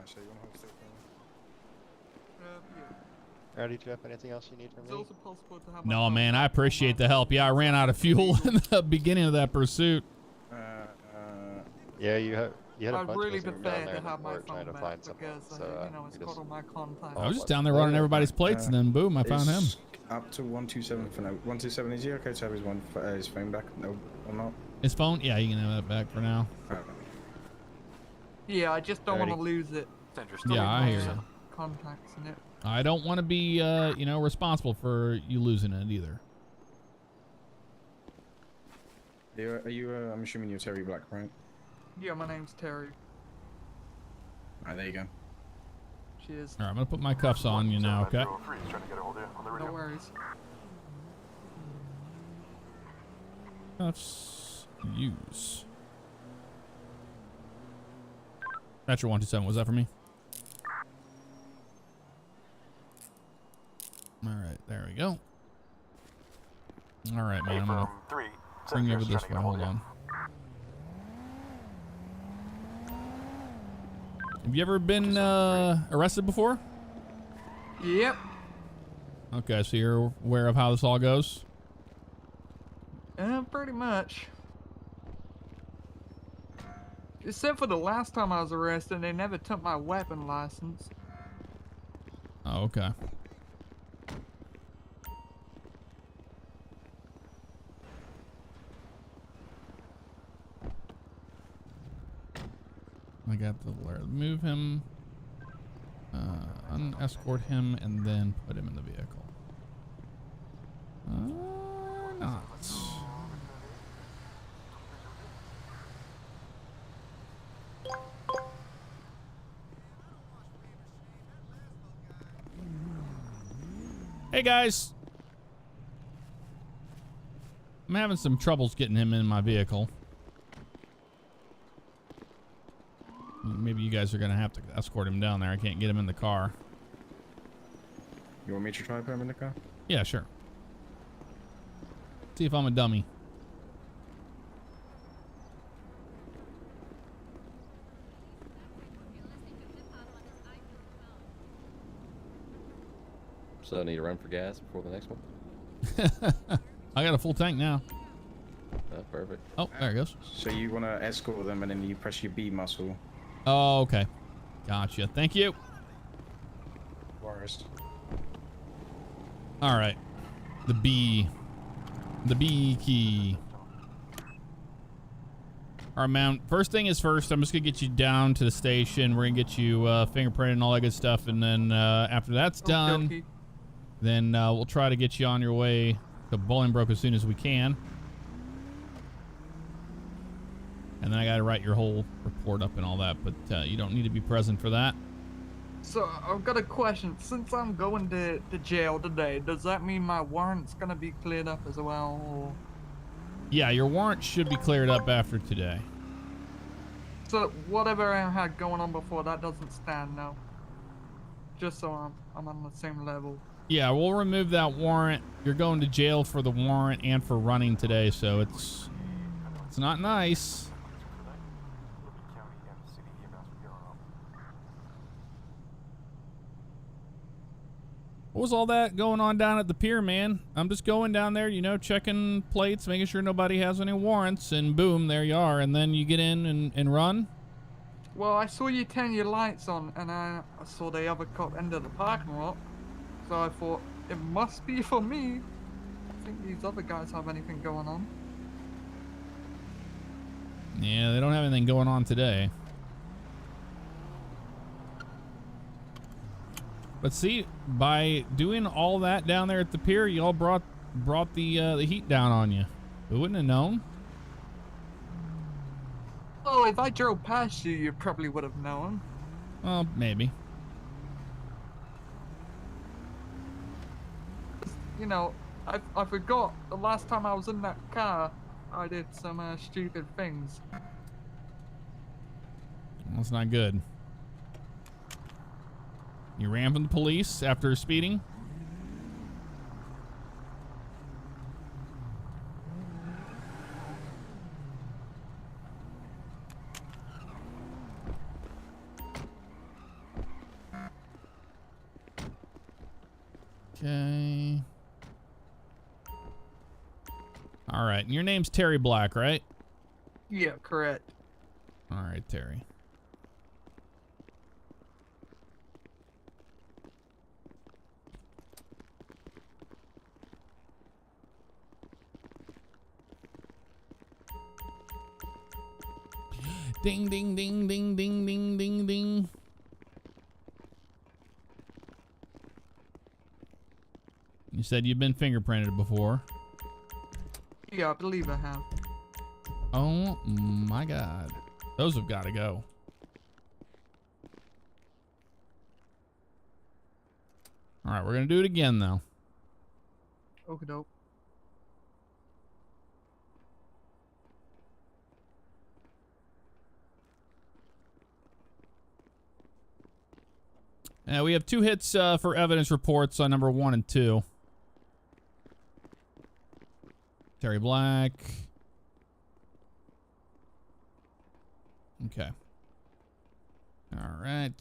So you want to hold still for Yeah. Alrighty, Jeff, anything else you need from It's me? also possible to have No, man, I appreciate the help. Yeah, I ran out of fuel in the beginning of that pursuit. Yeah, you had a I'd bunch really of us who were prefer down there to in the have my port trying phone to find back someone, because, so you know, it's got all my contacts. I was just down there running everybody's plates, and then boom, I found him. It's up to 127 for now. 127, is he okay to have his phone back? No, or not? His phone? Yeah, you can have that back for now. Yeah, I just don't want to Alrighty. lose it. Yeah, I hear you. Contacts in it. I don't want to be, responsible for you losing it either. Are you I'm assuming you're Terry Black, right? Yeah, my name's Terry. Alright, there you go. Cheers. All right, I'm going to put my cuffs on you now, okay? No worries. Cuffs. Use. That's your 127. Was that for me? All right, there we go. All right, man. I'm going to bring you over this way. Hold on. Have you ever been arrested before? Yep. Okay, so you're aware of how this all goes? Pretty much. Except for the last time I was arrested, they never took my weapon license. Oh, okay. I got to move him, unescort him, and then put him in the vehicle. Not. Hey guys, I'm having some troubles getting him in my vehicle. Maybe you guys are gonna have to escort him down there. I can't get him in the car. You want me to try to put him in the car? Yeah, sure. See if I'm a dummy. So I need to run for gas before the next one? I got a full tank now. Oh, perfect. Oh, there it goes. So you want to escort them and then you press your B muscle. Oh, okay. Gotcha. Thank you. Worst. All right. The B. The B key. All right, man. First thing is first. I'm just gonna get you down to the station. We're gonna get you fingerprinted and all that good stuff, and then after that's done, Okay. then we'll try to get you on your way to Bolingbroke as soon as we can. And then I gotta write your whole report up and all that, but you don't need to be present for that. So I've got a question. Since I'm going to jail today, does that mean my warrant's gonna be cleared up as well? Or... Yeah, your warrant should be cleared up after today. So whatever I had going on before, that doesn't stand now. Just so I'm on the same level. Yeah, we'll remove that warrant. You're going to jail for the warrant and for running today, so it's not nice. What was all that going on down at the pier, man? I'm just going down there, you know, checking plates, making sure nobody has any warrants, and boom, there you are. And then you get in and run? Well, I saw you turn your lights on, and I saw the other cop enter the parking lot. So I thought, it must be for me. I think these other guys have anything going on. Yeah, they don't have anything going on today. But see, by doing all that down there at the pier, y'all brought the heat down on you. We wouldn't have known. Oh, if I drove past you, you probably would have known. Well, maybe. You know, I forgot the last time I was in that car, I did some stupid things. That's not good. You ran from the police after speeding? Okay. All right. Your name's Terry Black, right? Yeah, correct. All right, Terry. Ding, ding, ding, ding, ding, ding, ding, ding. You said you've been fingerprinted before. Yeah, I believe I have. Oh my God. Those have got to go. All right, we're going to do it again though. Okie doke. We have 2 hits for evidence reports on number 1 and 2. Terry Black. Okay. All right.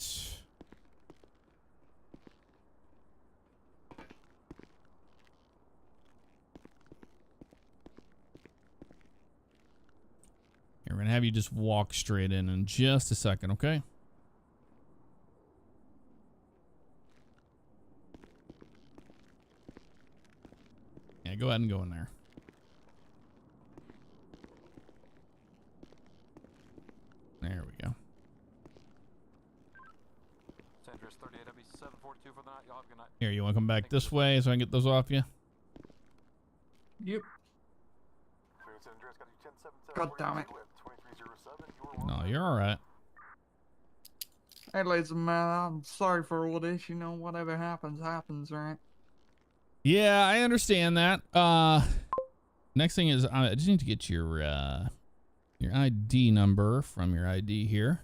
Here, we're going to have you just walk straight in just a second, okay? Yeah, go ahead and go in there. There we go. Sandra's 38, that'll be 742 for the night. Y'all have a good night. Here, you want to come back this way so I can get those off you? Yep. God damn it. No, you're all right. Hey, ladies and man, I'm sorry for all this. You know, whatever happens, happens, right? Yeah, I understand that. Next thing is I just need to get your ID number from your ID here.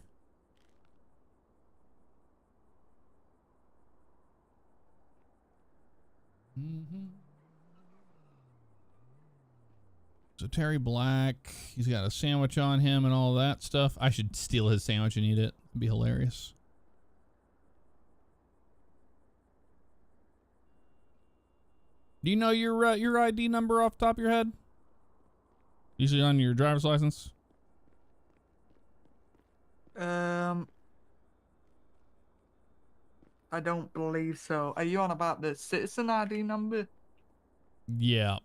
So Terry Black, he's got a sandwich on him and all that stuff. I should steal his sandwich and eat it. It'd be hilarious. Do you know your ID number off the top of your head? Usually on your driver's license? I don't believe so. Are you on about the citizen ID number? Yeah.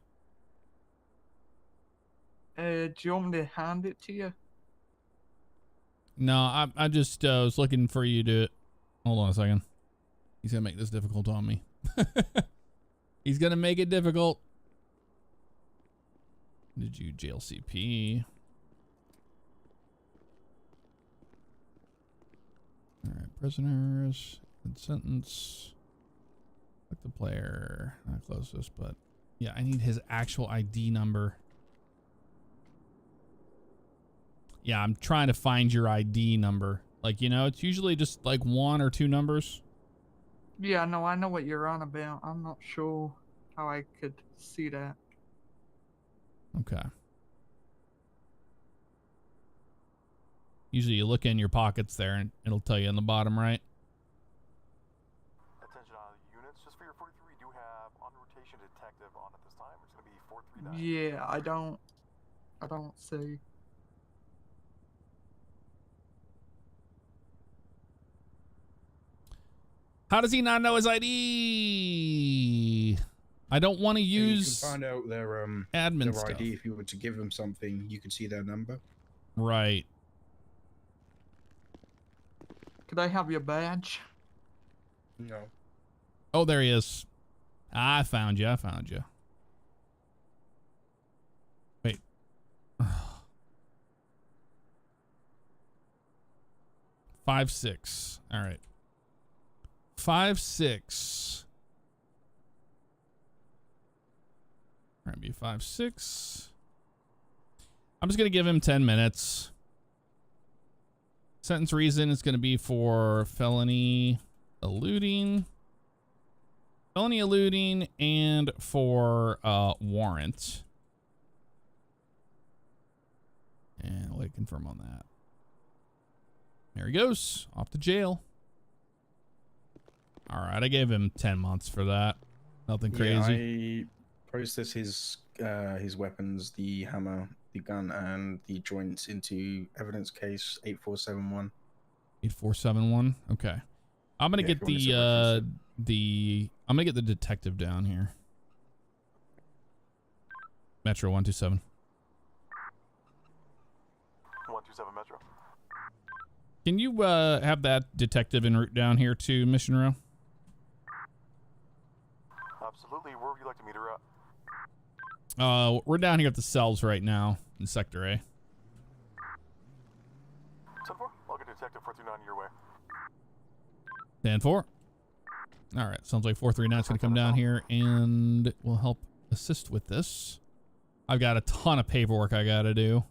Do you want me to hand it to you? No, I just was looking for you to... Hold on a second. He's going to make this difficult on me. He's going to make it difficult. Did you jail CP? All right, prisoners. Good sentence. Click the player. Not closest, but yeah, I need his actual ID number. Yeah, I'm trying to find your ID number. Like, you know, it's usually just like 1 or 2 numbers. Yeah, no, I know what you're on about. I'm not sure how I could see that. Okay. Usually you look in your pockets there and it'll tell you in the bottom right. Attention units, just for your 43, we do have on rotation detective on at this time. It's going to be 439. Yeah, I don't see. How does he not know his ID? I don't want to use... You can find out their admin their stuff. ID if you were to give them something. You could see their number. Right. Could I have your badge? No. Oh, there he is. I found you. I found you. Wait. 5'6". All right. 5'6". All right, be 5'6". I'm just gonna give him 10 minutes. Sentence reason is gonna be for felony eluding, and for warrant. And I'll let confirm on that. There he goes, off to jail. All right, I gave him 10 months for that. Nothing crazy. Yeah, I processed his weapons, the hammer, the gun, and the joints into evidence case 8471. 8471. Okay. I'm gonna get I'm gonna get the detective down here. Metro 127. 127 Metro. Can you have that detective en route down here to Mission Row? Absolutely. Where would you like to meet her at? We're down here at the cells right now in Sector A. 10-4. I'll get Detective 439 your way. 10-4. All right. Sounds like 439 is going to come down here and will help assist with this. I've got a ton of paperwork I got to do.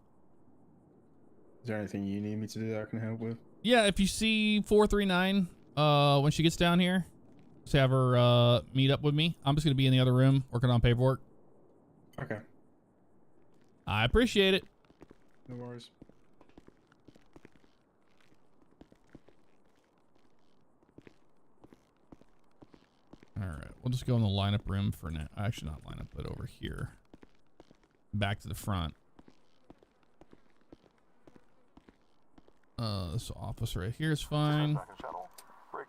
Is there anything you need me to do that I can help with? Yeah, if you see 439 when she gets down here, just have her meet up with me. I'm just going to be in the other room working on paperwork. Okay. I appreciate it. No worries. All right, we'll just go in the lineup room for now. Actually, not lineup, but over here. Back to the front. This office right here is fine. Back in channel. Break.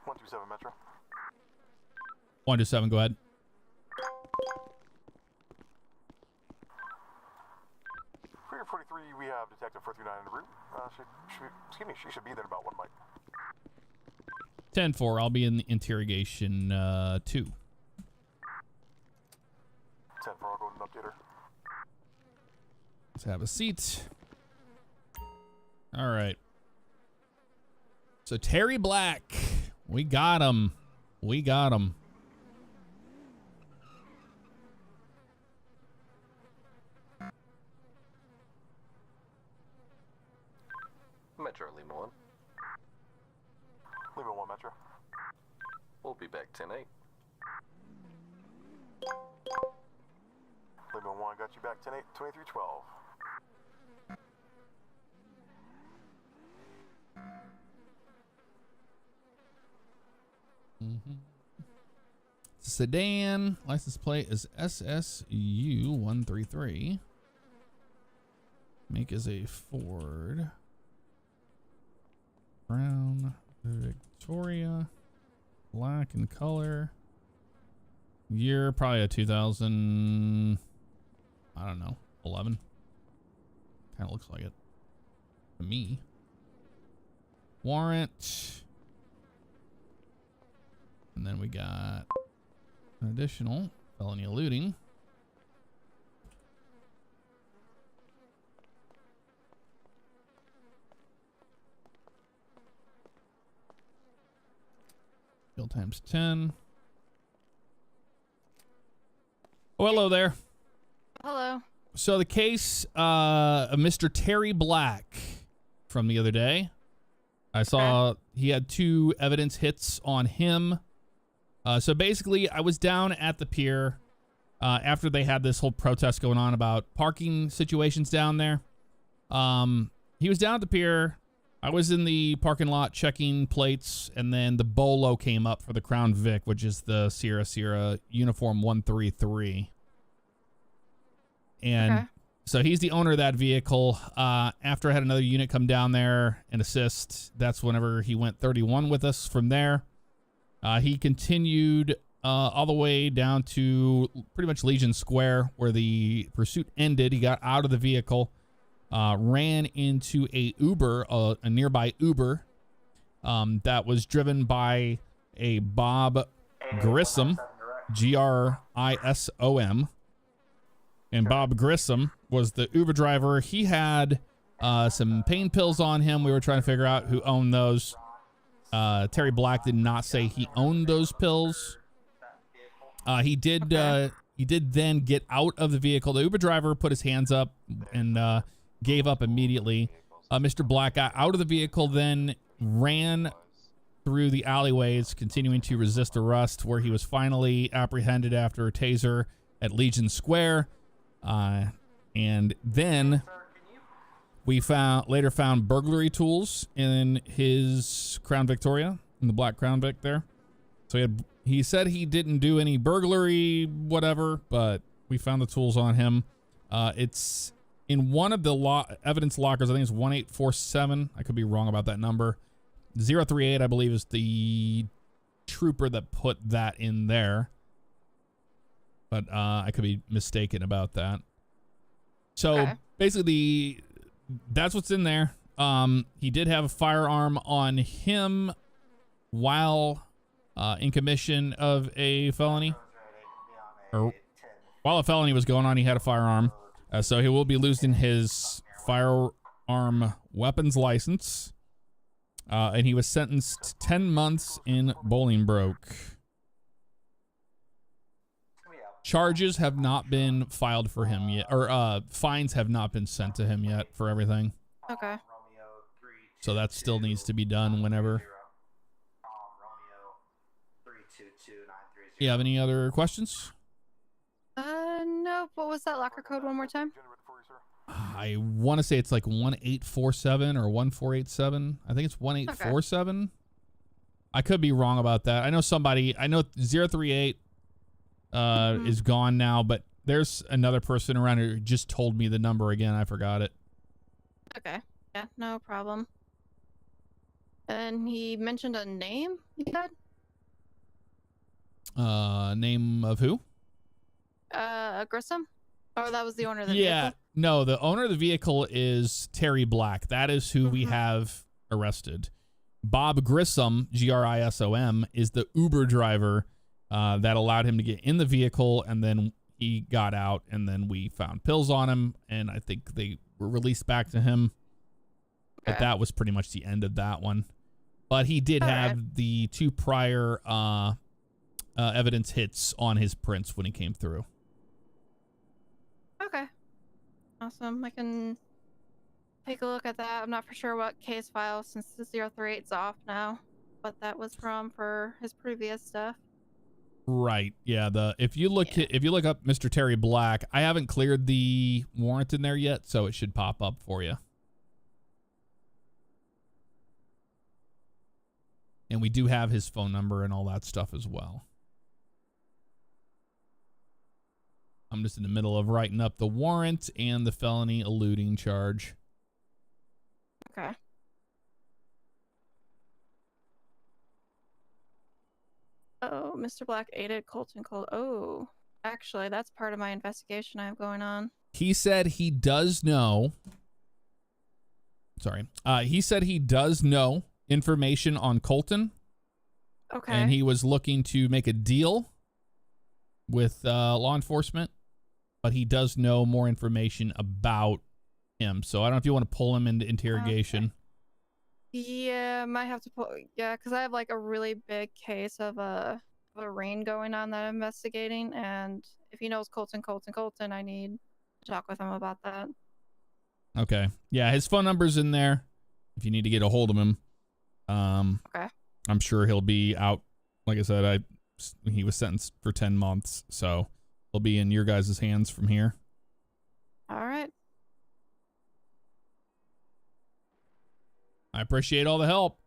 127 Metro. 127, go ahead. For your 43, we have Detective 439 en route. She should be there in about 1 mic. 10-4, I'll be in the interrogation 2. 10-4, I'll go and update her. Let's have a seat. All right. So Terry Black, we got him. We got him. Metro Lima 1. Lima 1 Metro. We'll be back 10-8. Lima 1 got you back 10-8, 2312. It's a sedan. License plate is SSU133. Make is a Ford. Brown Victoria. Black in color. Year probably a 2000. I don't know. 11. Kind of looks like it to me. warrant. And then we got an additional felony eluding. Bill times 10. Oh, hello there. Hello. So the case of Mr. Terry Black from the other day. I saw he had 2 evidence hits on him. So basically, I was down at the pier after they had this whole protest going on about parking situations down there. He was down at the pier. I was in the parking lot checking plates, and then the bolo came up for the Crown Vic, which is the Sierra Uniform 133. And so he's the owner of that vehicle. After I had another unit come down there and assist, that's whenever he went 31 with us from there. He continued all the way down to pretty much Legion Square, where the pursuit ended. He got out of the vehicle, ran into a Uber, a nearby Uber, that was driven by a Bob Grissom, Grisom. And Bob Grissom was the Uber driver. He had some pain pills on him. We were trying to figure out who owned those. Terry Black did not say he owned those pills. He did then get out of the vehicle. The Uber driver put his hands up and gave up immediately. Mr. Black got out of the vehicle, then ran through the alleyways, continuing to resist arrest, where he was finally apprehended after a taser at Legion Square. And then we later found burglary tools in his Crown Victoria, in the black Crown Vic there. So he said he didn't do any burglary, whatever, but we found the tools on him. It's in one of the evidence lockers. I think it's 1847. I could be wrong about that number. 038, I believe, is the trooper that put that in there. But I could be mistaken about that. So basically, that's what's in there. He did have a firearm on him while in commission of a felony. Or while a felony was going on, he had a firearm. So he will be losing his firearm weapons license. And he was sentenced to 10 months in Bolingbroke. Charges have not been filed for him yet, or fines have not been sent to him yet for everything. Okay. So that still needs to be done whenever. You have any other questions? No. What was that locker code one more time? I want to say it's like 1847 or 1487. I think it's 1847. I could be wrong about that. I know 038 is gone now, but there's another person around who just told me the number again. I forgot it. Okay. Yeah, no problem. And he mentioned a name, you said? Name of who? Grissom? Oh, that was the owner of the vehicle? No, the owner of the vehicle is Terry Black. That is who we have arrested. Bob Grissom, Grisom, is the Uber driver that allowed him to get in the vehicle, and then he got out, and then we found pills on him, and I think they were released back to him. But that was pretty much the end of that one. But he did have the 2 prior evidence hits on his prints when he came through. Okay. Awesome. I can take a look at that. I'm not for sure what case file, since the 038's off now, what that was from for his previous stuff. Right. Yeah. If you look up Mr. Terry Black, I haven't cleared the warrant in there yet, so it should pop up for you. And we do have his phone number and all that stuff as well. I'm just in the middle of writing up the warrant and the felony eluding charge. Okay. Oh, Mr. Black aided Colton Cold. Oh, actually, that's part of my investigation I have going on. He said he does know. Sorry. He said he does know information on Colton. Okay. And he was looking to make a deal with law enforcement, but he does know more information about him. So I don't know if you want to pull him into interrogation. Yeah, might have to pull. Yeah, because I have like a really big case of a rain going on that I'm investigating, and if he knows Colton, I need to talk with him about that. Okay. Yeah, his phone number's in there if you need to get a hold of him. Okay. I'm sure he'll be out. Like I said, he was sentenced for 10 months, so he'll be in your guys' hands from here. All right. I appreciate all the help.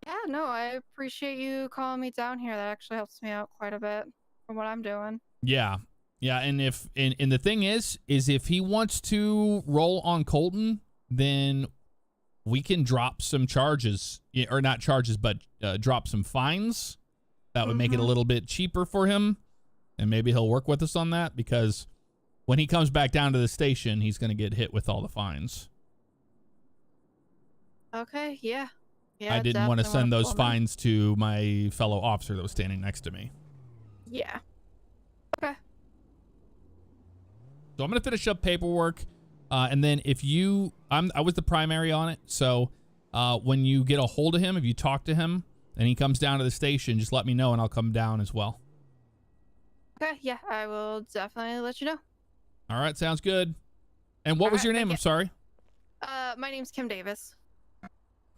Yeah, no, I appreciate you calling me down here. That actually helps me out quite a bit from what I'm doing. Yeah. Yeah, and the thing is if he wants to roll on Colton, then we can drop some charges, or not charges, but drop some fines. That would make it a little bit cheaper for him, and maybe he'll work with us on that, because when he comes back down to the station, he's going to get hit with all the fines. Okay, yeah. I didn't want to send those fines to my fellow officer that was standing next to me. Yeah. Okay. So I'm going to finish up paperwork. And then if I was the primary on it. So when you get a hold of him, if you talk to him and he comes down to the station, just let me know and I'll come down as well. Okay, yeah, I will definitely let you know. All right, sounds good. And what was your name? I'm sorry. My name's Kim Davis.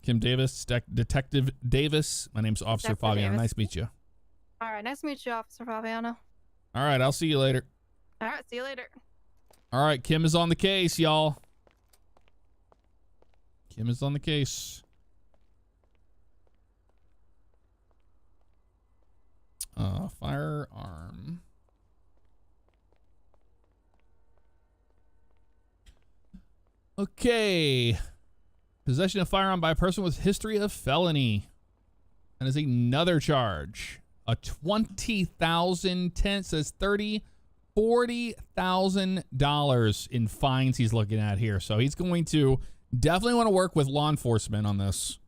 Kim Davis, Detective Davis. My name's Officer Fabiano. Nice to meet you. All right, nice to meet you, Officer Fabiano. All right, I'll see you later. All right, see you later. All right, Kim is on the case, y'all. Kim is on the case. Firearm. Okay. Possession of firearm by a person with history of felony. That is another charge. A $20,000 says $40,000 in fines he's looking at here. So he's going to definitely want to work with law enforcement on this.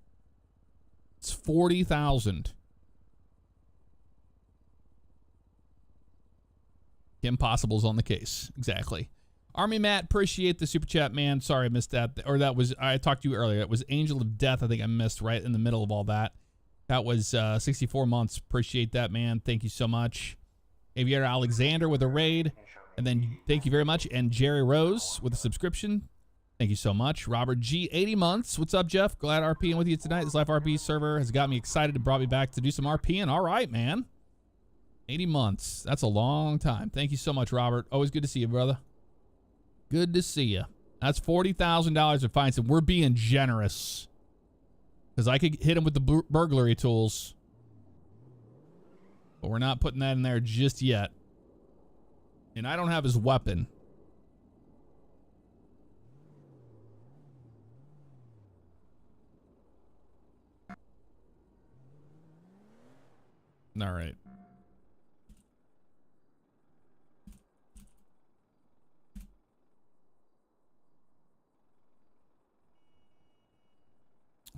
It's $40,000. Impossible's on the case. Exactly. Army Matt, appreciate the super chat, man. Sorry I missed that. Or that was, I talked to you earlier. It was Angel of Death. I think I missed right in the middle of all that. That was 64 months. Appreciate that, man. Thank you so much. Aviator Alexander with a raid. And then thank you very much. And Jerry Rose with a subscription. Thank you so much. Robert G, 80 months. What's up, Jeff? Glad RPing with you tonight. This live RP server has got me excited and brought me back to do some RPing. All right, man. 80 months. That's a long time. Thank you so much, Robert. Always good to see you, brother. Good to see you. That's $40,000 in fines, and we're being generous. Because I could hit him with the burglary tools. But we're not putting that in there just yet. And I don't have his weapon. All right.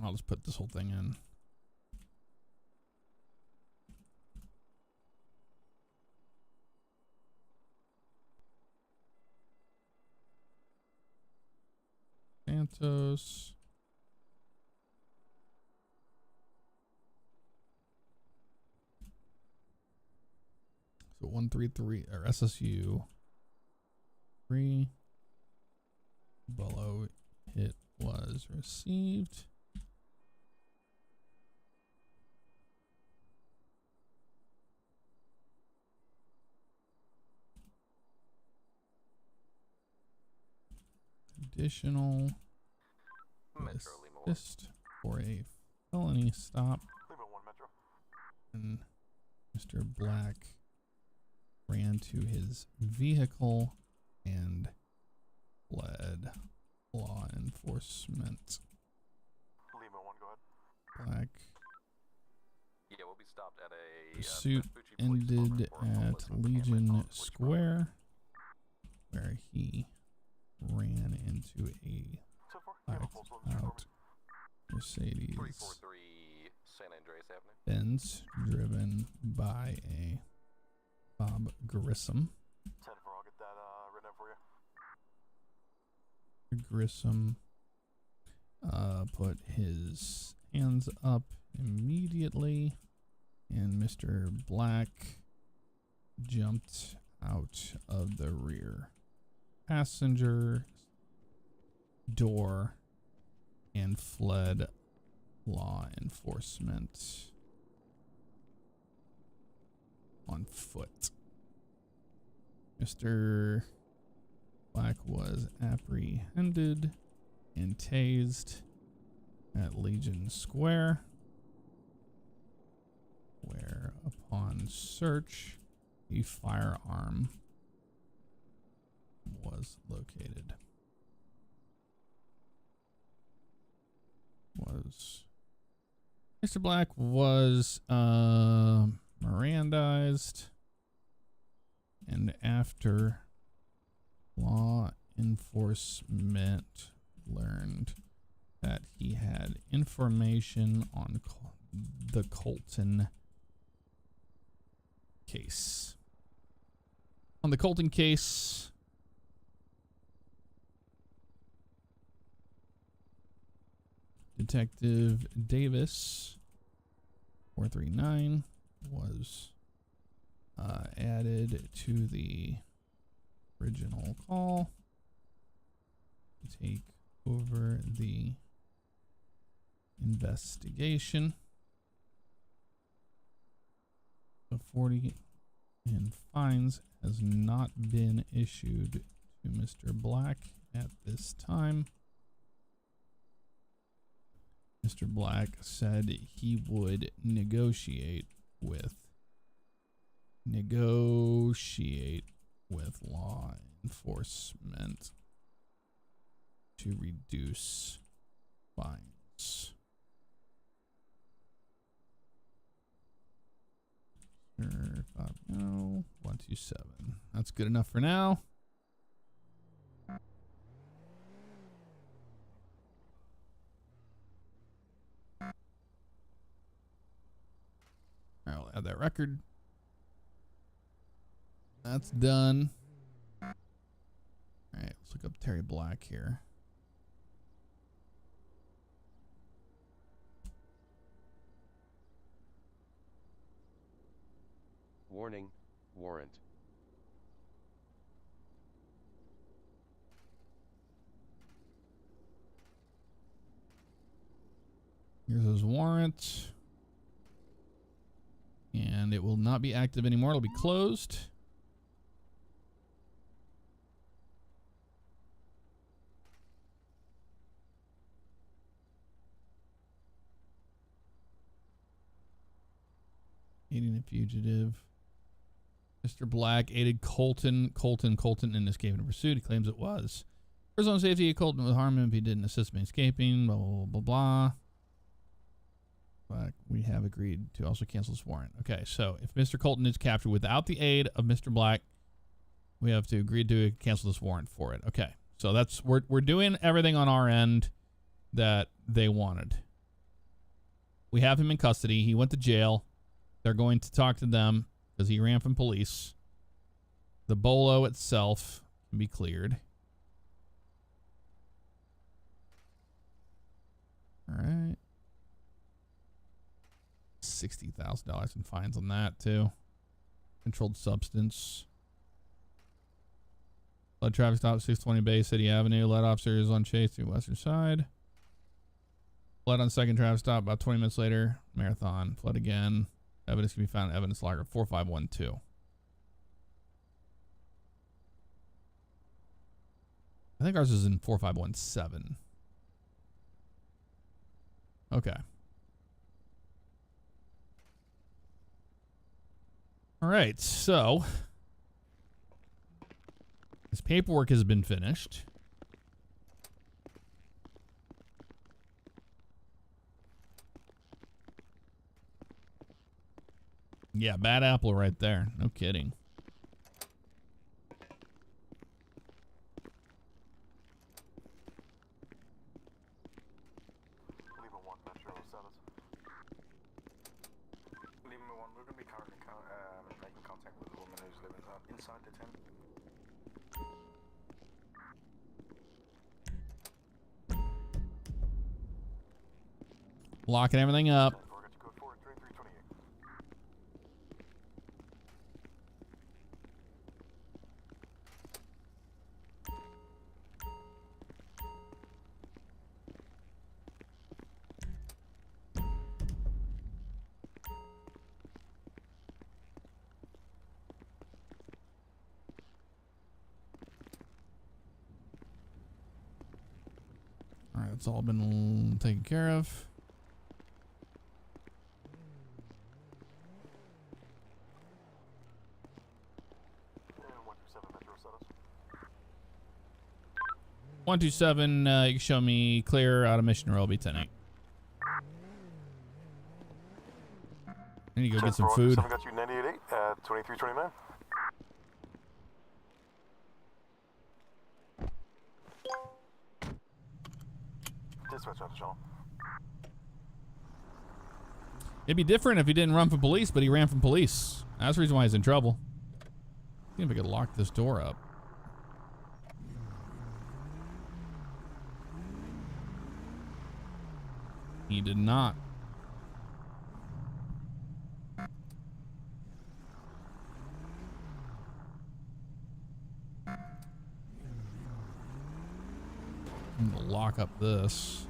I'll just put this whole thing in. Santos. So 133 or SSU 3. Bolo hit was received. Additional assist for a felony stop. And Mr. Black ran to his vehicle and fled law enforcement. Lima 1, go ahead. Black Yeah, we'll be stopped at a pursuit ended at Legion Square, where he ran into a blackout Mercedes 343 San Andreas Avenue. Benz driven by a Bob Grissom. 10-4, I'll get that written up for you. Grissom put his hands up immediately, and Mr. Black jumped out of the rear passenger door and fled law enforcement on foot. Mr. Black was apprehended and tased at Legion Square, where upon search a firearm was located. Mr. Black was Mirandized, and after law enforcement learned that he had information on the Colton case. On the Colton case, Detective Davis 439 was added to the original call to take over the investigation. The 40 in fines has not been issued to Mr. Black at this time. Mr. Black said he would negotiate with law enforcement to reduce fines. 127. That's good enough for now. I'll add that record. That's done. All right, let's look up Terry Black here. Warning, warrant. Here's his warrant. And it will not be active anymore. It'll be closed. Aiding a fugitive. Mr. Black aided Colton in escaping a pursuit. He claims it was. For his own safety, Colton would harm him if he didn't assist him in escaping. Blah, blah, blah, blah. But we have agreed to also cancel this warrant. Okay, so if Mr. Colton is captured without the aid of Mr. Black, we have to agree to cancel this warrant for it. Okay, so that's we're doing everything on our end that they wanted. We have him in custody. He went to jail. They're going to talk to them because he ran from police. The bolo itself can be cleared. All right. $60,000 in fines on that too. Controlled substance. Led traffic stop 620 Bay City Avenue. Led officers on chase through western side. Fled on second traffic stop about 20 minutes later. Marathon. Fled again. Evidence can be found in evidence logger 4512. I think ours is in 4517. Okay. All right, so this paperwork has been finished. Yeah, bad apple right there. No kidding. Leave a inside the tent. Locking everything up. All right, it's all been taken care of. And 127 Metro status. 127, you can show me clear out of mission row. Be 10-8. I need to go get some food. Someone got you 98.8 at 2329. Dispatch officer. It'd be different if he didn't run from police, but he ran from police. That's the reason why he's in trouble. See if I could lock this door up. He did not. I'm gonna lock up this.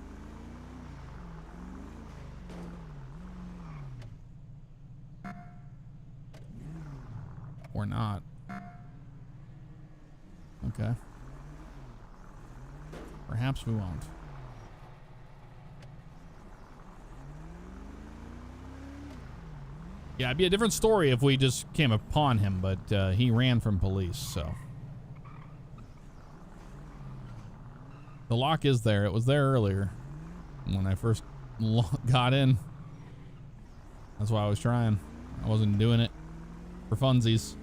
Or not. Okay. Perhaps we won't. Yeah, it'd be a different story if we just came upon him, but he ran from police, so. The lock is there. It was there earlier when I first got in. That's why I was trying. I wasn't doing it for funsies.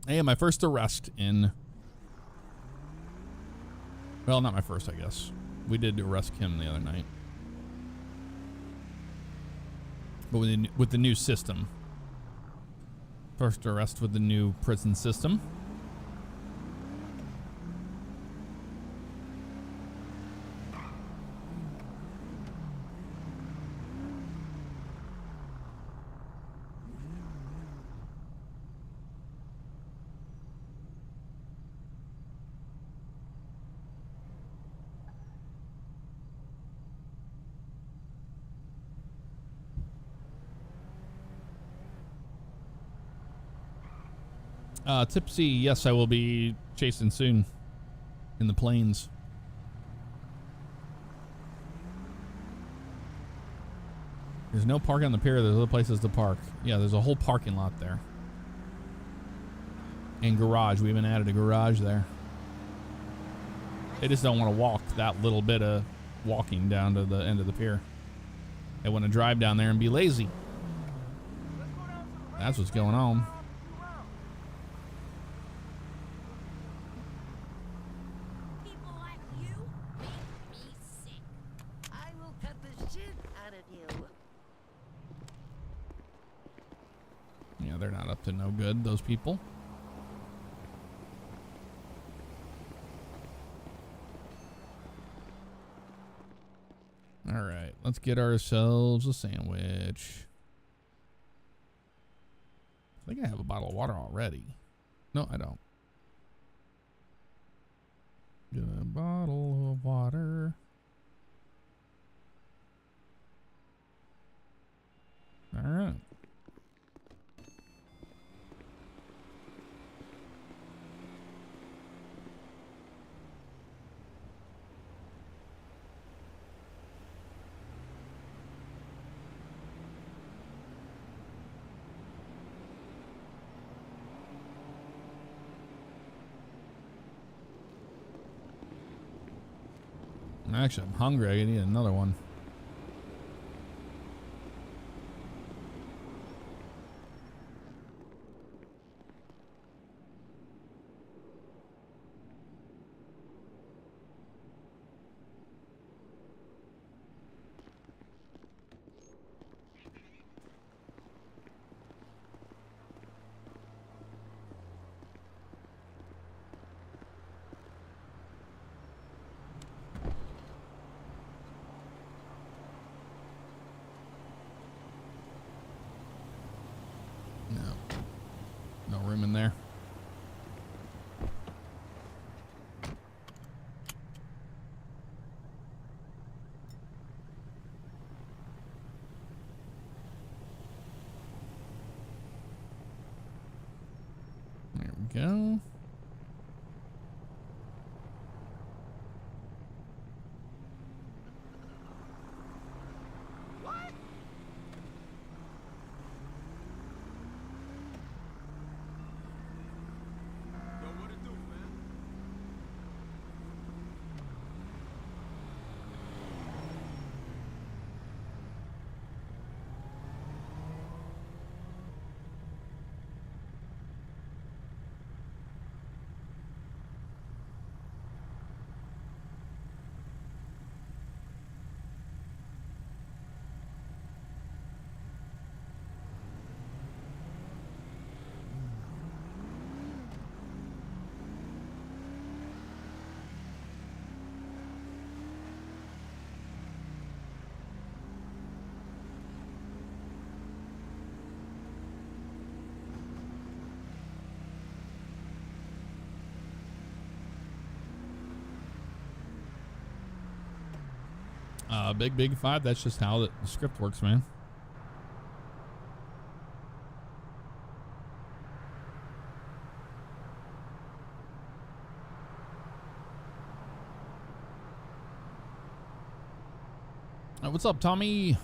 Hey, my first arrest in... Well, not my first, I guess. We did arrest him the other night. But with the new system. First arrest with the new prison system. Tipsy, yes, I will be chasing soon in the plains. There's no parking on the pier. There's other places to park. Yeah, there's a whole parking lot there. And garage. We even added a garage there. They just don't want to walk that little bit of walking down to the end of the pier. They want to drive down there and be lazy. That's what's going on. Yeah, they're not up to no good, those people. All right, let's get ourselves a sandwich. I think I have a bottle of water already. No, I don't. Get a bottle of water. All right. Actually, I'm hungry. I need another one. room in there. There we go. Big 5. That's just how the script works, man. What's up, Tommy?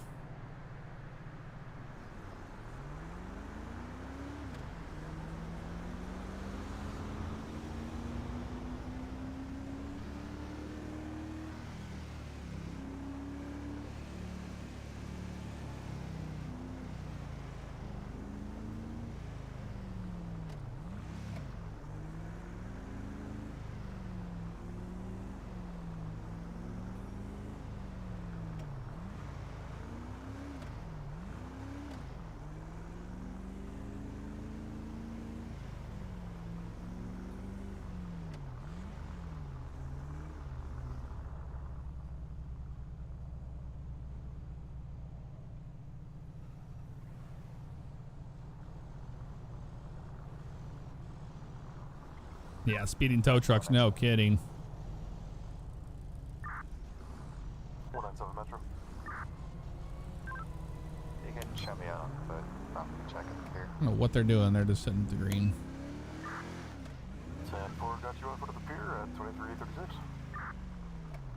Yeah, speeding tow trucks, no kidding. 497 Metro. You can shut me out, but I'm checking the pier. I don't know what they're doing. They're just sitting at the green. 10-4 got you out to the pier at 2336.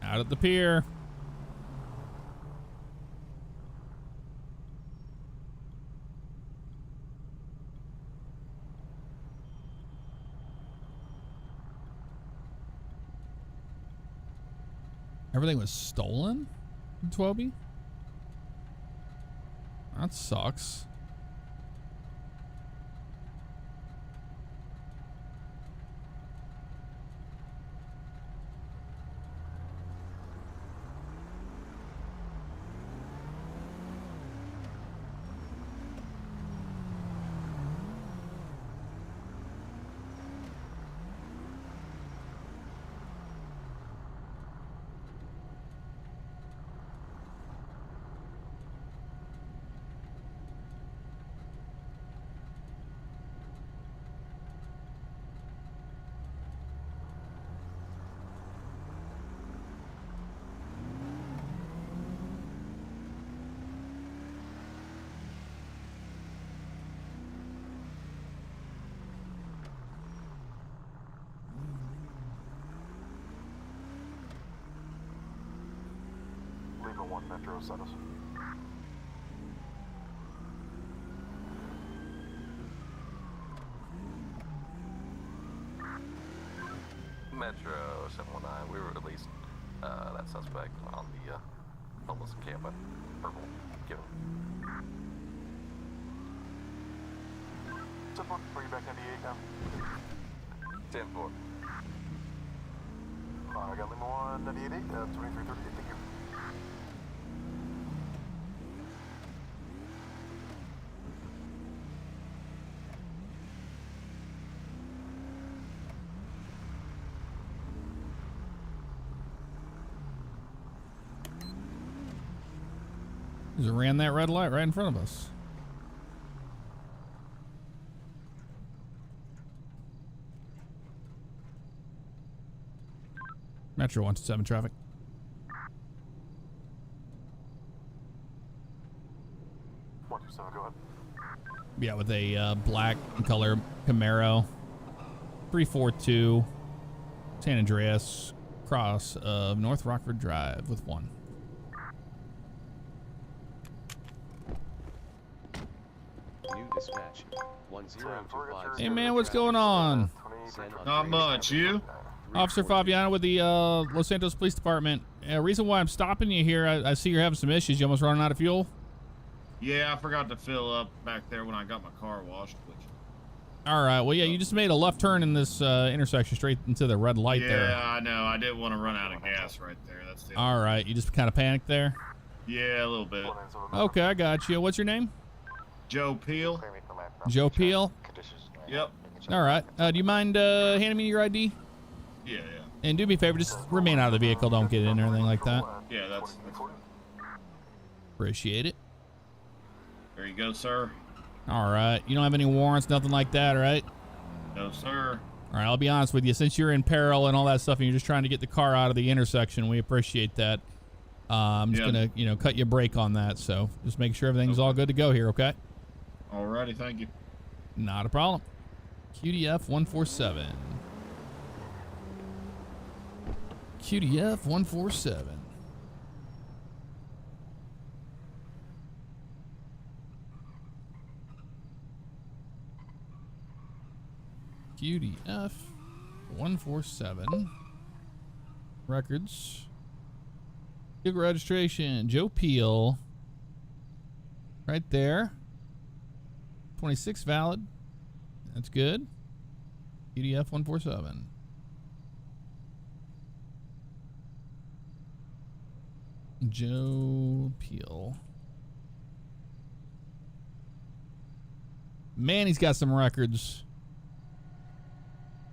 Out at the pier. Everything was stolen in Twoby? That sucks. Legal 1 Metro status. Metro 719, we released that suspect on the homeless encampment. Purple, give him. 10-4, bring you back 98 now. 10-4. I got Lima 1, 98, 2338, thank you. Just ran that red light right in front of us. Metro 127 traffic. Go ahead. Yeah, with a black color Camaro. 342 San Andreas, cross of North Rockford Drive with 1. New dispatch. 1025. Hey man, what's going on? Not much. You? Officer Fabiano with the Los Santos Police Department. Reason why I'm stopping you here, I see you're having some issues. You almost running out of fuel? Yeah, I forgot to fill up back there when I got my car washed. Which... All right. Well, yeah, you just made a left turn in this intersection straight into the red light there. Yeah, I know. I didn't want to run out of gas right there. That's the All right. You just kind of panicked there? Yeah, a little bit. Okay, I got you. What's your name? Joe Peel. Joe Peel? Yep. All right. Do you mind handing me your ID? Yeah. And do me a favor, just remain out of the vehicle. Don't get in or anything like that. Yeah, that's Appreciate it. There you go, sir. All right. You don't have any warrants, nothing like that, right? No, sir. All right. I'll be honest with you. Since you're in peril and all that stuff and you're just trying to get the car out of the intersection, we appreciate that. I'm just going to, cut you a break on that. So just make sure everything's all good to go here, okay? Alrighty, thank you. Not a problem. QDF 147. QDF 147. QDF 147. Records. Vehicle registration. Joe Peel. Right there. 26 valid. That's good. QDF 147. Joe Peel. Man, he's got some records.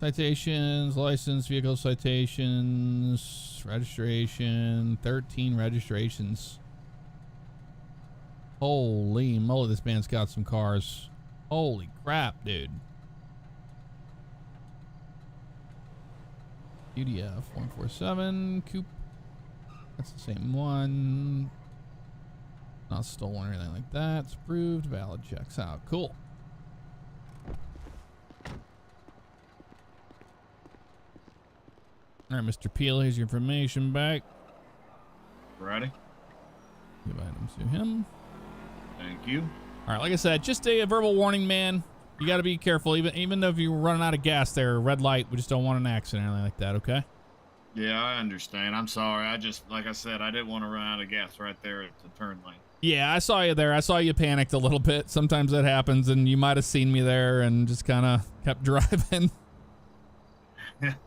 Citations, license, vehicle citations, registration, 13 registrations. Holy moly, this man's got some cars. Holy crap, dude. UDF 147 coupe. That's the same one. Not stolen or anything like that. It's approved. Valid. Checks out. Cool. All right, Mr. Peel, here's your information back. Ready? Give items to him. Thank you. All right, like I said, just a verbal warning, man. You got to be careful, even though if you're running out of gas there, red light, we just don't want an accident or anything like that, okay? Yeah, I understand. I'm sorry. I just, like I said, I didn't want to run out of gas right there at the turn lane. Yeah, I saw you there. I saw you panicked a little bit. Sometimes that happens, and you might have seen me there and just kind of kept driving.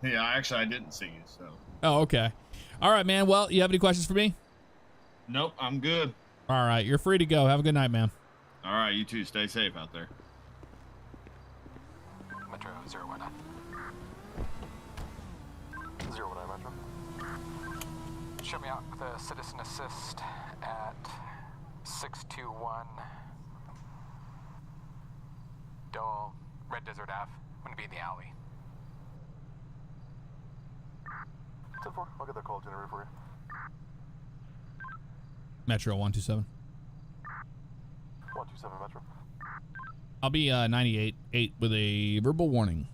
Yeah, actually, I didn't see you, so. Oh, okay. All right, man. Well, you have any questions for me? Nope, I'm good. All right, you're free to go. Have a good night, man. All right, you too. Stay safe out there. Metro 019. 019 Metro. Show me out with a citizen assist at 621 Dole, Red Desert Ave. I'm gonna be in the alley. 10-4, I'll get that call generated for you. Metro 127. 127 Metro. I'll be 98.8 with a verbal warning.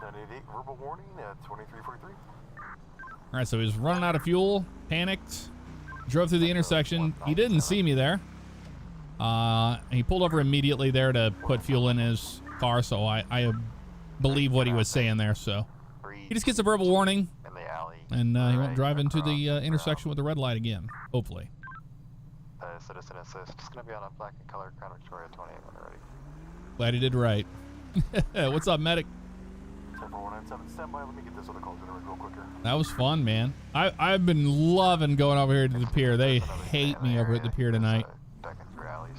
988 verbal warning at 2343. All right, so he was running out of fuel, panicked, drove through the intersection. He didn't see me there. He pulled over immediately there to put fuel in his car, so I believe what he was saying there. So he just gets a verbal warning, and he won't drive into the intersection with the red light again, hopefully. Citizen assist. It's going to be on a black and color Crown Victoria 28 when they're ready. Glad he did right. What's up, medic? 10497, stand by. Let me get this other call generated real quicker. That was fun, man. I've been loving going over here to the pier. They hate me over at the pier tonight.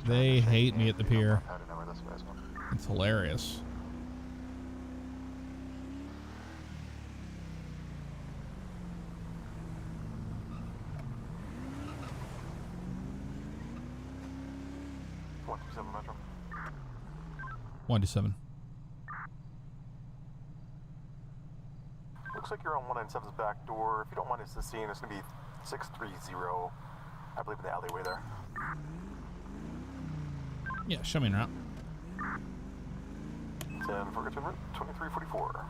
They hate me at the pier. It's hilarious. Metro. 127. Looks looks like you're on 197's back door. If you don't mind us to see, it's going to be 630, I believe, in the alleyway there. Yeah, show me an route. 10 for return route, 2344.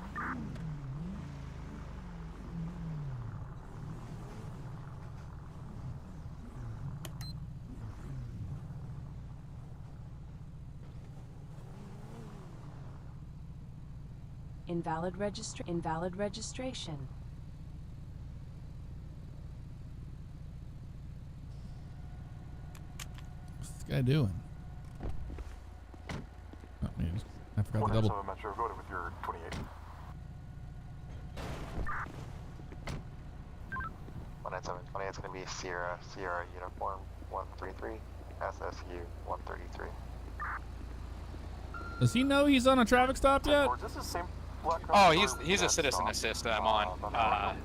Invalid registration. What's this guy doing? Oh, man, I forgot the double. 197 Metro, go ahead with your 28. 197, 28 is going to be Sierra uniform 133, SSU 133. Does he know he's on a traffic stop yet? Oh, he's a citizen assist that I'm on.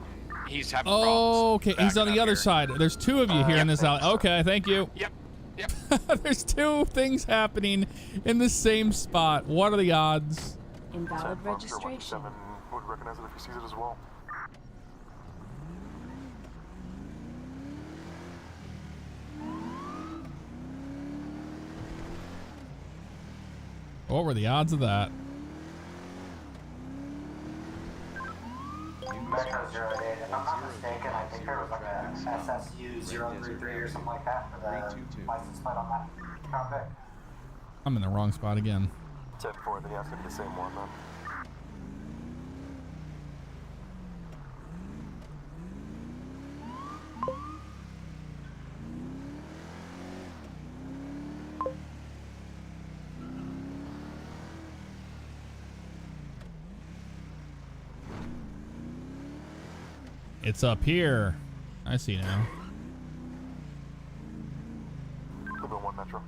He's having problems. Oh, okay. He's on the other here. side. There's two of you here in this alley. Okay, thank you. Yep. There's two things happening in the same spot. What are the odds? Invalid registration. 197 would recognize it if he sees it as well. What were the odds of that? Metro 08, if I'm not mistaken, I think there was like a SSU 033 or something like that for the license plate on that convict. I'm in the wrong spot again. 10-4, then yeah, it's going to be the same one then. It's up here. I see now. Lima 1 Metro.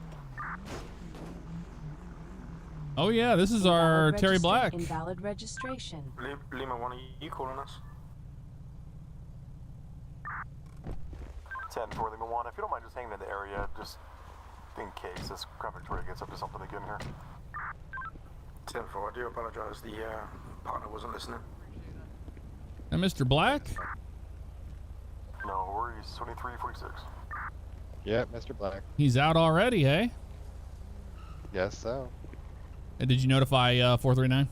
Oh yeah, this is our Terry Black. Invalid registration. Lima 1, are you calling us? 10-4, Lima 1. If you don't mind just hanging in the area, just in case this Crown Victoria gets up to something again here. 10-4, I do apologize. The partner wasn't listening. And Mr. Black? No worries, 2346. Yep, Mr. Black. He's out already, hey? Yes, so. And did you notify 439?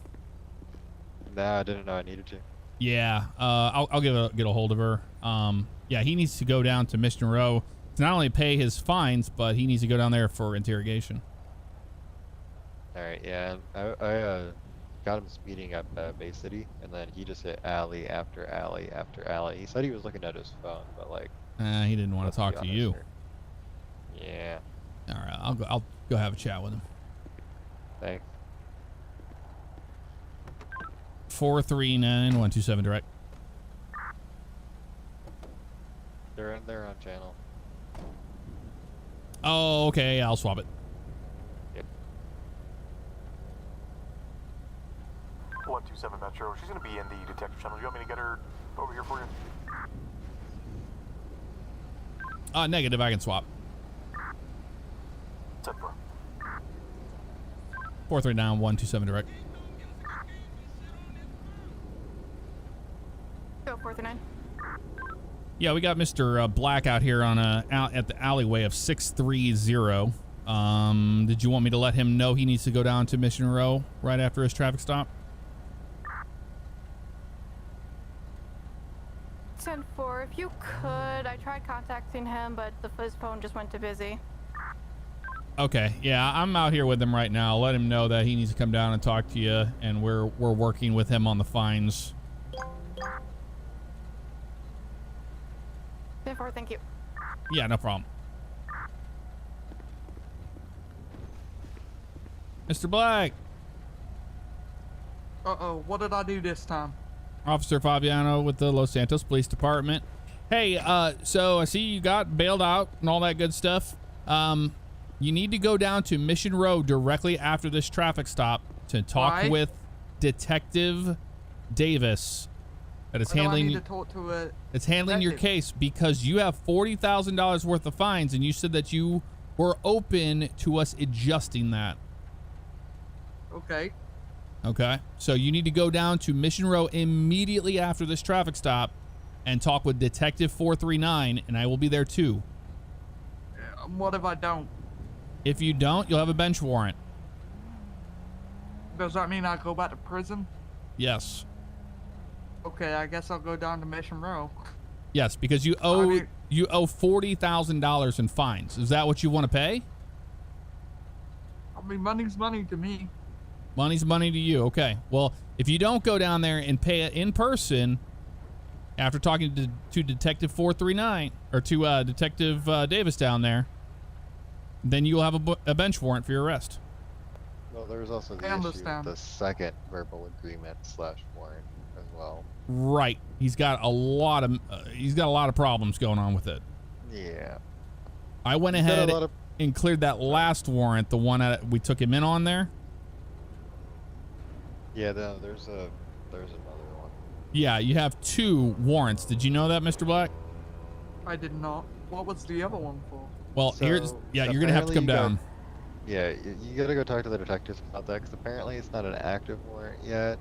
Nah, I didn't know I needed to. Yeah, I'll get a hold of her. Yeah, he needs to go down to Mission Row to not only pay his fines, but he needs to go down there for interrogation. All right, yeah, I got him speeding up Bay City, and then he just hit alley after alley after alley. He said he was looking at his phone, but like, he didn't want to talk to you. Yeah. All right, I'll go have a chat with him. Thanks. 439-127 direct. They're on channel. Oh, okay, I'll swap it. 127 Metro. She's going to be in the detective channel. Do you want me to get her over here for you? Negative, I can swap. 10-4. 439-127 direct. Go 439. Yeah, we got Mr. Black out here on out at the alleyway of 630. Did you want me to let him know he needs to go down to Mission Row right after his traffic stop? 10-4, if you could, I tried contacting him, but his phone just went to busy. Okay, yeah, I'm out here with him right now. Let him know that he needs to come down and talk to you, and we're working with him on the fines. 10-4, thank you. Yeah, no problem. Mr. Black. Uh-oh, what did I do this time? Officer Favignano with the Los Santos Police Department. Hey, so I see you got bailed out and all that good stuff. You need to go down to Mission Row directly after this traffic stop to talk with Detective Davis. That is handling. I need to talk to a it's handling your case because you have $40,000 worth of fines, and you said that you were open to us adjusting that. Okay. Okay, so you need to go down to Mission Row immediately after this traffic stop and talk with Detective 439, and I will be there too. What if I don't? If you don't, you'll have a bench warrant. Does that mean I go back to prison? Yes. Okay, I guess I'll go down to Mission Row. Yes, because you owe $40,000 in fines. Is that what you want to pay? I mean, money's money to me. Money's money to you. Okay. Well, if you don't go down there and pay it in person after talking to Detective 439 or to Detective Davis down there, then you will have a bench warrant for your arrest. Well, there was also the issue with the second verbal agreement / warrant as well. Right. He's got a lot of problems going on with it. Yeah. I went ahead and cleared that last warrant, the one we took him in on there. Yeah, there's another one. Yeah, you have 2 warrants. Did you know that, Mr. Black? I did not. What was the other one for? Well, you're gonna have to come down. Yeah, you gotta go talk to the detectives about that, because apparently it's not an active warrant yet.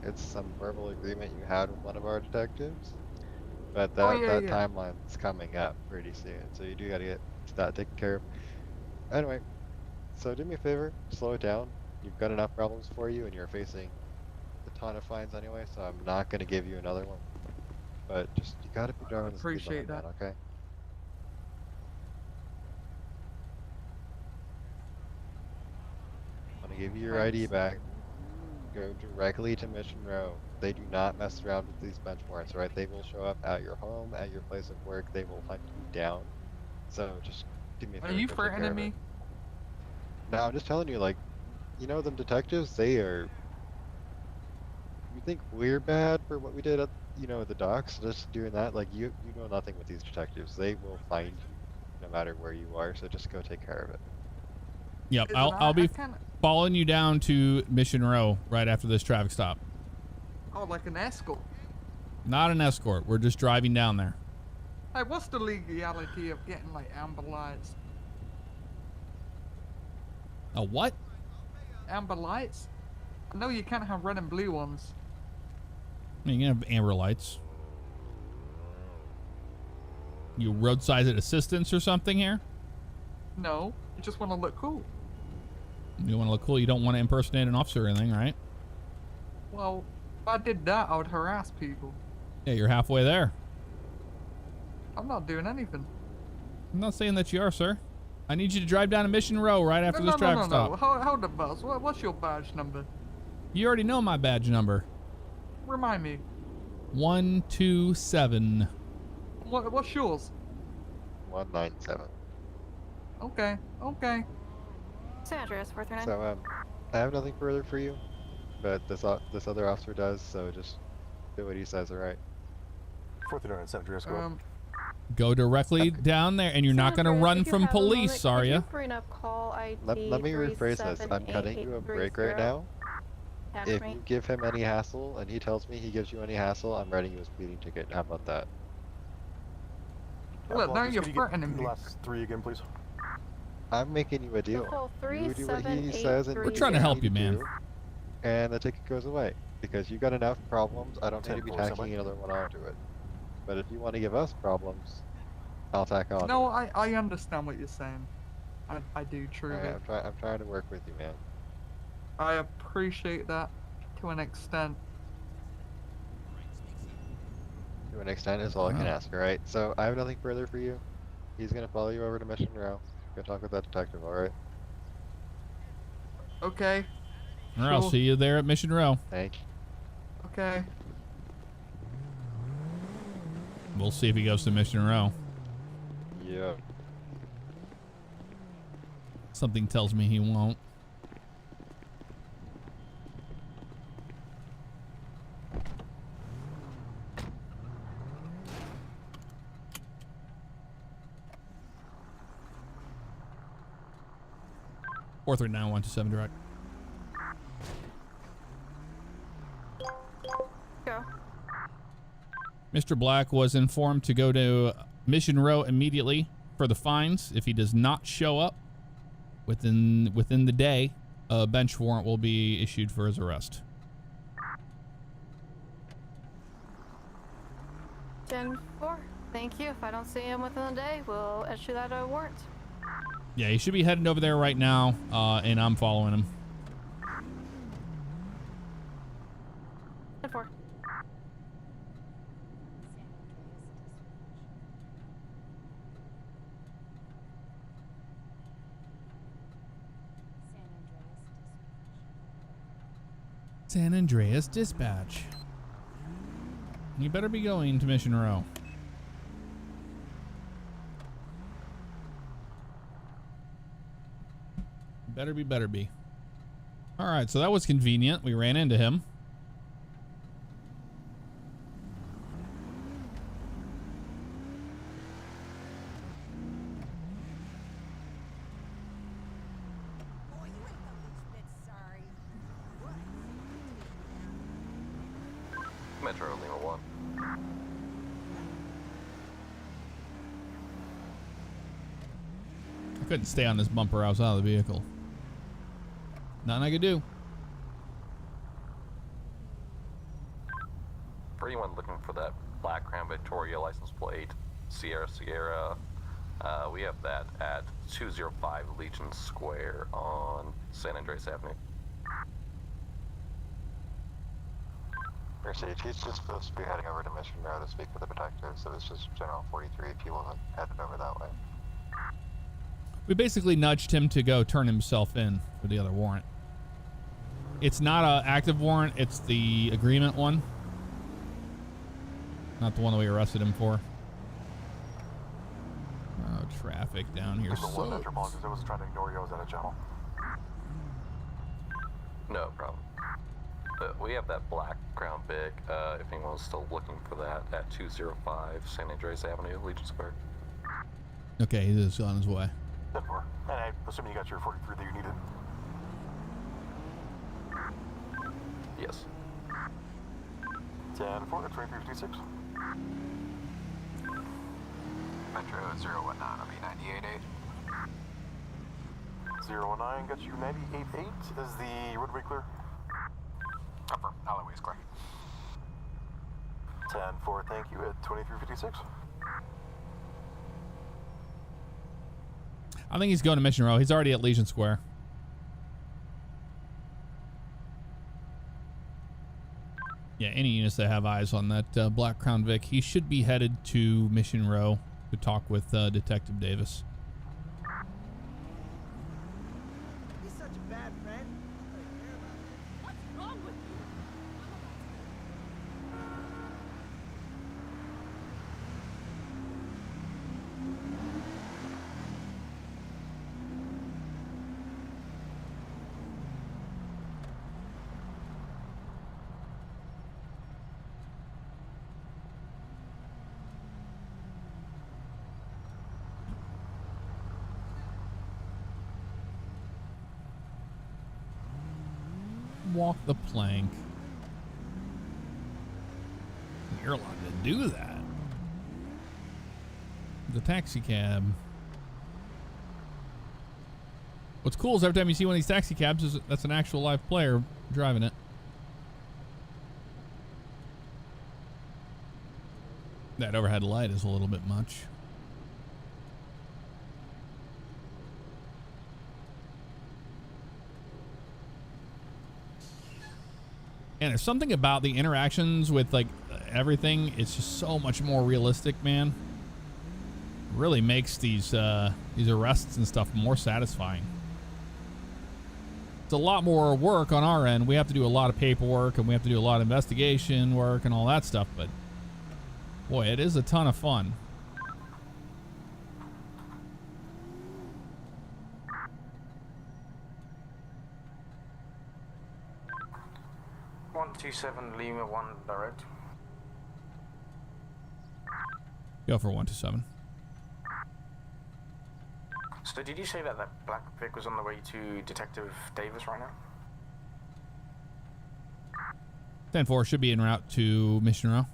It's some verbal agreement you had with one of our detectives. But that timeline's coming up pretty soon, so you do gotta get that taken care of. Anyway, so do me a favor, slow it down. You've got enough problems for you, and you're facing a ton of fines anyway, so I'm not gonna give you another one. But just, you gotta be driving the speed Appreciate limit, that. man, okay? I'm gonna give you your ID back. Go directly to Mission Row. They do not mess around with these bench warrants, right? They will show up at your home, at your place of work. They will hunt you down. So just do me a favor. Are you go take care threatening of it. me? No, I'm just telling you, like, you know, them detectives, they are. You think we're bad for what we did at, the docks, just doing that? Like, you know nothing with these detectives. They will find you no matter where you are, so just go take care of it. Yep, I'll be following you down to Mission Row right after this traffic stop. Oh, like an escort? Not an escort. We're just driving down there. Hey, what's the legality of getting, like, amber lights? A what? Amber lights? I know you can't have red and blue ones. You can have amber lights. You roadside assistance or something here? No, you just want to look cool. You want to look cool. You don't want to impersonate an officer or anything, right? Well, if I did that, I would harass people. Yeah, you're halfway there. I'm not doing anything. I'm not saying that you are, sir. I need you to drive down to Mission Row right after this traffic stop. No. Hold up, boss. What's your badge number? You already know my badge number. Remind me. 127. What's yours? 197. Okay. San Andreas 439. So, I have nothing further for you, but this other officer does, so just do what he says, alright? 439 San Andreas, go up. Go directly down there, and you're not going to run from police, are you? Bring up call ID Let me rephrase this. I'm cutting you a break right now. If you give him any hassle, and he tells me he gives you any hassle, I'm writing you a speeding ticket. How about that? Look, now you're threatening me. Last 3 again, please. I'm making you a deal. You do what he says, and We're trying to help you, man. And the ticket goes away. Because you got enough problems, I don't need to be tacking another one onto it. But if you want to give us problems, I'll tack on. No, I understand what you're saying. I do truly. I'm trying to work with you, man. I appreciate that to an extent. To an extent is all I can ask, alright? So I have nothing further for you. He's gonna follow you over to Mission Row. Go talk with that detective, alright? Okay. Or I'll see you there at Mission Row. Thank you. Okay. We'll see if he goes to Mission Row. Yeah. Something tells me he won't. Four 39127 direct. Go. Mr. Black was informed to go to Mission Row immediately for the fines if he does not show up within the day a bench warrant will be issued for his arrest. 10-4. Thank you. If I don't see him within the day, we'll issue that warrant. Yeah, he should be heading over there right now, and I'm following him. 10-4. San Andreas Dispatch. You better be going to Mission Row. Better be. All right, so that was convenient. We ran into him. Metro Lima 1. I couldn't stay on this bumper. I was out of the vehicle. Nothing I could do. For anyone looking for that black Crown Victoria license plate, Sierra, we have that at 205 Legion Square on San Andreas Avenue. Mercedes, he's just supposed to be heading over to Mission Row to speak with the detectives, so it's just General 43 if you want to head over that way. We basically nudged him to go turn himself in for the other warrant. It's not an active warrant, it's the agreement one. Not the one that we arrested him for. Oh, traffic down here. I was trying to ignore you. I was at a channel. No problem. We have that black Crown Vic, if anyone's still looking for that, at 205 San Andreas Avenue, Legion Square. Okay, he's on his way. 10-4. And I'm assuming you got your 43 that you needed. Yes. 10-4, that's 2356. Metro 019, I'll be 98.8. 019 got you 98.8. Is the roadway clear? Confirm, alleyway's clear. 10-4, thank you, at 2356. I think he's going to Mission Row. He's already at Legion Square. Yeah, any units that have eyes on that black Crown Vic, he should be headed to Mission Row to talk with Detective Davis. He's such a bad friend. What's wrong with you? Walk the plank. You're allowed to do that. The taxi cab. What's cool is every time you see one of these taxi cabs, that's an actual live player driving it. That overhead light is a little bit much. And there's something about the interactions with like everything. It's just so much more realistic, man. Really makes these arrests and stuff more satisfying. It's a lot more work on our end. We have to do a lot of paperwork and we have to do a lot of investigation work and all that stuff. But boy, it is a ton of fun. 127 Lima 1 direct. Go for 127. So did you say that that black Vic was on the way to Detective Davis right now? 10-4 should be en route to Mission Row.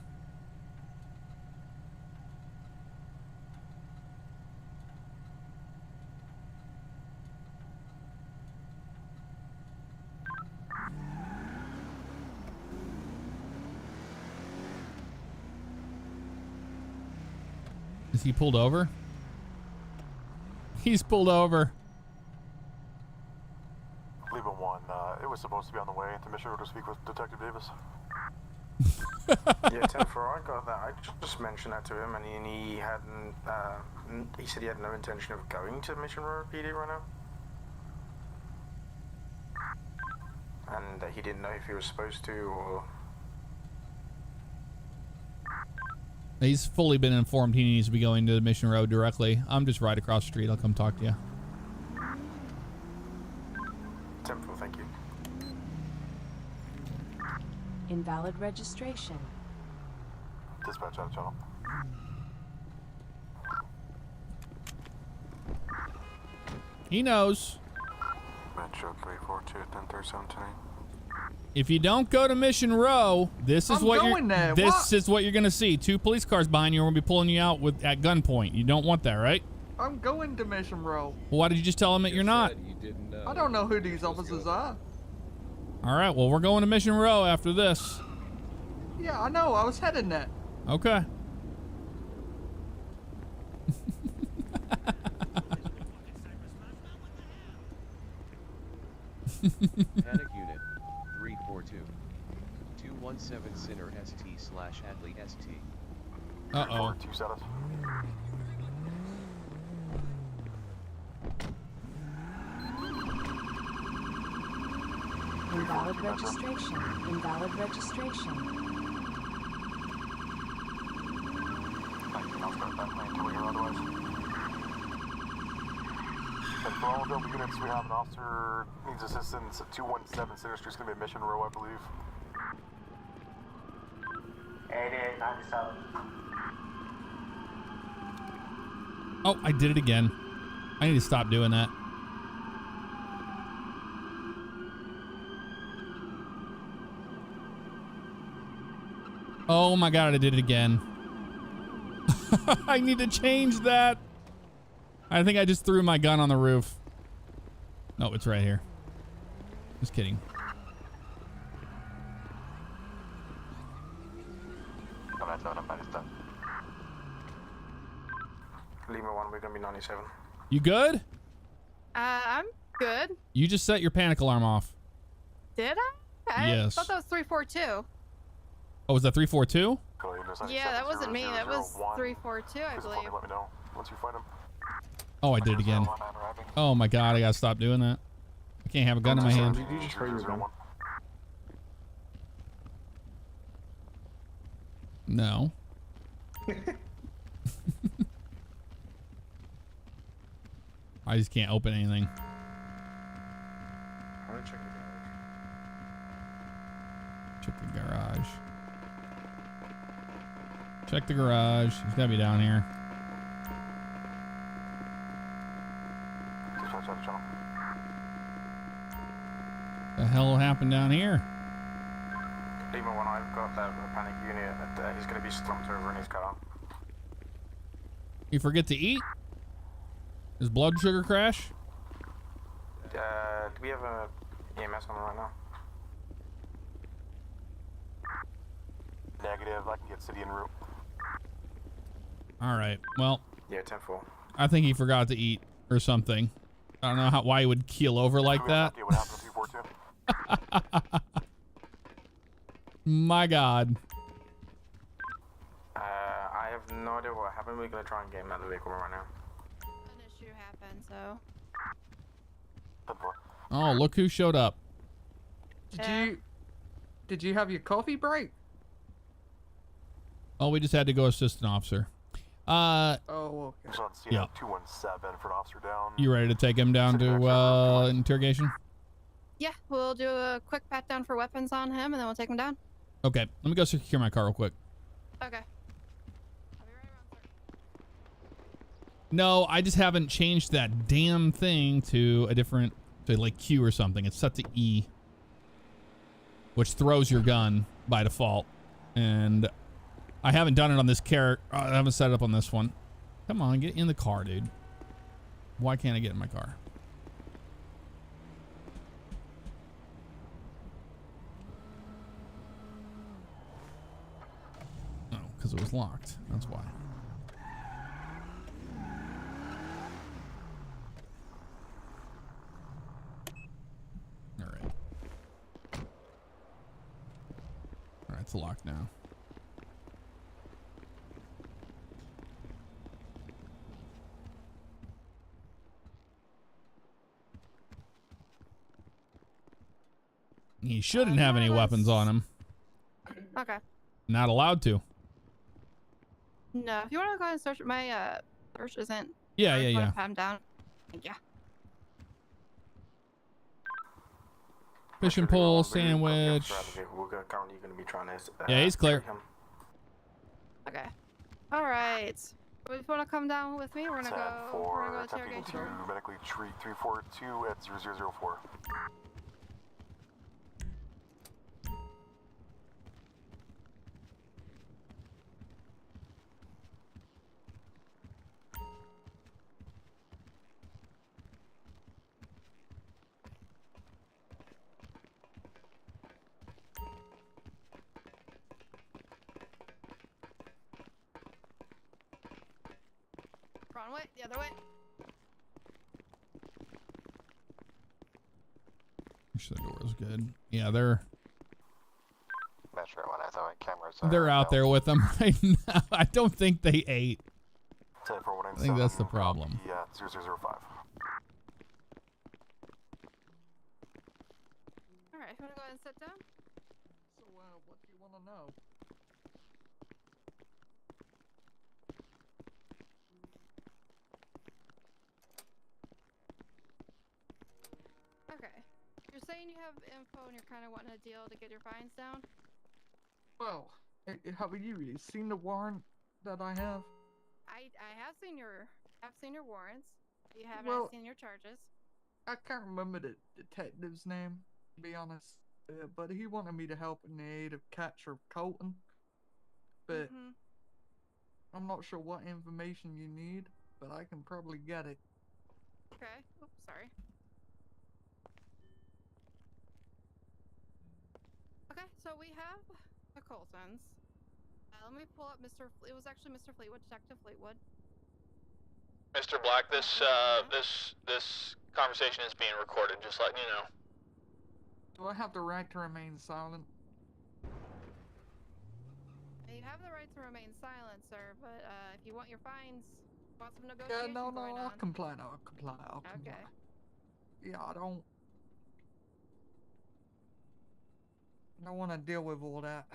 Is he pulled over? He's pulled over. Leave him one. It was supposed to be on the way to Mission Road to speak with Detective Davis. Yeah, 10-4, I got that. I just mentioned that to him, and he hadn't. He said he had no intention of going to Mission Road PD right now, and he didn't know if he was supposed to or. He's fully been informed he needs to be going to the Mission Road directly. I'm just right across the street. I'll come talk to you. 10-4, thank you. Invalid registration. Dispatch out of channel. He knows. Metro 342 1037 If you don't go to Mission Row, this is what you're gonna see. 2 police cars behind you are gonna be pulling you out at gunpoint. You don't want that, right? I'm going to Mission Row. Well, why did you just tell them that you're not? You didn't know. I don't know who these officers are. All right, well, we're going to Mission Row after this. Yeah, I know. I was heading there. Okay. Panic Unit 342 217 Sinner ST/Adley ST. Uh-oh. 2 status. Invalid registration. Invalid registration. I'll start that plan until we hear otherwise. And for all available units, we have an officer needs assistance at 217 Center Street. It's going to be a Mission Row, I believe. 8897. Oh, I did it again. I need to stop doing that. Oh my God, I did it again. I need to change that. I think I just threw my gun on the roof. No, it's right here. Just kidding. Lima 1, we're gonna be 97. You good? I'm good. You just set your panic alarm off. Did I? Yes. I thought that was 342. Oh, was that 342? Yeah, that wasn't me. That was 342, I believe. Let me know once you find him. Oh, I did it again. Oh my God, I gotta stop doing that. I can't have a gun in my hand. Did you just throw your gun? No. I just can't open anything. I'm gonna check Check the garage. Check the garage. He's gotta be down here. The hell happened down here? Lima 1, I've got that panic unit. He's gonna be slumped over in his car. You forget to eat? Does blood sugar crash? Do we have a EMS on him right now? Negative. I can get city en route. All right. Well. Yeah, 10-4. I think he forgot to eat or something. I don't know why he would keel over like that. What happened to 342? My God. I have no idea what happened. We're gonna try and get him out of the vehicle right now. An issue happened, so. Oh, look who showed up. Did you have your coffee break? Oh, we just had to go assist an officer. Oh, okay. He's on scene Yeah. 217 for an officer down. You ready to take him down to interrogation? Yeah, we'll do a quick pat down for weapons on him, and then we'll take him down. Okay, let me go secure my car real quick. Okay. No, I just haven't changed that damn thing to a different, to like Q or something. It's set to E, which throws your gun by default. And I haven't done it on this character. I haven't set it up on this one. Come on, get in the car, dude. Why can't I get in my car? Oh, because it was locked. That's why. it's locked now. He shouldn't have any weapons on him. Okay. Not allowed to. No, if you want to go ahead and search, my search isn't. Yeah, or if yeah, you wanna yeah. Pat him down. Thank you. Fish and pole sandwich. We're currently going to be trying to. Yeah, he's clear. him. Okay. All right. If you want to come down with me, we're gonna go. We're gonna go attempting interrogation. to medically treat 342 at 0004. Wrong way. The other way. Make sure the door is good. Yeah, they're Metro, when I thought my cameras they're out there with them right now. I don't think they ate. 10 for I think that's the problem. Yeah, 0005. All right. You want to go ahead and sit down? So, what do you want to know? Okay. You're saying you have info and you're kind of wanting a deal to get your fines down? Well, have you seen the warrant that I have? I have seen your warrants. You haven't Well, seen your charges. I can't remember the detective's name, to be honest. But he wanted me to help in the aid of capture of Colton. But I'm not sure what information you need, but I can probably get it. Okay. Oops, sorry. Okay, so we have the Coltons. Let me pull up it was actually Mr. Fleetwood, Detective Fleetwood. Mr. Black, this conversation is being recorded, just letting you know. Do I have the right to remain silent? You have the right to remain silent, sir, but if you want your fines, want some negotiation Yeah, no, going I'll on. comply. I'll comply. Okay. Yeah, I don't want to deal with all that.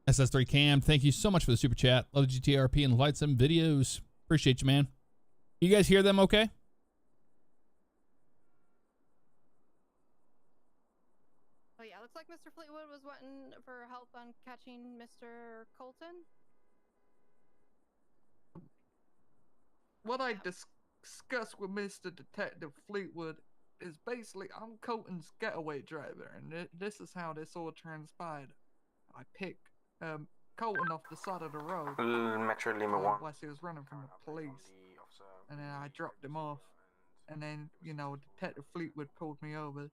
SS3 Cam, thank you so much for the super chat. Love the GTRP and the lights and videos. Appreciate you, man. You guys hear them okay? Oh yeah, looks like Mr. Fleetwood was wanting for help on catching Mr. Colton. What I discussed with Mr. Detective Fleetwood is basically I'm Colton's getaway driver, and this is how this all transpired. I picked Colton off the side of the road Metro Lima 1. whilst he was running from the police, and then I dropped him off, and then Detective Fleetwood pulled me over.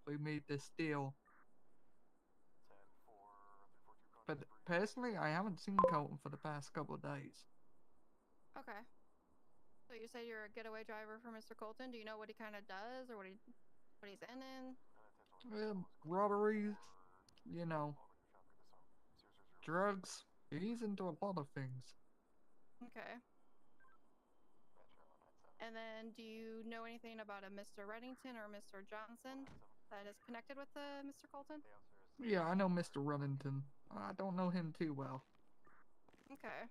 We made this deal. But personally, I haven't seen Colton for the past couple of days. Okay. So you say you're a getaway driver for Mr. Colton. Do you know what he kind of does or what he's in? Robberies, drugs. He's into a lot of things. Okay. And then, do you know anything about a Mr. Reddington or Mr. Johnson that is connected with Mr. Colton? Yeah, I know Mr. Runnington. I don't know him too well. Okay.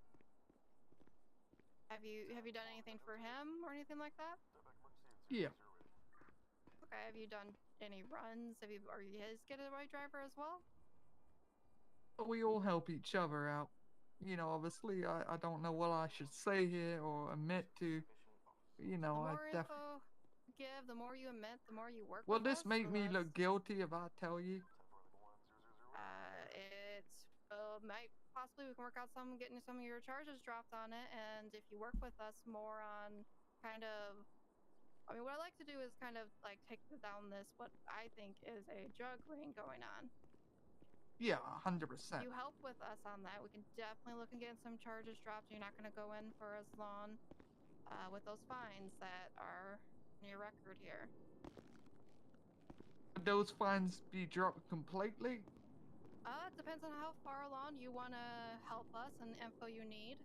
Have you done anything for him or anything like that? Yeah. Okay. Have you done any runs? Are you his getaway driver as well? We all help each other out. Obviously, I don't know what I should say here or admit to. The more info you give, the more you admit, the more you work Will with this us, make the me less- look guilty if I tell you? It might possibly we can work out getting some of your charges dropped on it, and if you work with us more on kind of, what I like to do is kind of like take down what I think is a drug ring going on. Yeah, 100%. If you help with us on that, we can definitely look and get some charges dropped. You're not going to go in for as long with those fines that are in your record here. Would those fines be dropped completely, It depends on how far along you want to help us and the info you need,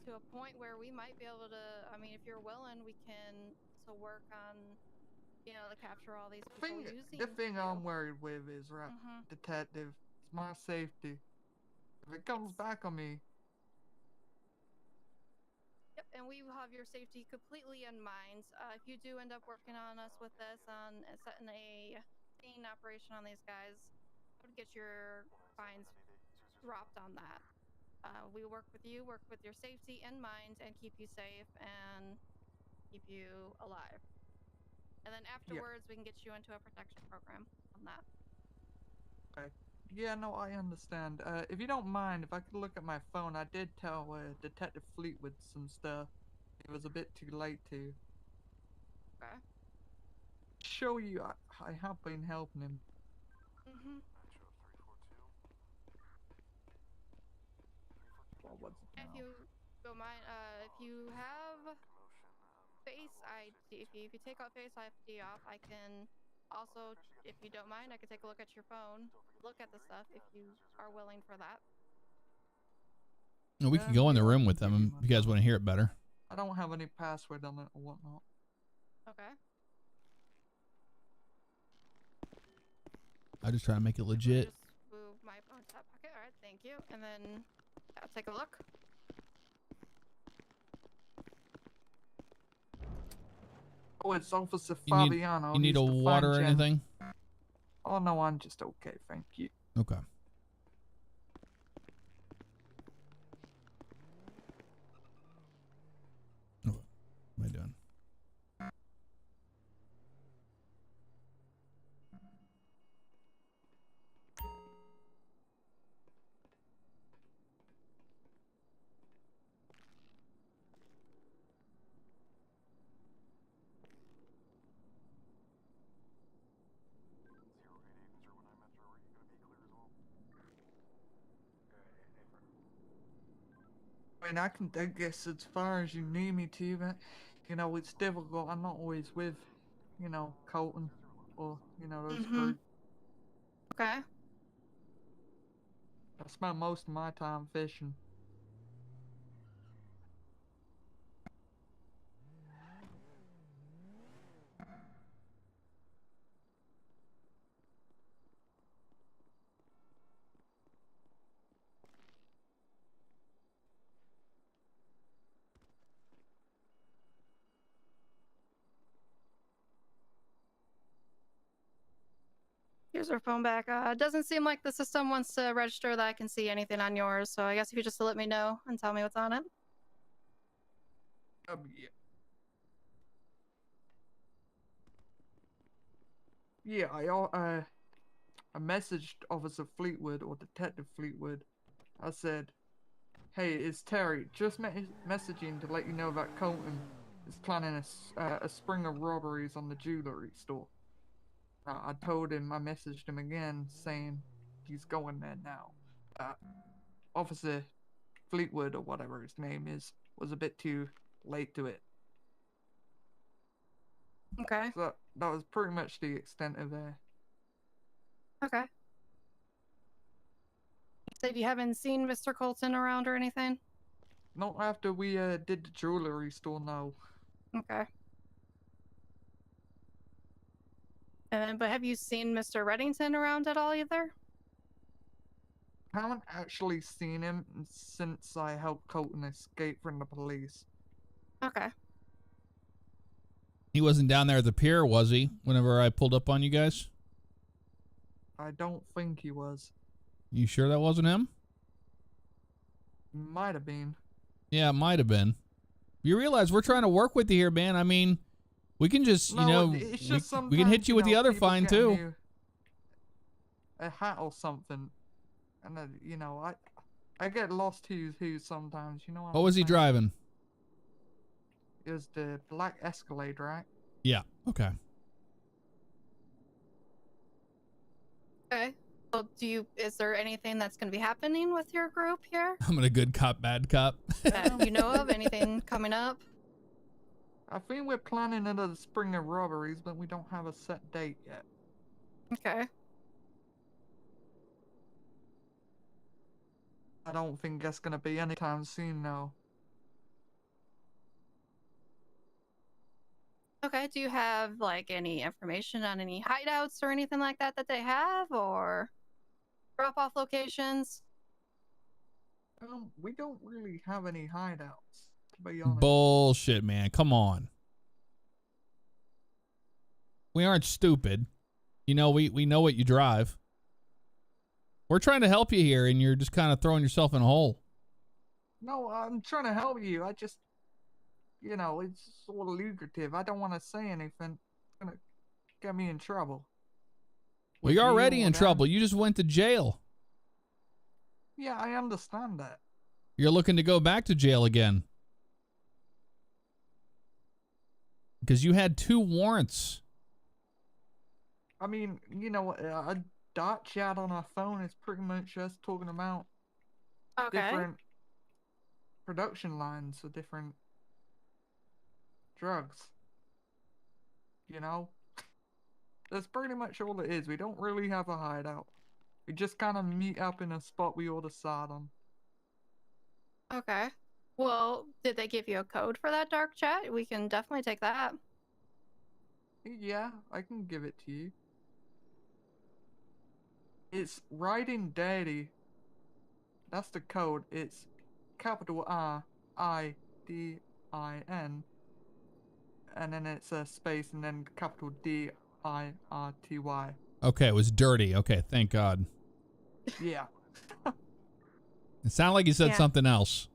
to a point where we might be able to. I mean, if you're willing, we can to work on, to capture all these people using. The thing I'm worried with is detective. It's my safety. If it comes back on me. Yep, and we will have your safety completely in mind. If you do end up working on us with this, on setting a sting operation on these guys, I would get your fines dropped on that. We work with you, work with your safety in mind, and keep you safe and keep you alive. And then afterwards, we can get you into a protection program on that. Okay. Yeah, no, I understand. If you don't mind, if I could look at my phone, I did tell Detective Fleetwood some stuff. It was a bit too late to. Okay. Show you, I have been helping him. Well, what's it now? If you don't mind, if you have Face ID, if you take out Face ID off, I can also, if you don't mind, I can take a look at your phone, look at the stuff if you are willing for that. No, we can go in the room with them if you guys want to hear it better. I don't have any password on it or whatnot. Okay. I just try to make it legit. Just move my phone to that pocket. All right, thank you. And then I'll take a look. Oh, it's Officer Favignano. You need a water or anything? Oh, no, I'm just okay, thank you. Okay. What am I doing? I mean, I can take this as far as you need me to, but, it's difficult. I'm not always with, Colton or, those groups. Okay. I spend most of my time fishing. Here's our phone back. It doesn't seem like the system wants to register that I can see anything on yours, so I guess if you just let me know and tell me what's on it. Yeah. Yeah, I messaged Officer Fleetwood or Detective Fleetwood. I said, "Hey, it's Terry. Just messaging to let you know that Colton is planning a string of robberies on the jewelry store." I told him, I messaged him again saying he's going there now. Officer Fleetwood or whatever his name is was a bit too late to it. Okay. So that was pretty much the extent of it. Okay. So you haven't seen Mr. Colton around or anything? Not after we did the jewelry store, no. Okay. But have you seen Mr. Reddington around at all either? I haven't actually seen him since I helped Colton escape from the police. Okay. He wasn't down there at the pier, was he? Whenever I pulled up on you guys? I don't think he was. You sure that wasn't him? Might have been. Yeah, it might have been. You realize we're trying to work with you here, man. I mean, we can just, it's just we can hit you with the other fine too. A hat or something. And I get lost who's who sometimes, What was he driving? It was the black Escalade, right? Yeah, okay. Okay. Well, is there anything that's going to be happening with your group here? I'm a good cop, bad cop. That you know of? Anything coming up? I think we're planning another spring of robberies, but we don't have a set date yet. Okay. I don't think that's gonna be anytime soon, no. Okay, do you have like any information on any hideouts or anything like that that they have, or drop-off locations? We don't really have any hideouts, to be honest. Bullshit, man. Come on. We aren't stupid. You know, we know what you drive. We're trying to help you here, and you're just kind of throwing yourself in a hole. No, I'm trying to help you. I just, you know, it's sort of lucrative. I don't want to say anything. It's gonna get me in trouble. Well, you're already in trouble. You just went to jail. Yeah, I understand that. You're looking to go back to jail again. Because you had 2 warrants. I mean, you know, a dot chat on our phone is pretty much us talking about different production lines for different drugs. You know? That's pretty much all it is. We don't really have a hideout. We just kind of meet up in a spot we all decide on. Okay. Well, did they give you a code for that dark chat? We can definitely take that. Yeah, I can give it to you. It's Riding Daddy. That's the code. It's capital R-I-D-I-N. And then it's a space and then capital D-I-R-T-Y. Okay, it was dirty. Okay, thank God. Yeah. It sounded like you said something else.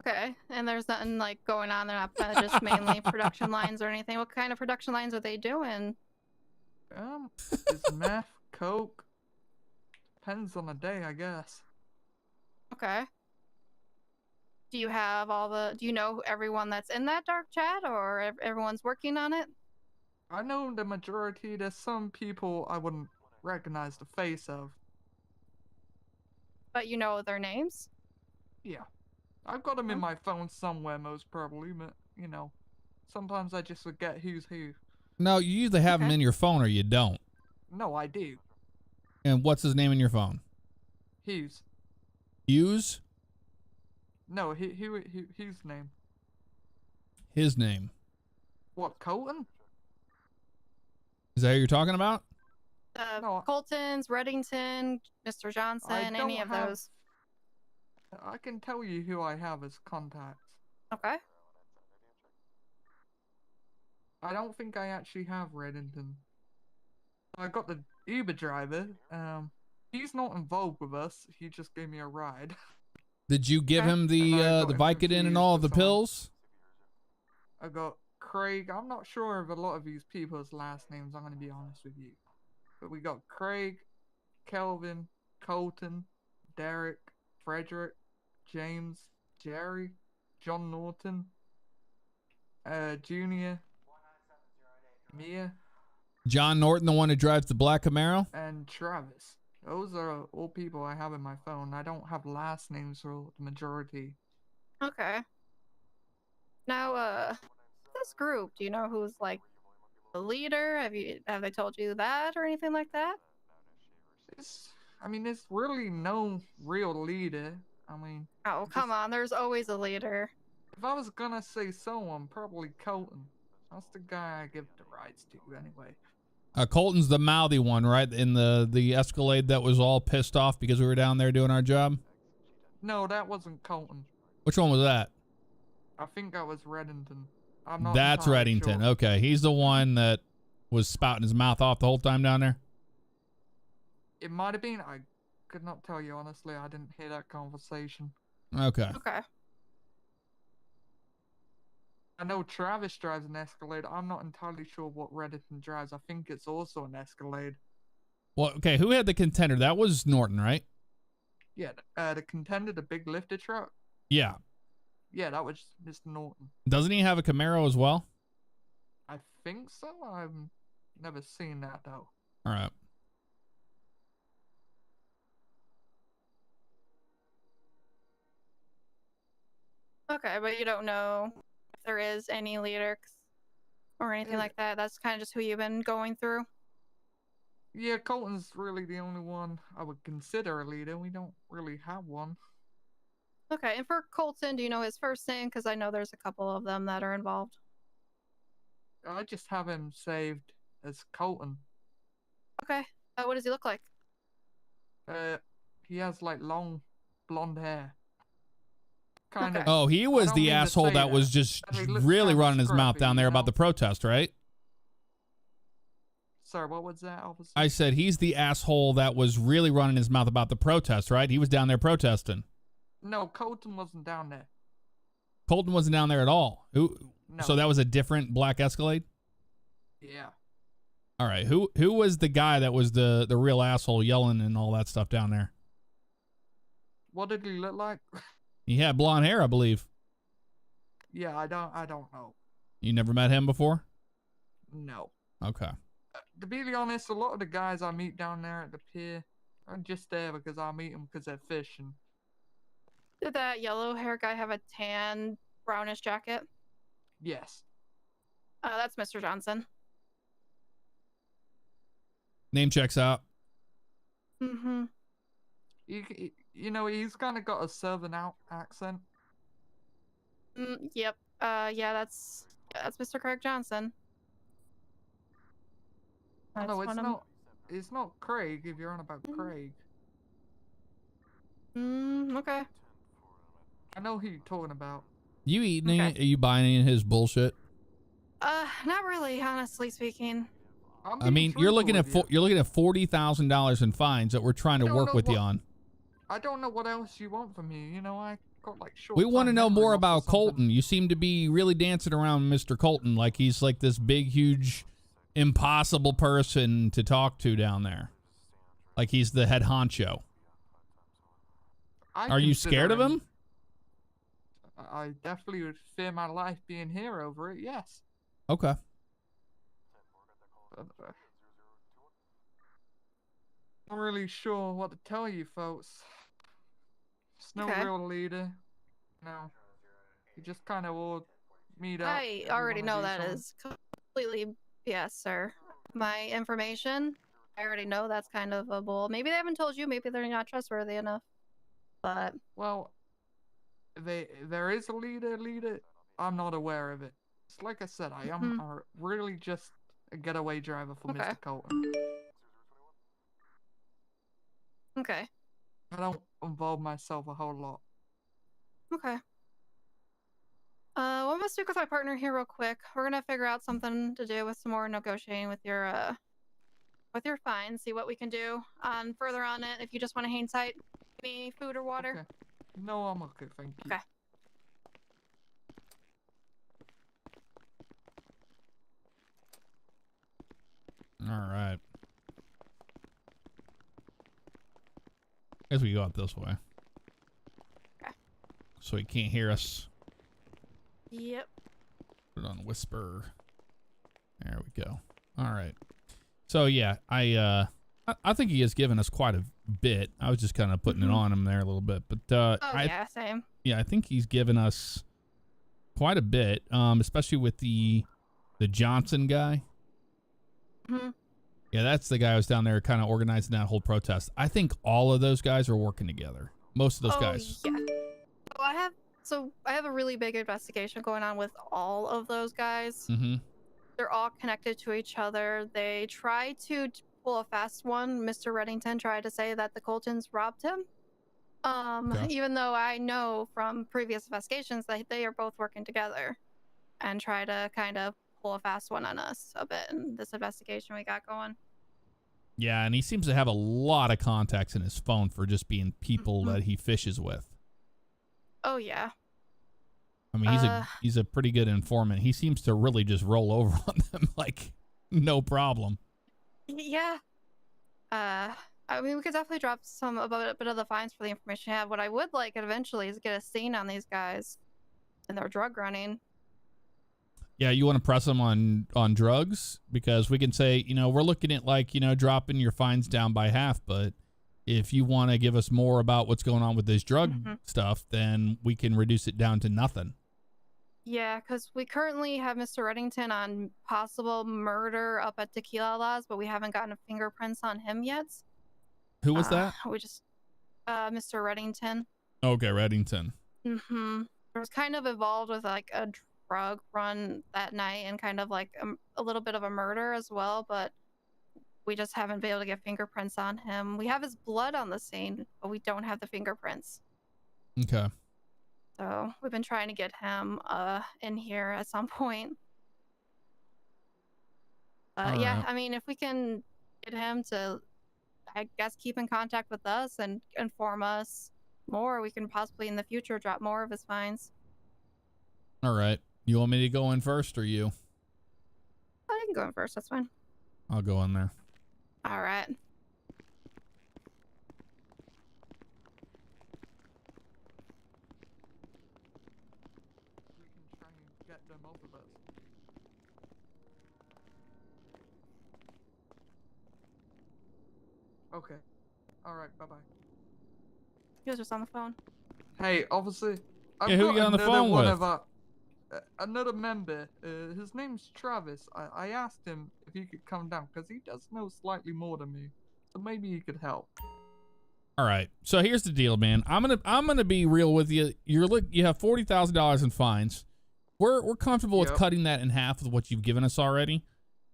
Okay, and there's nothing like going on. They're not just mainly production lines or anything. What kind of production lines are they doing? It's meth, coke. Depends on the day, I guess. Okay. Do you have do you know everyone that's in that dark chat, or everyone's working on it? I know the majority. There's some people I wouldn't recognize the face of. But you know their names? Yeah. I've got them in my phone somewhere, most probably, but, you know, sometimes I just forget who's who. No, you either have them in your phone or you don't. No, I do. And what's his name in your phone? Hughes. Hughes? No, his name. His name. What, Colton? Is that who you're talking about? Colton's, Reddington, Mr. Johnson, any of those. I can tell you who I have as contacts. Okay. I don't think I actually have Reddington. I got the Uber driver. He's not involved with us. He just gave me a ride. Did you give him the Vicodin and all of the pills? I got Craig. I'm not sure of a lot of these people's last names, I'm going to be honest with you. But we got Craig, Kelvin, Colton, Derek, Frederick, James, Jerry, John Norton, Junior, Mia. John Norton, the one who drives the black Camaro? And Travis. Those are all people I have in my phone. I don't have last names for the majority. Okay. Now, this group, do you know who's like the leader? Have they told you that or anything like that? There's really no real leader. Oh, come on, there's always a leader. If I was gonna say someone, probably Colton. That's the guy I give the rides to anyway. Colton's the mouthy one, right? In the Escalade that was all pissed off because we were down there doing our job? No, that wasn't Colton. Which one was that? I think that was Reddington. I'm not That's entirely Reddington. sure. Okay, he's the one that was spouting his mouth off the whole time down there? It might have been. I could not tell you, honestly. I didn't hear that conversation. Okay. Okay. I know Travis drives an Escalade. I'm not entirely sure what Reddington drives. I think it's also an Escalade. Well, okay, who had the contender? That was Norton, right? Yeah, the contender, the big lifter truck. Yeah. Yeah, that was Mr. Norton. Doesn't he have a Camaro as well? I think so. I've never seen that, though. All right. Okay, but you don't know if there is any leader or anything like that. That's kind of just who you've been going through. Yeah, Colton's really the only one I would consider a leader. We don't really have one. Okay, and for Colton, do you know his first name? Because I know there's a couple of them that are involved. I just have him saved as Colton. Okay. What does he look like? He has like long blonde hair. Kind of. Oh, he was the asshole that was just really running his mouth down there about the protest, right? Sorry, what was that, officer? I said he's the asshole that was really running his mouth about the protest, right? He was down there protesting. No, Colton wasn't down there. Colton wasn't down there at all. Who? No. So that was a different black Escalade? Yeah. All right. Who was the guy that was the real asshole yelling and all that stuff down there? What did he look like? He had blonde hair, I believe. Yeah, I don't know. You never met him before? No. Okay. To be honest, a lot of the guys I meet down there at the pier are just there because I meet them because they're fishing. Did that yellow hair guy have a tan, brownish jacket? Yes. That's Mr. Johnson. Name checks out. Mm-hmm. You know, he's kind of got a southern accent. Yep. Yeah, that's Mr. Craig Johnson. No, it's not Craig if you're on about Craig. Okay. I know who you're talking about. You eating any? Are you buying any of his bullshit? Not really, honestly speaking. I mean, you're looking at $40,000 in fines that we're trying to work with you on. I don't know what else you want from me. You know, I got like short. We want to know more about Colton. You seem to be really dancing around Mr. Colton like he's like this big, huge, impossible person to talk to down there. Like he's the head honcho. Are you scared of him? I definitely would fear my life being here over it, yes. Okay. I'm really sure what to tell you folks. It's no real leader. No. You just kind of all meet up. I already know that is completely BS, sir. My information, I already know that's kind of a bull. Maybe they haven't told you, maybe they're not trustworthy enough. But well, there is a leader. I'm not aware of it. It's like I said, I am really just a getaway driver for Mr. Colton. Okay. I don't involve myself a whole lot. Okay. Well, I'm gonna speak with my partner here real quick. We're gonna figure out something to do with some more negotiating with your fine. See what we can do further on it. If you just want to hang tight, any food or water. Okay. No, I'm okay, thank you. Okay. All right. Guess we go out this way. Okay. So he can't hear us. Yep. Put it on whisper. There we go. All right. So yeah, I think he has given us quite a bit. I was just kind of putting it on him there a little bit, but yeah, same. Yeah, I think he's given us quite a bit, especially with the Johnson guy. Mm-hmm. Yeah, that's the guy who was down there kind of organizing that whole protest. I think all of those guys are working together. Most of those guys. Yeah. I have a really big investigation going on with all of those guys. Mm-hmm. They're all connected to each other. They tried to pull a fast one. Mr. Reddington tried to say that the Coltons robbed him. Even though I know from previous investigations that they are both working together and try to kind of pull a fast one on us a bit in this investigation we got going. Yeah, and he seems to have a lot of contacts in his phone for just being people that he fishes with. Oh yeah. I mean, he's a pretty good informant. He seems to really just roll over on them like no problem. Yeah. I mean, we could definitely drop a bit of the fines for the information I have. What I would like eventually is get a scene on these guys and their drug running. Yeah, you want to press them on drugs? Because we can say, we're looking at dropping your fines down by half, but if you want to give us more about what's going on with this drug stuff, then we can reduce it down to nothing. Yeah, because we currently have Mr. Reddington on possible murder up at Tequila Laws, but we haven't gotten fingerprints on him yet. Who was that? We just, Mr. Reddington. Okay, Reddington. Mm-hmm. It was kind of involved with like a drug run that night and kind of like a little bit of a murder as well, but we just haven't been able to get fingerprints on him. We have his blood on the scene, but we don't have the fingerprints. Okay. So we've been trying to get him in here at some point. Yeah, right. I mean, if we can get him to, I guess, keep in contact with us and inform us more, we can possibly in the future drop more of his fines. All right. You want me to go in first or you? I can go in first, that's fine. I'll go in there. All right. We can try and get them off of us. Okay. Alright, bye-bye. He was just on the phone. Hey, obviously, I've Yeah, who got you on the another phone one with? of our, another member. His name's Travis. I asked him if he could come down because he does know slightly more than me, so maybe he could help. All right. So here's the deal, man. I'm gonna be real with you. You have $40,000 in fines. We're comfortable with cutting that in half with what you've given us already,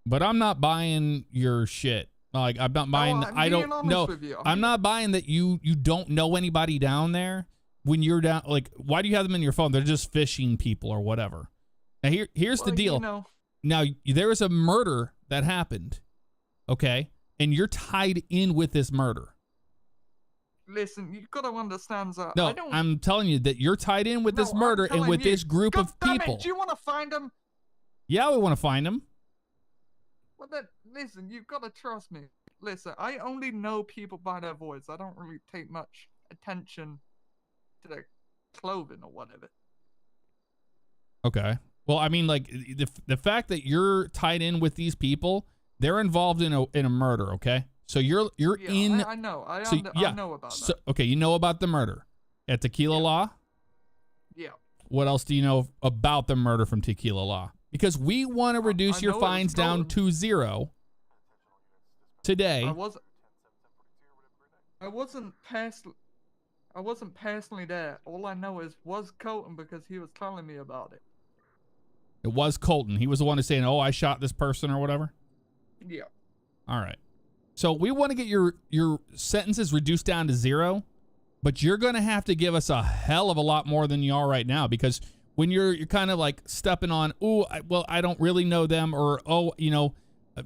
but I'm not buying your shit. Like I'm not buying. I'm not buying that you don't know anybody down there when you're down. Like, why do you have them in your phone? They're just phishing people or whatever. Now here's the deal. You know. Now there was a murder that happened, okay, and you're tied in with this murder. Listen, you gotta understand that. No, I'm telling you that you're tied in with this murder and with this group of people. Do you want to find him? Yeah, we want to find him. Well, then, listen, you've got to trust me. Listen, I only know people by their voice. I don't really take much attention to their clothing or whatever. Okay. Well, I mean, like the fact that you're tied in with these people, they're involved in a murder. Okay. So you're in. I know. I know about that. Okay, you know about the murder at Tequila Law? Yeah. What else do you know about the murder from Tequila Law? Because we want to reduce your fines down to 0 today. I wasn't personally there. All I know is was Colton because he was telling me about it. It was Colton. He was the one who's saying, "Oh, I shot this person" or whatever. Yeah. All right. So we want to get your sentences reduced down to 0, but you're going to have to give us a hell of a lot more than you are right now, because when you're kind of like stepping on, I don't really know them, or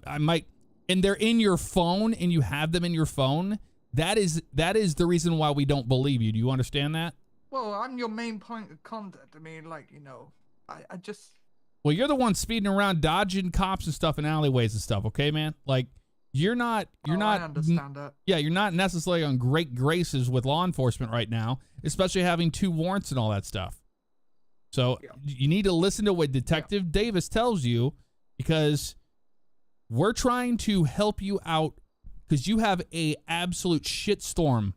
I might, and they're in your phone and you have them in your phone. That is the reason why we don't believe you. Do you understand that? Well, I'm your main point of contact. I mean, like, I just. Well, you're the one speeding around, dodging cops and stuff in alleyways and stuff. Okay, man. Like, you're not. I understand that. Yeah, you're not necessarily on great graces with law enforcement right now, especially having 2 warrants and all that stuff. So you need to listen to what Detective Davis tells you, because we're trying to help you out, because you have a absolute shitstorm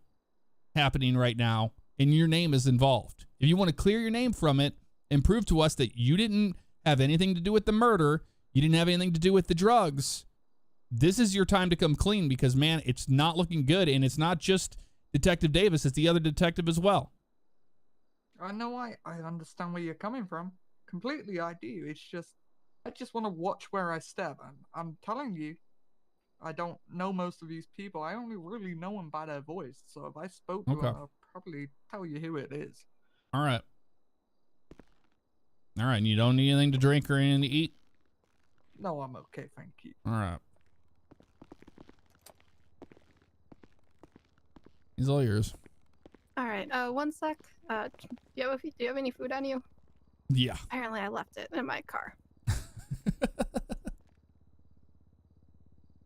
happening right now and your name is involved. If you want to clear your name from it and prove to us that you didn't have anything to do with the murder, you didn't have anything to do with the drugs, this is your time to come clean, because, man, it's not looking good. And it's not just Detective Davis, it's the other detective as well. I know I understand where you're coming from. Completely, I do. It's just, I just want to watch where I step. And I'm telling you, I don't know most of these people. I only really know them by their voice. So if I spoke to them, I'll probably tell you who it is. All right. All right. And you don't need anything to drink or anything to eat? No, I'm okay. Thank you. All right. He's all yours. All right. One sec. Do you have any food on you? Yeah. Apparently, I left it in my car.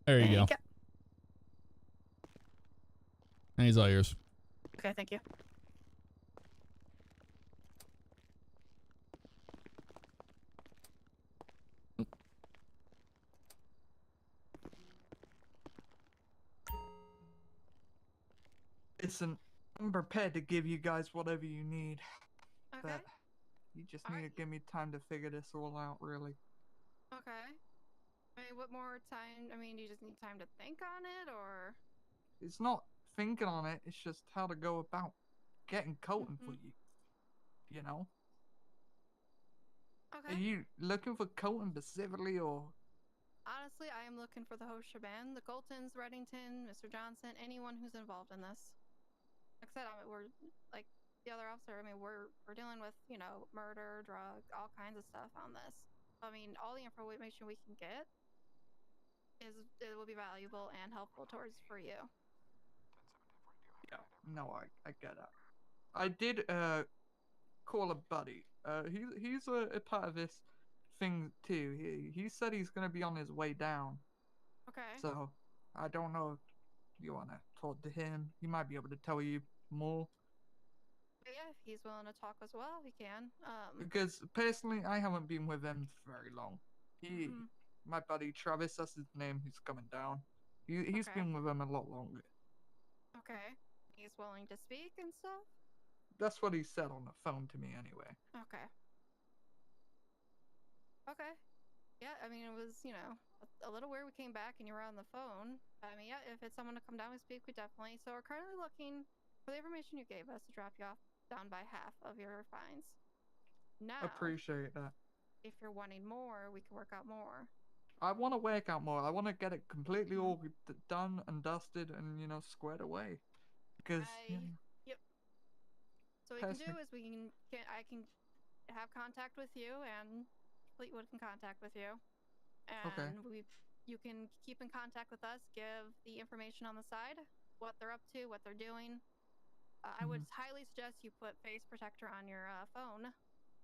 There you go. And he's all yours. Okay, thank you. Listen, I'm prepared to give you guys whatever you need. Okay. You just need to give me time to figure this all out, really. Okay. I mean, what more time? I mean, do you just need time to think on it, or? It's not thinking on it, it's just how to go about getting Colton for you. You know? Okay. Are you looking for Colton specifically, or? Honestly, I am looking for the whole shebang. The Coltons, Reddington, Mr. Johnson, anyone who's involved in this. Like I said, we're like the other officer. I mean, we're dealing with, you know, murder, drug, all kinds of stuff on this. I mean, all the information we can get it will be valuable and helpful towards for you. Yeah, no, I get that. I did call a buddy. He's a part of this thing too. He said he's gonna be on his way down. Okay. So I don't know if you wanna talk to him. He might be able to tell you more. But yeah, if he's willing to talk as well, he can. Because personally, I haven't been with him very long. My buddy Travis, that's his name. He's coming down. He's Okay. been with him a lot longer. Okay. He's willing to speak and stuff? That's what he said on the phone to me anyway. Okay. Okay. Yeah, I mean, it was, you know, a little weird we came back and you were on the phone. I mean, yeah, if it's someone to come down and speak, we definitely. So we're currently looking for the information you gave us to drop you off down by half of your fines. Now, Appreciate that. if you're wanting more, we can work out more. I want to work out more. I want to get it completely all done and dusted and, you know, squared away. Because, Yep. So what we can do is I can have contact with you, and Fleetwood can contact with you, and you can keep in contact with us. Give the information on the side, what they're up to, what they're doing. I would highly suggest you put face protector on your phone,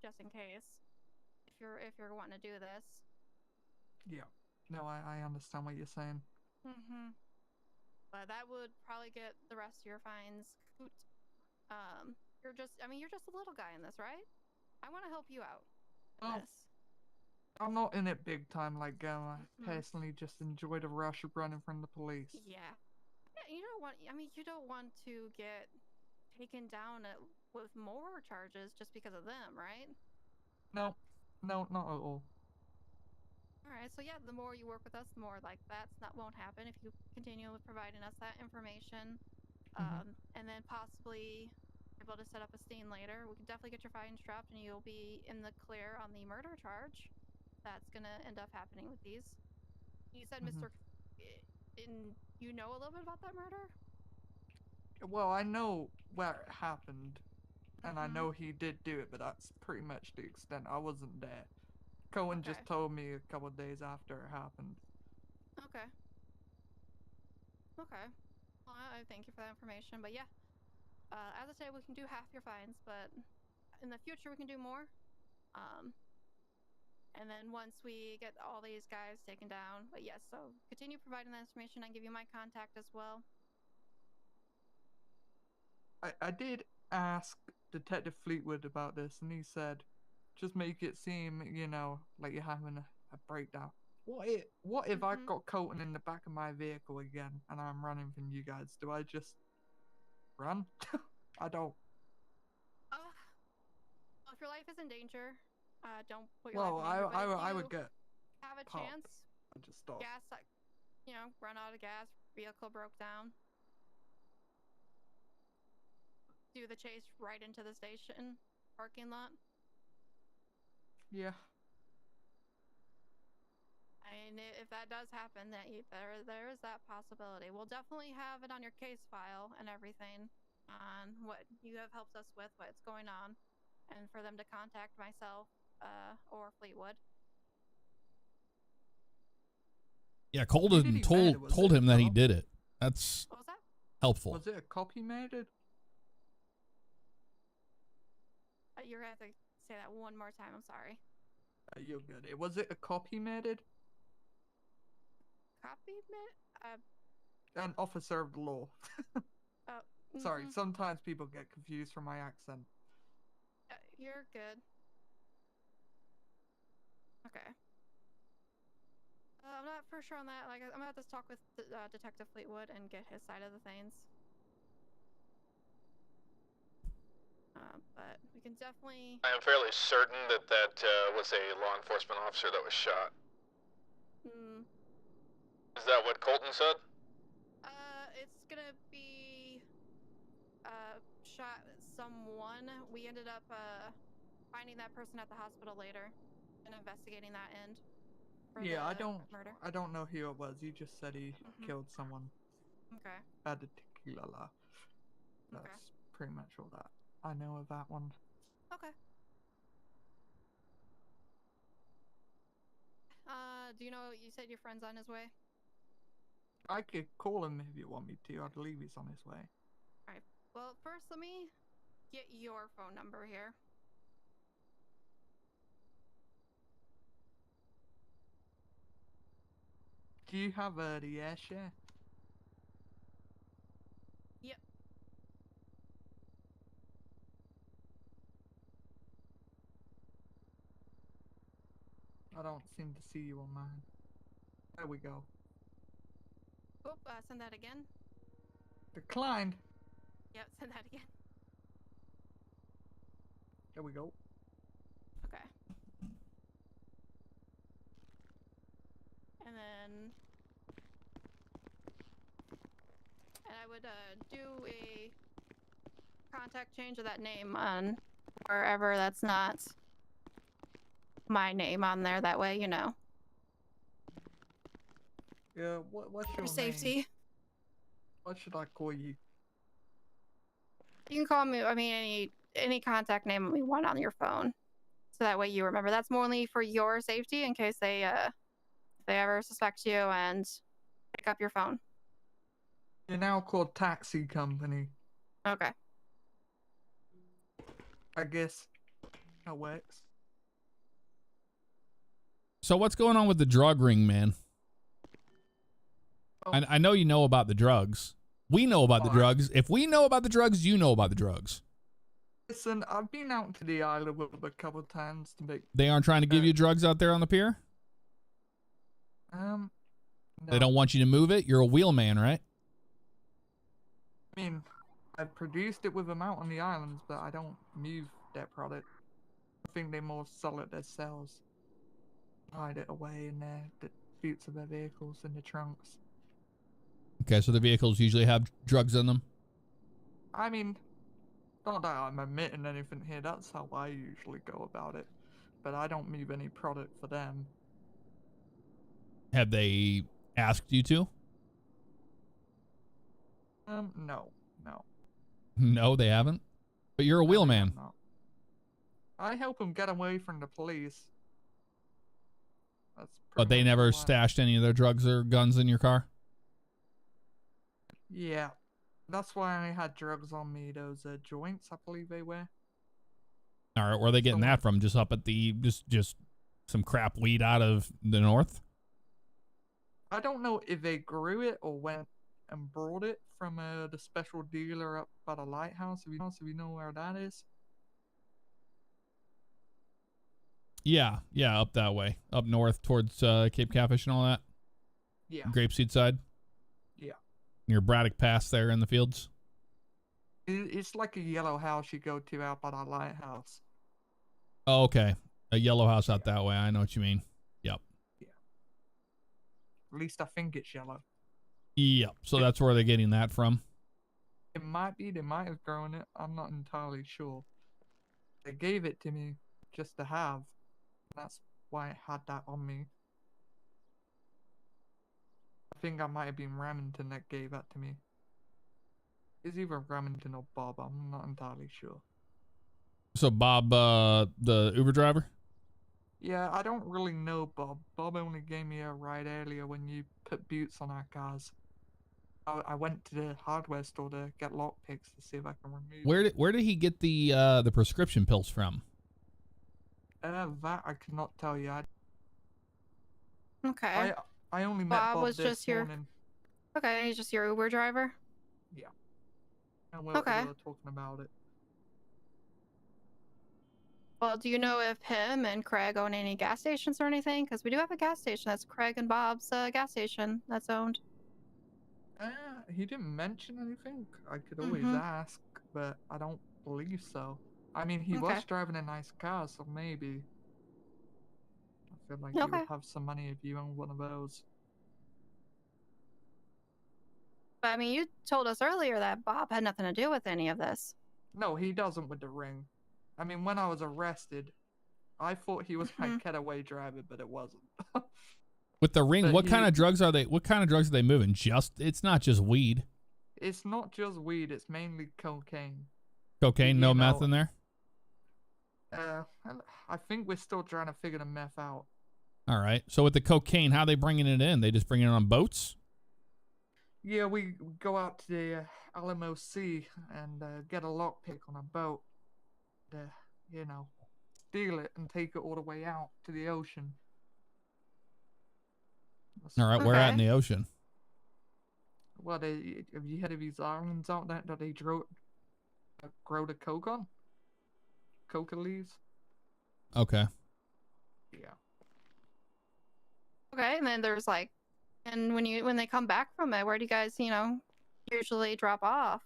just in case. If you're wanting to do this. Yeah. No, I understand what you're saying. But that would probably get the rest of your fines. You're just a little guy in this, right? I want to help you out in this. I'm not in it big time like I personally just enjoy the rush of running from the police. Yeah. Yeah, you don't want to get taken down with more charges just because of them, right? No, not at all. All right, so yeah, the more you work with us, the more like that won't happen if you continue with providing us that information, and then possibly able to set up a scene later. We can definitely get your fines dropped, and you'll be in the clear on the murder charge. That's gonna end up happening with these. You said, you know a little bit about that murder? Well, I know where it happened, and I know he did do it, but that's pretty much the extent. I wasn't there. Cohen just told me a couple of days after it happened. Okay. Okay. Well, I thank you for that information, but yeah. As I say, we can do half your fines, but in the future we can do more. And then once we get all these guys taken down, but yes, so continue providing that information. I give you my contact as well. I did ask Detective Fleetwood about this, and he said, just make it seem, you know, like you're having a breakdown. What if I got Colton in the back of my vehicle again, and I'm running from you guys? Do I just run? I don't. Well, if your life is in danger, don't put your life in danger. I would get. Have a popped. chance. I just thought. Gas, run out of gas. Vehicle broke down. Do the chase right into the station parking lot. Yeah. I mean, if that does happen, there is that possibility. We'll definitely have it on your case file and everything on what you have helped us with, what's going on, and for them to contact myself or Fleetwood. Yeah, Colton told him that he did it. That's what was that? Helpful. Was it a copy made it? You're gonna have to say that one more time. I'm sorry. You're good. Was it a copy made it? Copy made? An officer of the law. Oh. Sorry, sometimes people get confused from my accent. You're good. Okay. I'm not for sure on that. Like, I'm gonna have to talk with Detective Fleetwood and get his side of the things. But we can definitely. I am fairly certain that was a law enforcement officer that was shot. Hmm. Is that what Colton said? It's gonna be shot someone. We ended up finding that person at the hospital later and investigating that end. Yeah, Murder. I don't know who it was. You just said he killed someone. Okay. At the tequila la. That's pretty much all that I know of that one. Okay. Do you know? You said your friend's on his way. I could call him if you want me to. I believe he's on his way. All right. Well, first let me get your phone number here. Do you have the air share? Yep. I don't seem to see you on mine. There we go. Oop, send that again. Declined. Yep, send that again. There we go. Okay. And then I would do a contact change of that name on wherever that's not my name on there. That way, you know. Yeah, what's your For safety. name? What should I call you? You can call me, I mean, any contact name we want on your phone. So that way you remember. That's more only for your safety in case they if they ever suspect you and pick up your phone. You're now called Taxi Company. Okay. I guess that works. So what's going on with the drug ring, man? Oh. I know you know about the drugs. We know about the drugs. If we know about the drugs, you know about the drugs. Listen, I've been out to the island with them a couple of times to make. They aren't trying to give you drugs out there on the pier? No. They don't want you to move it? You're a wheelman, right? I mean, I've produced it with them out on the islands, but I don't move that product. I think they more sell it themselves. Hide it away in the boots of their vehicles in the trunks. Okay, so the vehicles usually have drugs in them? I mean, not that I'm admitting anything here, that's how I usually go about it. But I don't move any product for them. Have they asked you to? No. No, they haven't? But you're a wheelman. No. I help them get away from the police. That's But they never stashed any of their drugs or guns in your car? Yeah. That's why I had drugs on me, those joints, I believe they were. All right, where are they getting that from? Just up at the, just some crap weed out of the north? I don't know if they grew it or went and brought it from the special dealer up by the lighthouse. If you know where that is. Yeah, up that way. Up north towards Cape Catfish and all that? Yeah. Grapeseed side? Yeah. Near Braddock Pass there in the fields? It's like a yellow house you go to out by the lighthouse. Oh, okay. A yellow house out that way. I know what you mean. Yep. Yeah. At least I think it's yellow. Yep. So that's where they're getting that from. It might be. They might have grown it. I'm not entirely sure. They gave it to me just to have. That's why I had that on me. I think I might have been Remington that gave that to me. It's either Remington or Bob. I'm not entirely sure. So Bob, the Uber driver? Yeah, I don't really know Bob. Bob only gave me a ride earlier when you put boots on our cars. I went to the hardware store to get lockpicks to see if I can remove. Where did he get the prescription pills from? That I could not tell you. Okay. I only met Bob was this just your. morning. Okay, he's just your Uber driver. Yeah. And we Okay. were talking about it. Well, do you know if him and Craig own any gas stations or anything? Because we do have a gas station. That's Craig and Bob's gas station that's owned. He didn't mention anything. I could always ask, but I don't believe so. I mean, he was driving a nice car, so maybe. I feel like you would have some money if you owned one of those. But I mean, you told us earlier that Bob had nothing to do with any of this. No, he doesn't with the ring. I mean, when I was arrested, I thought he was my getaway driver, but it wasn't. With the ring, But what kind of drugs are they? What kind of drugs are they moving? It's not just weed. It's not just weed. It's mainly cocaine. Cocaine, no meth in there. I think we're still trying to figure the meth out. All right. So with the cocaine, how are they bringing it in? They just bring it on boats? Yeah, we go out to the Alamo Sea and get a lockpick on a boat. You know, steal it and take it all the way out to the ocean. All right, where at in the ocean? Well, have you heard of these islands out there that they grow the coke on? Coca leaves? Okay. Yeah. Okay, and then there's like, and when they come back from it, where do you guys, usually drop off?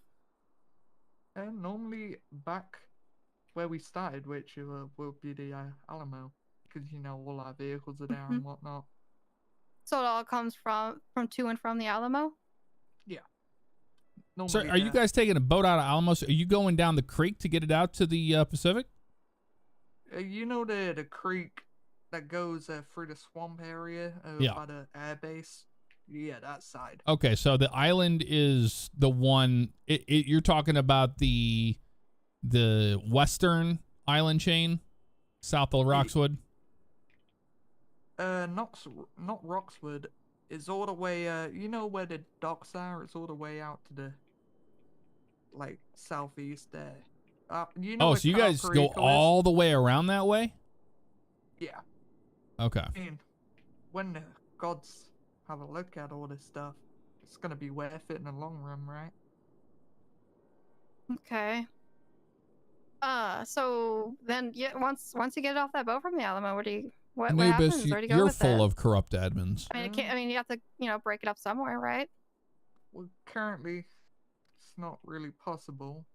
Normally back where we started, which will be the Alamo, because all our vehicles are there and whatnot. So it all comes from to and from the Alamo? Yeah. So are you guys taking a boat out of Alamo? Are you going down the creek to get it out to the Pacific? You know the creek that goes through the swamp area by the air base? Yeah, that side. Okay, so the island is the one. You're talking about the western island chain, south of Roxwood. Not Roxwood. It's all the way. You know where the docks are? It's all the way out to the southeast there. You know. Oh, so you guys go all the way around that way? Yeah. Okay. I mean, when the gods have a look at all this stuff, it's gonna be worth it in the long run, right? Okay. So then, once you get it off that boat from the Alamo, what happens? Where do you go you're with full it? of corrupt admins. I mean, you have to, break it up somewhere, right? Well, currently, it's not really possible.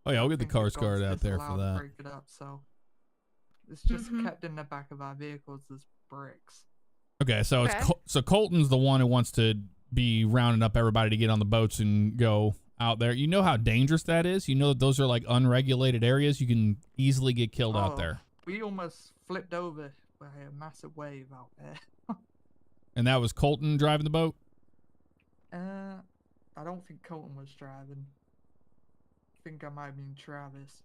Oh yeah, I'll get the cars guard out there for that. Break it up, so it's just kept in the back of our vehicles as bricks. Okay, so so Colton's the one who wants to be rounding up everybody to get on the boats and go out there. You know how dangerous that is? You know that those are like unregulated areas. You can easily get killed out there. We almost flipped over by a massive wave out there. And that was Colton driving the boat? I don't think Colton was driving. I think I might have been Travis.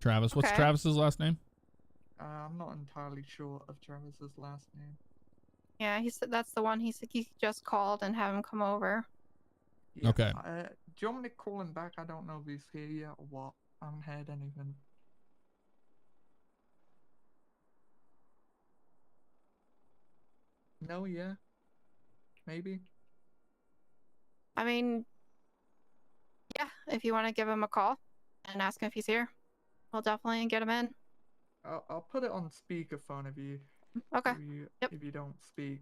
Travis? What's Travis's last name? I'm not entirely sure of Travis's last name. Yeah, he said that's the one he just called and have him come over. Yeah. Okay. Do you want me to call him back? I don't know if he's here yet or what. I haven't heard anything. No, yeah. Maybe. I mean, yeah, if you want to give him a call and ask him if he's here, we'll definitely get him in. I'll put it on speakerphone if you if you don't speak.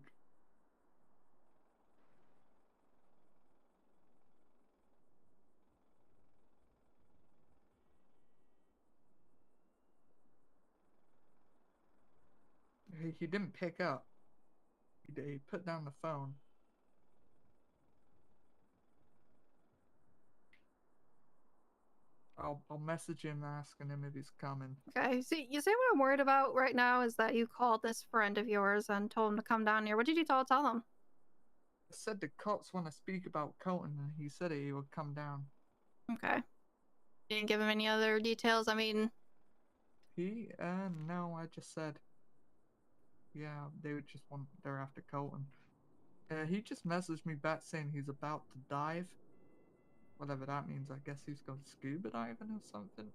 He didn't pick up. He put down the phone. I'll message him asking him if he's coming. Okay, see what I'm worried about right now is that you called this friend of yours and told him to come down here. What did you tell him? I said the cops want to speak about Colton, and he said he would come down. Okay. You didn't give him any other details? I mean... No, I just said... Yeah, they're after Colton. He just messaged me back saying he's about to dive. Whatever that means, I guess he's going scuba diving or something.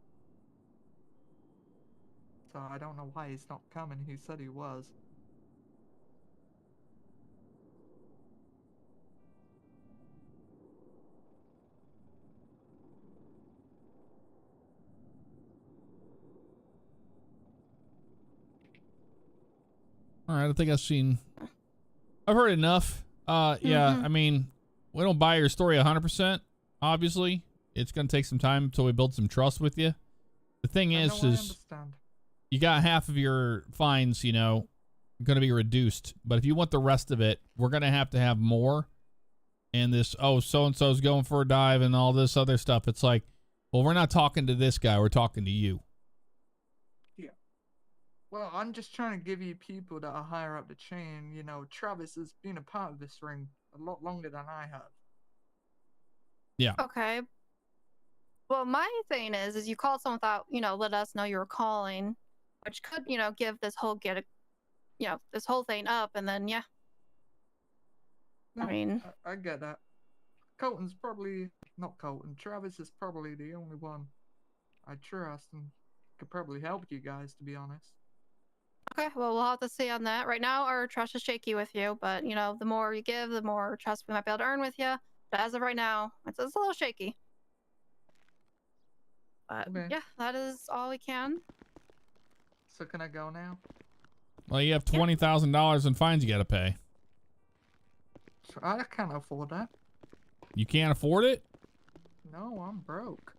So I don't know why he's not coming. He said he was. All right, I think I've heard enough. Yeah, I mean, we don't buy your story 100%. Obviously, it's going to take some time until we build some trust with you. The thing I is understand. you got half of your fines, you know, going to be reduced. But if you want the rest of it, we're going to have more. And this, oh, so-and-so's going for a dive and all this other stuff. It's like, well, we're not talking to this guy. We're talking to you. Yeah. Well, I'm just trying to give you people that are higher up the chain. You know, Travis has been a part of this ring a lot longer than I have. Yeah. Okay. Well, my thing is you called someone without, you know, let us know you were calling, which could, you know, give this whole this whole thing up, and then yeah. No, I mean, I get that. Colton's probably not Colton. Travis is probably the only one I trust and could probably help you guys, to be honest. okay, well, we'll have to see on that. Right now, our trust is shaky with you, but, you know, the more you give, the more trust we might be able to earn with you. But as of right now, it's a little shaky. But Okay. yeah, that is all we can. So can I go now? Well, you have $20,000 in fines you got to pay. I can't afford that. You can't afford it? No, I'm broke.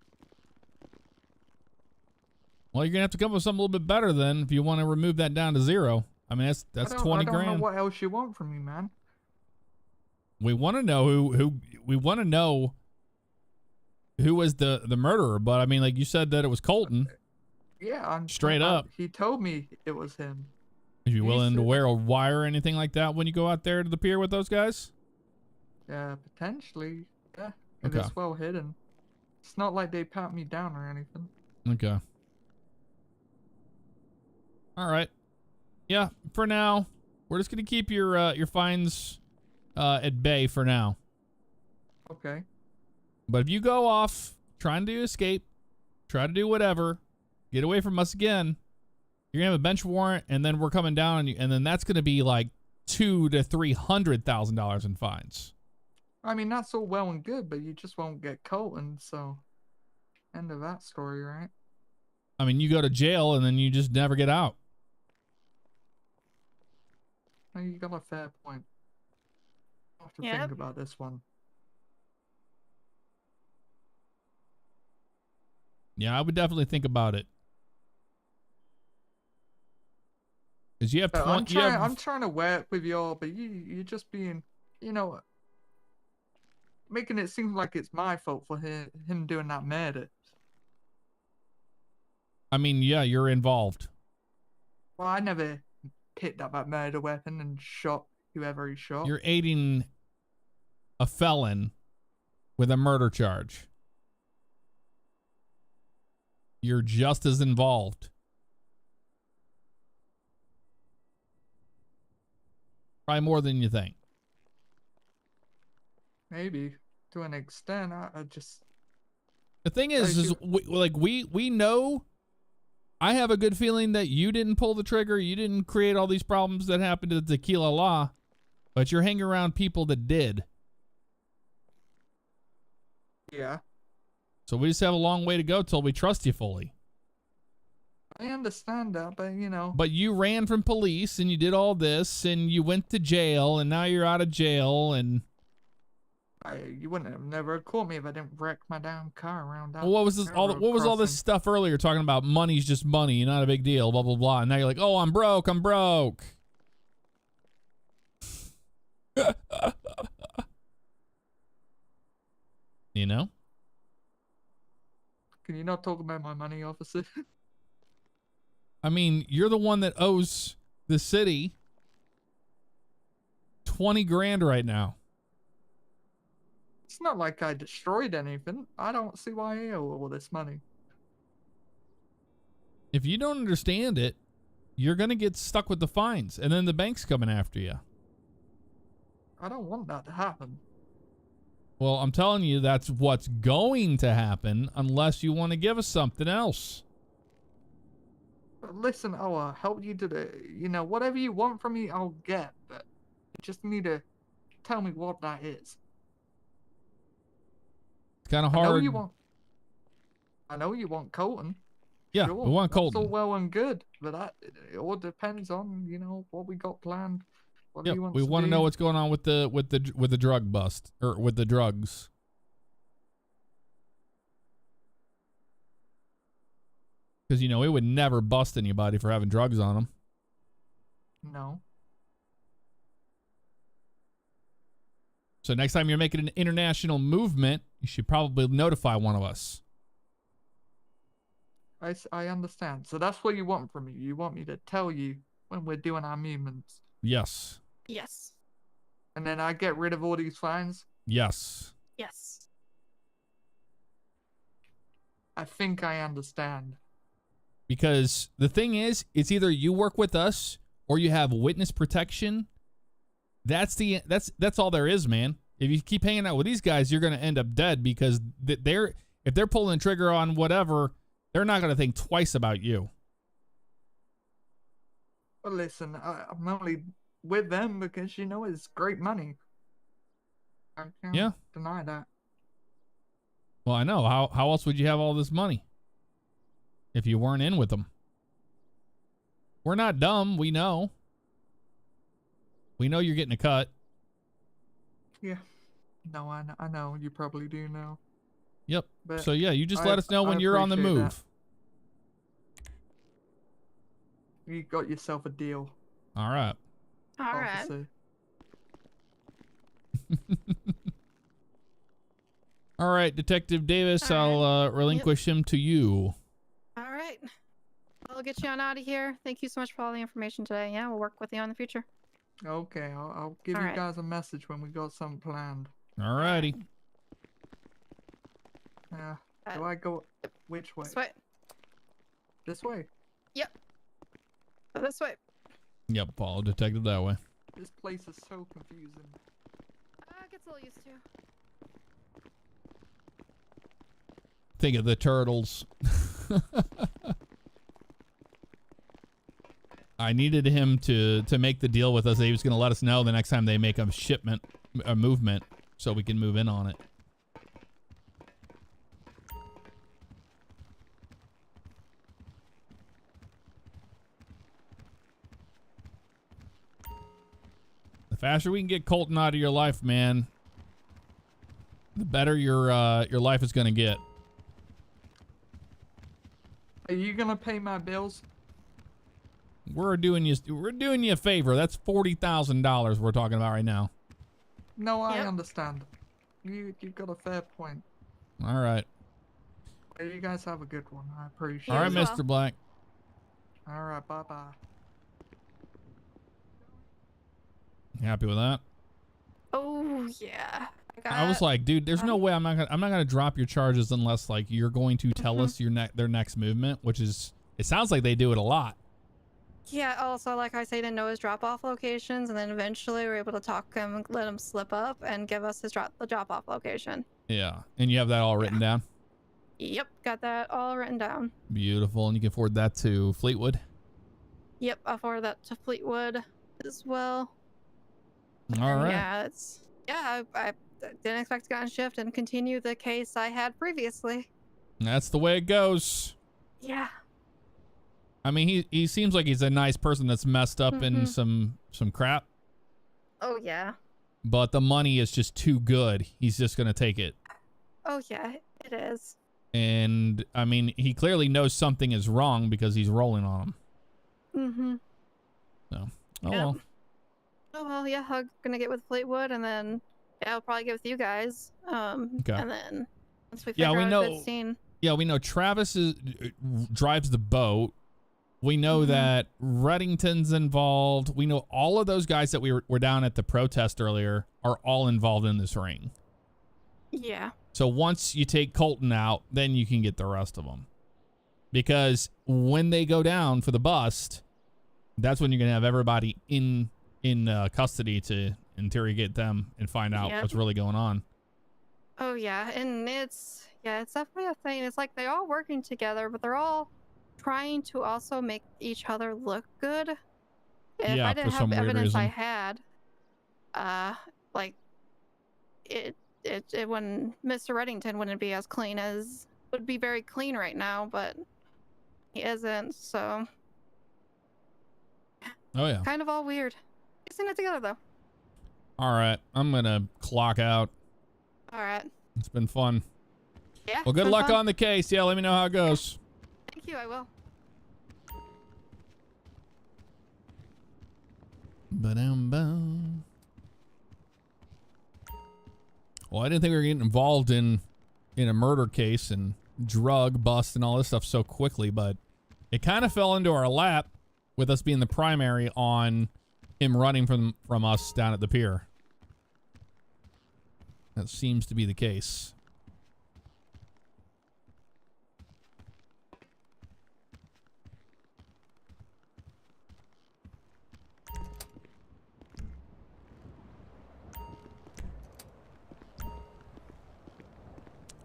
Well, you're going to have to come up with something a little bit better then if you want to remove that down to zero. I mean, that's 20 grand. I don't know what else you want from me, man. We want to know who was the murderer, but I mean, like you said that it was Colton. Yeah, straight up. He told me it was him. Are you willing to wear a wire or anything like that when you go out there to the pier with those guys? Yeah, potentially. Yeah, if Okay. it's well hidden. It's not like they pat me down or anything. Okay. All right. Yeah, for now, we're just gonna keep your fines at bay for now. Okay. But if you go off trying to escape, try to do whatever, get away from us again, you're gonna have a bench warrant, and then we're coming down on you, and then that's gonna be like $200,000 to $300,000 in fines. I mean, that's all well and good, but you just won't get Colton, so end of that story, right? I mean, you go to jail and then you just never get out. No, you got a fair point. I'll have to think about this one. Yeah, I would definitely think about it. Because you have I'm trying to work with y'all, but you're just being, you know, making it seem like it's my fault for him doing that murder. I mean, yeah, you're involved. Well, I never picked up that murder weapon and shot whoever he shot. You're aiding a felon with a murder charge. You're just as involved. Probably more than you think. Maybe to an extent. I just. The thing is we know. I have a good feeling that you didn't pull the trigger. You didn't create all these problems that happened to the Tequila Law, but you're hanging around people that did. Yeah. So we just have a long way to go till we trust you fully. I understand that, but you know. But you ran from police and you did all this and you went to jail and now you're out of jail and. You wouldn't have never caught me if I didn't wreck my damn car around that. Well, what was this? What was all this stuff earlier talking about? Money's just money, not a big deal. Blah blah blah. And now you're like, oh, I'm broke. I'm broke. You know. Can you not talk about my money, officer? I mean, you're the one that owes the city 20 grand right now. It's not like I destroyed anything. I don't see why I owe all this money. If you don't understand it, you're going to get stuck with the fines, and then the bank's coming after you. I don't want that to happen. Well, I'm telling you, that's what's going to happen unless you want to give us something else. But listen, I'll help you to whatever you want from me, I'll get. But you just need to tell me what that is. It's kind of hard. I know you want Colton. Yeah, sure, we want Colton. That's all well and good, but it all depends on what we got planned. Yeah, we want to know what's going on with the drug bust or with the drugs. Because, you know, it would never bust anybody for having drugs on them. No. So next time you're making an international movement, you should probably notify one of us. I understand. So that's what you want from me. You want me to tell you when we're doing our movements. Yes. Yes. And then I get rid of all these fines? Yes. Yes. I think I understand. Because the thing is, it's either you work with us or you have witness protection. That's all there is, man. If you keep hanging out with these guys, you're going to end up dead because if they're pulling the trigger on whatever, they're not going to think twice about you. Well, listen, I'm only with them because, you know, it's great money. I can't deny that. Well, I know. How else would you have all this money if you weren't in with them? We're not dumb. We know. We know you're getting a cut. Yeah. No, I know. You probably do know. Yep. But so, yeah, you just let us know when you're on the appreciate move. that. You got yourself a deal. All right. All right. Officer. All right, Detective Davis, I'll relinquish him to you. All right. I'll get you on out of here. Thank you so much for all the information today. Yeah, we'll work with you in the future. Okay, I'll give you guys a message when we got something planned. All righty. Do I go which way? This way. This way? Yep. Go this way. Yep, follow Detective that way. This place is so confusing. Gets a little used to. Think of the turtles. I needed him to make the deal with us. He was going to let us know the next time they make a movement, so we can move in on it. The faster we can get Colton out of your life, man, the better your life is going to get. Are you gonna pay my bills? We're doing you a favor. That's $40,000 we're talking about right now. No, I understand. You got a fair point. All right. You guys have a good one. I appreciate it. All right, it. Mr. Black. All right, bye-bye. Happy with that? Oh yeah. I was like, dude, there's no way I'm not gonna drop your charges unless like you're going to tell us their next movement, which is it sounds like they do it a lot. Yeah, also, like I say, didn't know his drop-off locations, and then eventually we were able to talk him, let him slip up, and give us the drop-off location. Yeah, and you have that all written down? Yep, got that all written down. Beautiful, and you can forward that to Fleetwood? Yep, I'll forward that to Fleetwood as well. All right. Yeah, I didn't expect to get on shift and continue the case I had previously. That's the way it goes. Yeah. I mean, he seems like he's a nice person that's messed up in some crap. Oh, yeah. But the money is just too good. He's just going to take it. Oh, yeah, it is. And, I mean, he clearly knows something is wrong because he's rolling on him. Mm-hmm. So, well. Oh, well, yeah, I'm going to get with Fleetwood, and then, yeah, I'll probably get with you guys. Okay. And then, once we figure out a good scene. Yeah, we know Travis drives the boat. We know that Reddington's involved. We know all of those guys that were down at the protest earlier are all involved in this ring. Yeah. So once you take Colton out, then you can get the rest of them. Because when they go down for the bust, that's when you're going to have everybody in custody to interrogate them and find out what's really going on. Oh, yeah. And it's definitely a thing. It's like they're all working together, but they're all trying to also make each other look good. If I didn't have the evidence I had, like it when Mr. Reddington wouldn't be as clean as would be very clean right now, but he isn't, so oh yeah. Kind of all weird. Piecing it together though. All right. I'm gonna clock out. All right. It's been fun. Yeah. Well, good luck on the case. Yeah, let me know how it goes. Thank you, I will. Ba-dum-bum. Well, I didn't think we were getting involved in a murder case and drug bust and all this stuff so quickly, but it kind of fell into our lap with us being the primary on him running from us down at the pier. That seems to be the case.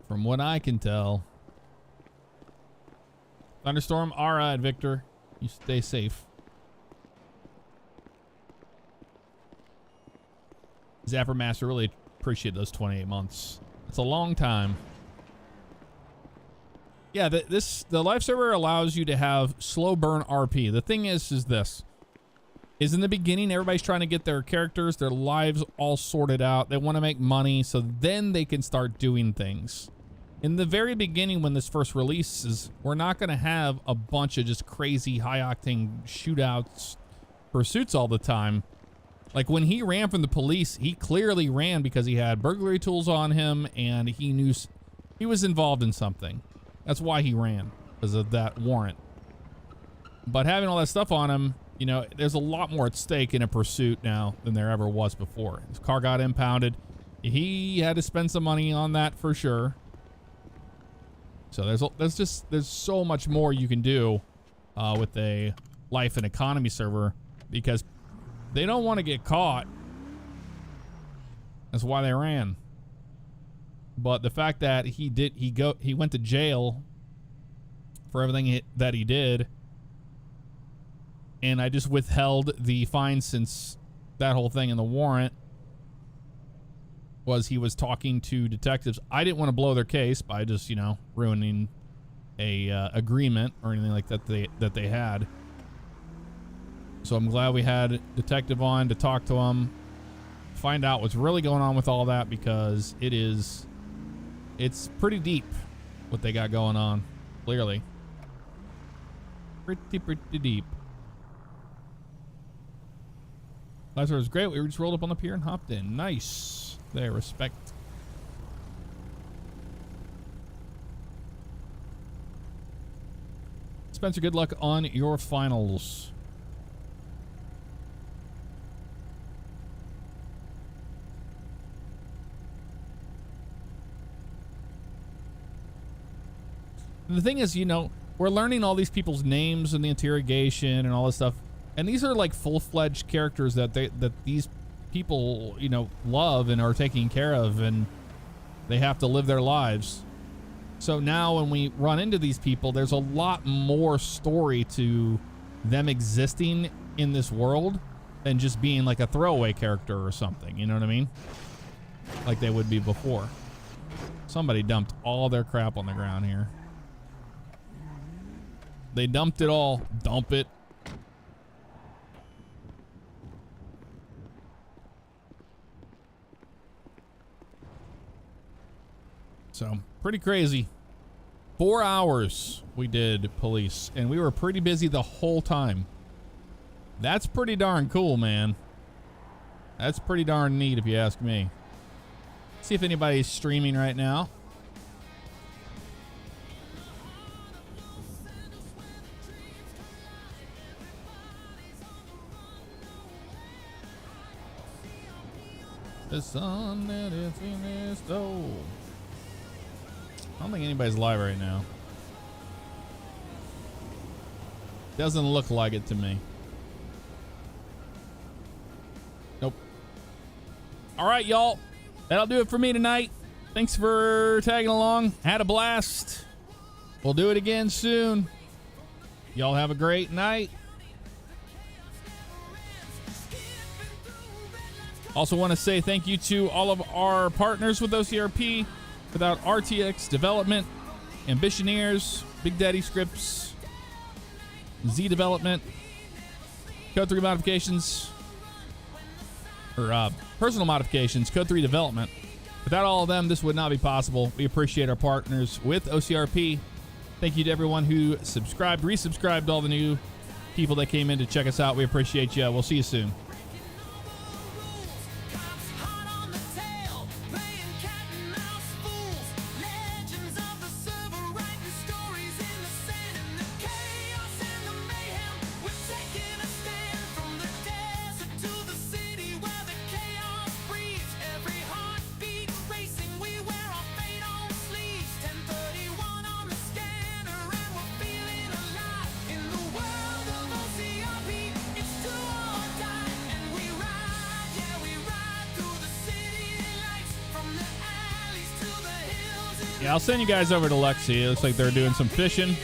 From what I can tell. Thunderstorm, all right, Victor. You stay safe. Zapper Master, really appreciate those 28 months. It's a long time. Yeah, the live server allows you to have slow burn RP. The thing is this. Is in the beginning, everybody's trying to get their characters, their lives all sorted out. They want to make money, so then they can start doing things. In the very beginning, when this first releases, we're not going to have a bunch of just crazy high-octane shootouts, pursuits all the time. Like when he ran from the police, he clearly ran because he had burglary tools on him and he knew he was involved in something. That's why he ran, because of that warrant. But having all that stuff on him, you know, there's a lot more at stake in a pursuit now than there ever was before. His car got impounded. He had to spend some money on that for sure. So there's so much more you can do with a life and economy server because they don't want to get caught. That's why they ran. But the fact that he went to jail for everything that he did, and I just withheld the fine since that whole thing in the warrant was he was talking to detectives. I didn't want to blow their case by just, you know, ruining a agreement or anything like that they had. So I'm glad we had a detective on to talk to him, find out what's really going on with all that, because it's pretty deep what they got going on, clearly. Pretty deep. Last one was great. We just rolled up on the pier and hopped in. Nice. There, respect. Spencer, good luck on your finals. And the thing is, you know, we're learning all these people's names in the interrogation and all this stuff. And these are like full-fledged characters that these people, you know, love and are taking care of, and they have to live their lives. So now when we run into these people, there's a lot more story to them existing in this world than just being like a throwaway character or something, you know what I mean? Like they would be before. Somebody dumped all their crap on the ground here. They dumped it all. Dump it. So, pretty crazy. 4 hours we did police, and we were pretty busy the whole time. That's pretty darn cool, man. That's pretty darn neat if you ask me. See if anybody's streaming right now. The sun that is in this door. I don't think anybody's live right now. Doesn't look like it to me. Nope. All right, y'all. That'll do it for me tonight. Thanks for tagging along. Had a blast. We'll do it again soon. Y'all have a great night. Also want to say thank you to all of our partners with OCRP. Without RTX Development, Ambitioneers, Big Daddy Scripts, Z Development, Code 3 Modifications, or Personal Modifications, Code 3 Development. Without all of them, this would not be possible. We appreciate our partners with OCRP. Thank you to everyone who subscribed, resubscribed, all the new people that came in to check us out. We appreciate you. We'll see you soon. Yeah, I'll send you guys over to Lexi. It looks like they're doing some fishing.